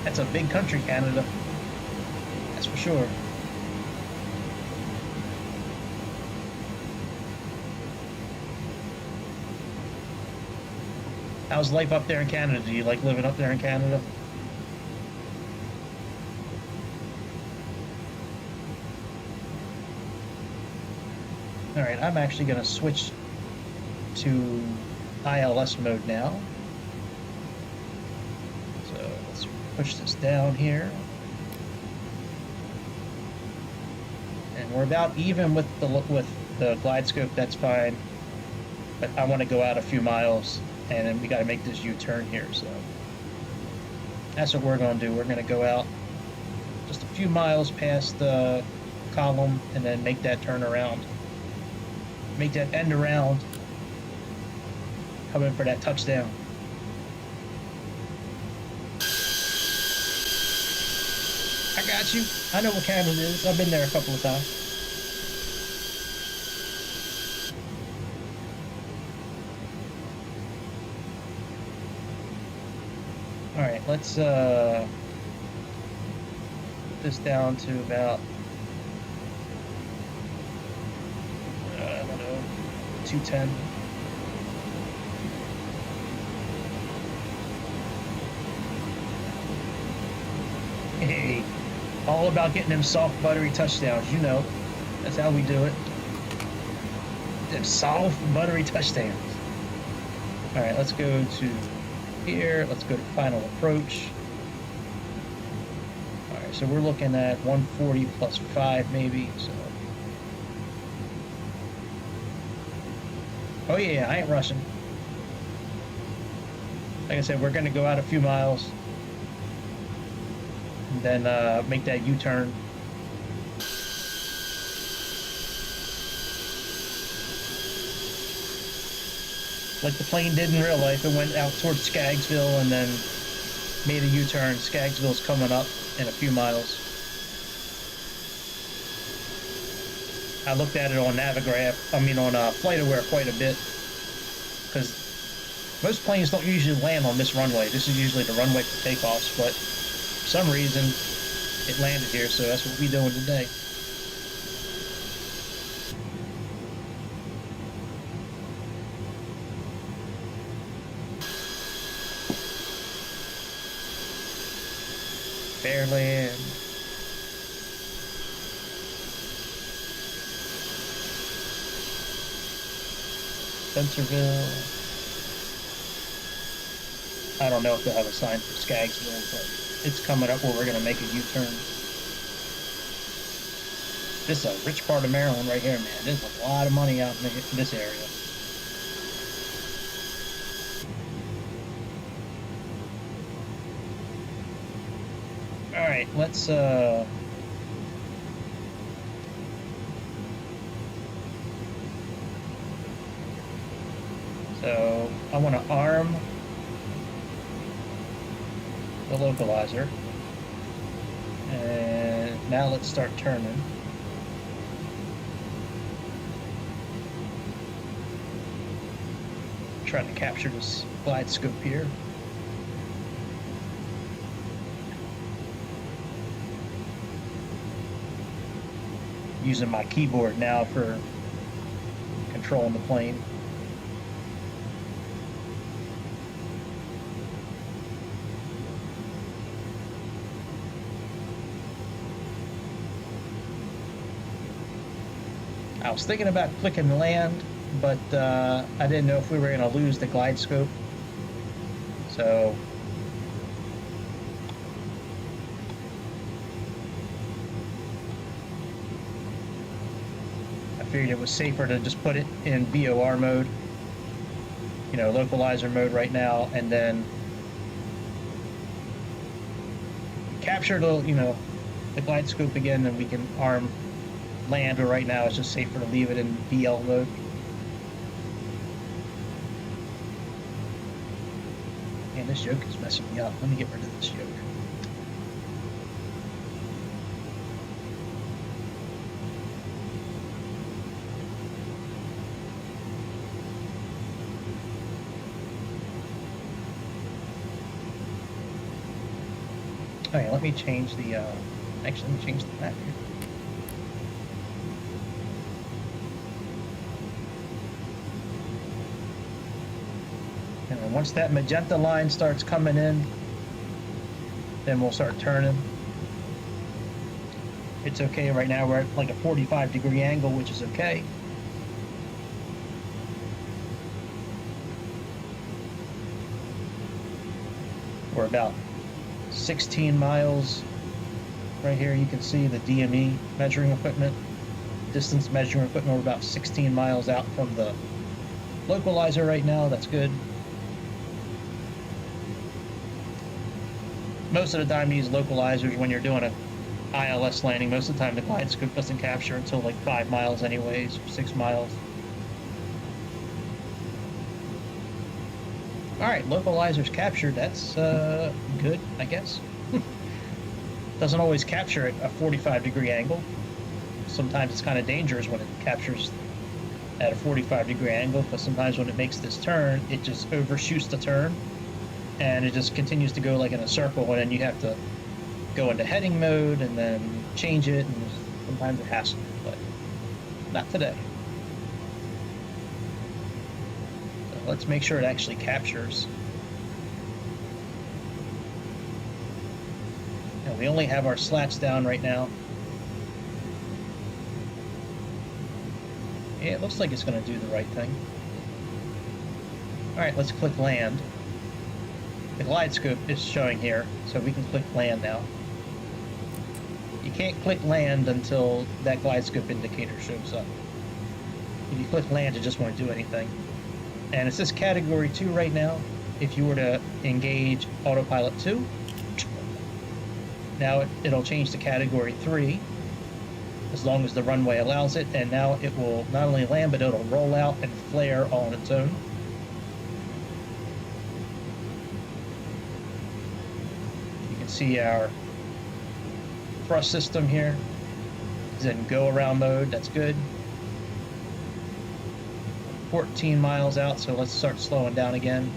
That's a big country, Canada. That's for sure. How's life up there in Canada? Do you like living up there in Canada? Alright, I'm actually going to switch to ILS mode now. So let's push this down here. And we're about even with the glide scope, that's fine. But I want to go out a few miles, and then we got to make this U-turn here. So that's what we're going to do. We're going to go out just a few miles past the column, and then make that turn around. Make that end around. Come in for that touchdown. I got you. I know what Canada is. I've been there a couple of times. Alright, let's put this down to about, I don't know, 210. Hey, all about getting them soft, buttery touchdowns. You know, that's how we do it. Them soft, buttery touchdowns. All right, let's go to here. Let's go to final approach. All right, so we're looking at 140 plus 5 maybe. So, oh yeah, I ain't rushing. Like I said, we're gonna go out a few miles. And then make that U-turn. Like the plane did in real life, it went out towards Skaggsville and then made a U-turn. Skaggsville's coming up in a few miles. I looked at it on Navigraph, on FlightAware quite a bit. because most planes don't usually land on this runway. This is usually the runway for takeoffs, but for some reason it landed here, so that's what we're doing today. Fairland. Spencerville. I don't know if they'll have a sign for Skaggsville, but it's coming up where we're going to make a U-turn. This is a rich part of Maryland right here, man. There's a lot of money out in this area. Alright, let's so I want to arm the localizer, and now let's start turning. Trying to capture this glide scope here. Using my keyboard now for controlling the plane. I was thinking about clicking land, but I didn't know if we were going to lose the glide scope. So I figured it was safer to just put it in VOR mode, you know, localizer mode right now, and then capture the, you know, the glide scope again, and we can arm land, but right now it's just safer to leave it in VL mode. Man, this yoke is messing me up. Let me get rid of this yoke. Okay, let me change the, actually, let me change the map here. And once that magenta line starts coming in, then we'll start turning. It's okay right now, we're at like a 45-degree angle, which is okay. We're about 16 miles. Right here you can see the DME measuring equipment, distance measuring equipment. We're about 16 miles out from the localizer right now. That's good. Most of the time these localizers, when you're doing a ILS landing, most of the time the glide scope doesn't capture until like 5 miles anyways, or 6 miles. Alright, localizer's captured. That's good, I guess. Doesn't always capture at a 45-degree angle. Sometimes it's kind of dangerous when it captures at a 45-degree angle, but sometimes when it makes this turn, it just overshoots the turn, and it just continues to go like in a circle, and then you have to go into heading mode and then change it, and sometimes it has to, but not today. So let's make sure it actually captures. We only have our slats down right now. Yeah, it looks like it's going to do the right thing. Alright, let's click land. The glide scope is showing here, so we can click land now. You can't click land until that glide scope indicator shows up. If you click land, it just won't do anything. And it says category 2 right now. If you were to engage autopilot 2, now it'll change to category 3 as long as the runway allows it, and now it will not only land, but it'll roll out and flare all on its own. You can see our thrust system here is in go around mode. That's good. 14 miles out, so let's start slowing down again.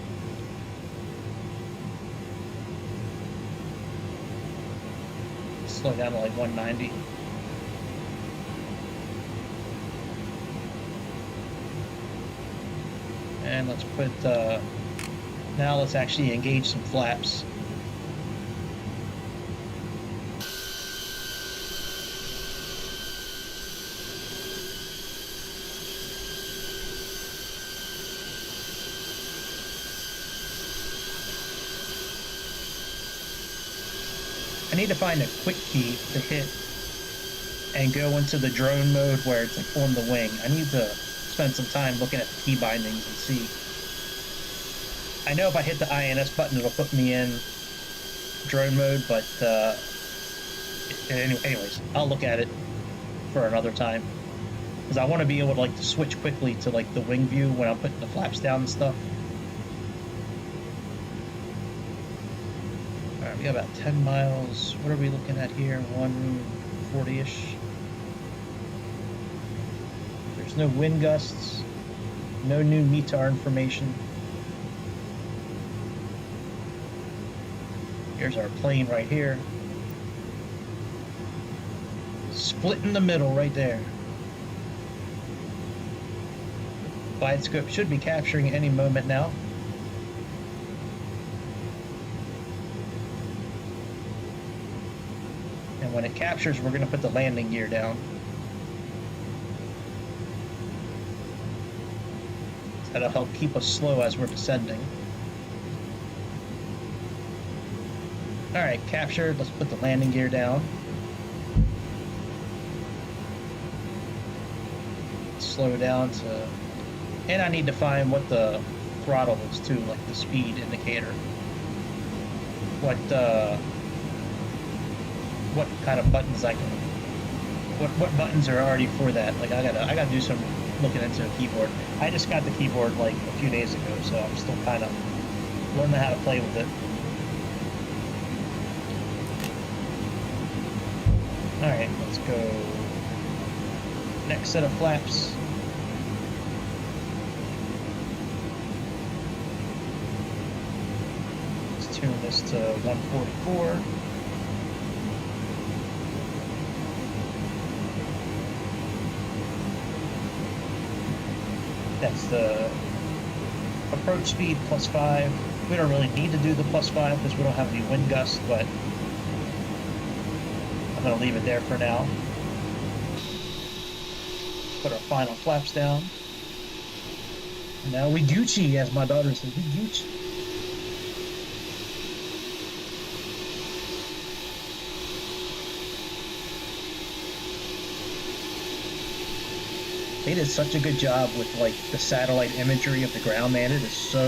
Slow down to like 190. And let's put, now let's actually engage some flaps. I need to find a quick key to hit and go into the drone mode where it's like on the wing. I need to spend some time looking at the key bindings and see. I know if I hit the INS button, it'll put me in drone mode, but anyways, I'll look at it for another time. Because I want to be able to like to switch quickly to like the wing view when I'm putting the flaps down and stuff. Alright, we got about 10 miles. What are we looking at here? 140-ish. There's no wind gusts. No new METAR information. Here's our plane right here. Split in the middle right there. Glide scope should be capturing any moment now. And when it captures, we're going to put the landing gear down. That'll help keep us slow as we're descending. Alright, captured. Let's put the landing gear down. Slow down to... And I need to find what the throttle is too, like the speed indicator. What kind of buttons I can... What buttons are already for that? Like I gotta do some looking into a keyboard. I just got the keyboard like a few days ago, so I'm still kind of learning how to play with it. Alright, let's go. Next set of flaps. Let's tune this to 144. That's the approach speed +5. We don't really need to do the +5 because we don't have any wind gusts, but I'm going to leave it there for now. Put our final flaps down. And now we Gucci, as my daughter says, we Gucci. They did such a good job with like the satellite imagery of the ground, man. It is so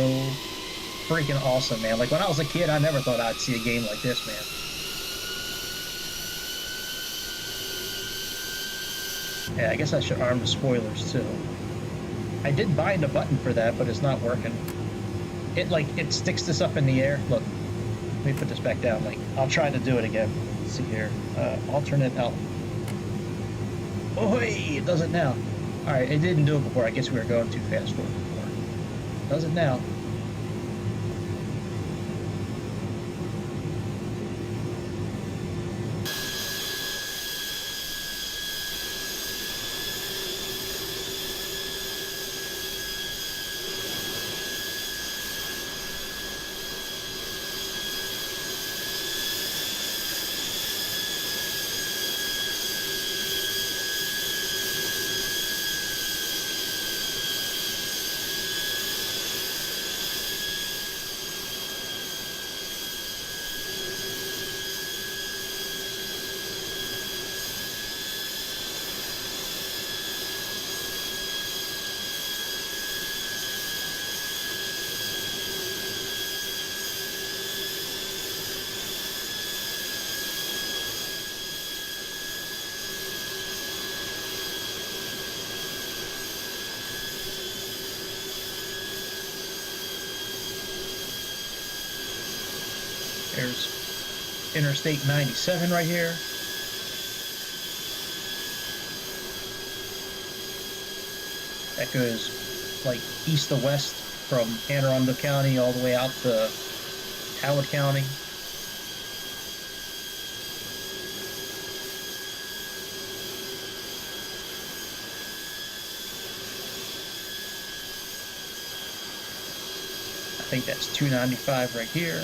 freaking awesome, man. Like when I was a kid, I never thought I'd see a game like this, man. Yeah, I guess I should arm the spoilers too. I did bind a button for that, but it's not working. It sticks this up in the air. Look, let me put this back down. Like I'll try to do it again. Let's see here. Alternate out. Oh, hey, it does it now. Alright, it didn't do it before. I guess we were going too fast for it before. It does it now. There's Interstate 97 right here. That goes like east to west from Anne Arundel County all the way out to Howard County. I think that's 295 right here.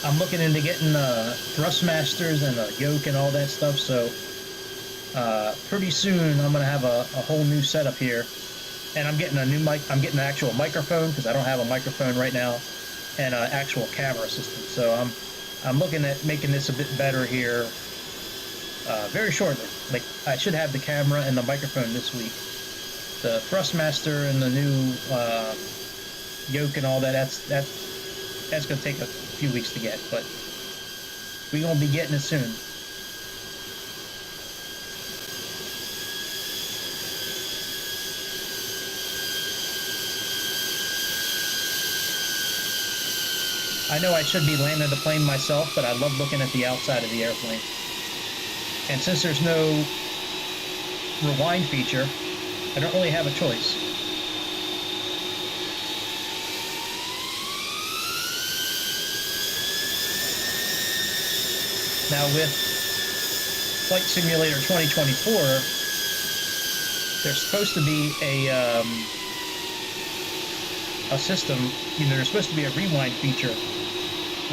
I'm looking into getting thrustmasters and a yoke and all that stuff, so pretty soon I'm gonna have a whole new setup here, and I'm getting a new mic. I'm getting an actual microphone because I don't have a microphone right now, and an actual camera system. So I'm looking at making this a bit better here very shortly. Like I should have the camera and the microphone this week. The thrustmaster and the new yoke and all that. That's gonna take a few weeks to get, but we're gonna be getting it soon. I know I should be landing the plane myself, but I love looking at the outside of the airplane. And since there's no rewind feature, I don't really have a choice. Now with Flight Simulator 2024, there's supposed to be a system, there's supposed to be a rewind feature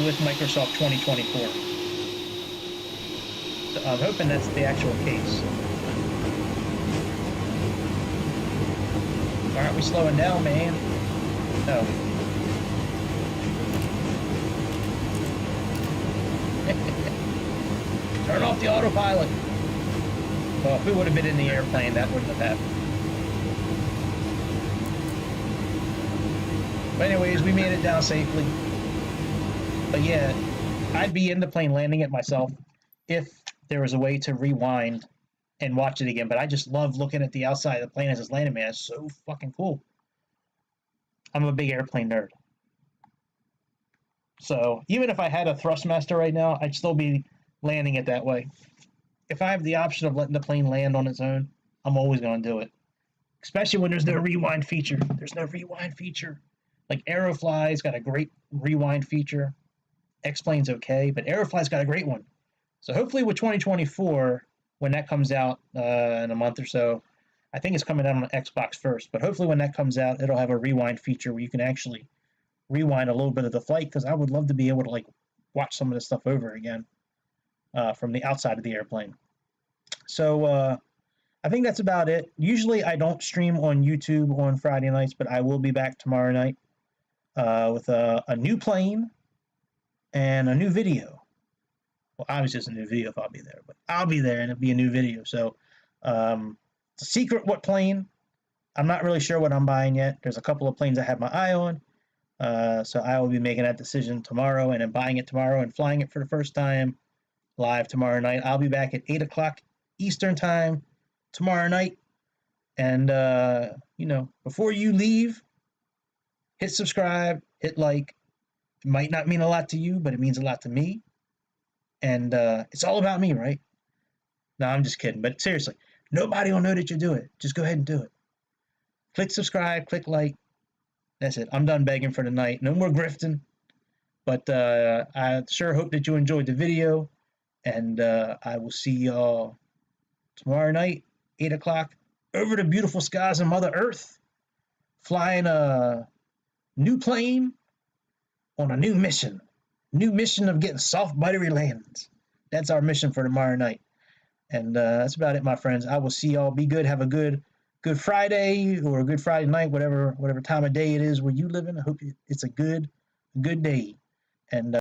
with Microsoft 2024. So I'm hoping that's the actual case. Aren't we slowing down, man? No. Turn off the autopilot. Well, if we would have been in the airplane, that wouldn't have happened. But anyways, we made it down safely. But yeah, I'd be into plane landing it myself if there was a way to rewind and watch it again. But I just love looking at the outside of the plane as it's landing, man. It's so fucking cool. I'm a big airplane nerd. So even if I had a thrustmaster right now, I'd still be landing it that way. If I have the option of letting the plane land on its own, I'm always going to do it. Especially when there's no rewind feature. There's no rewind feature. Like Aerofly's got a great rewind feature. X-Plane's okay, but Aerofly's got a great one. So hopefully with 2024, when that comes out in a month or so, I think it's coming out on Xbox first, but hopefully when that comes out, it'll have a rewind feature where you can actually rewind a little bit of the flight, because I would love to be able to like watch some of this stuff over again from the outside of the airplane. So I think that's about it. Usually I don't stream on YouTube on Friday nights, but I will be back tomorrow night with a new plane and a new video. Well, obviously it's a new video if I'll be there, but I'll be there and it'll be a new video. So it's a secret what plane. I'm not really sure what I'm buying yet. There's a couple of planes I have my eye on. So I will be making that decision tomorrow and then buying it tomorrow and flying it for the first time live tomorrow night. I'll be back at 8 o'clock Eastern time tomorrow night. And, before you leave, hit subscribe, hit like. It might not mean a lot to you, but it means a lot to me. And it's all about me, right? No, I'm just kidding. But seriously, nobody will know that you do it. Just go ahead and do it. Click subscribe, click like. That's it. I'm done begging for the night. No more grifting. But I sure hope that you enjoyed the video. And I will see y'all tomorrow night, 8 o'clock, over the beautiful skies of Mother Earth, flying a new plane on a new mission. New mission of getting soft, buttery landings. That's our mission for tomorrow night. And that's about it, my friends. I will see y'all. Be good. Have a good Friday or a good Friday night, whatever time of day it is where you live in. I hope it's a good day. And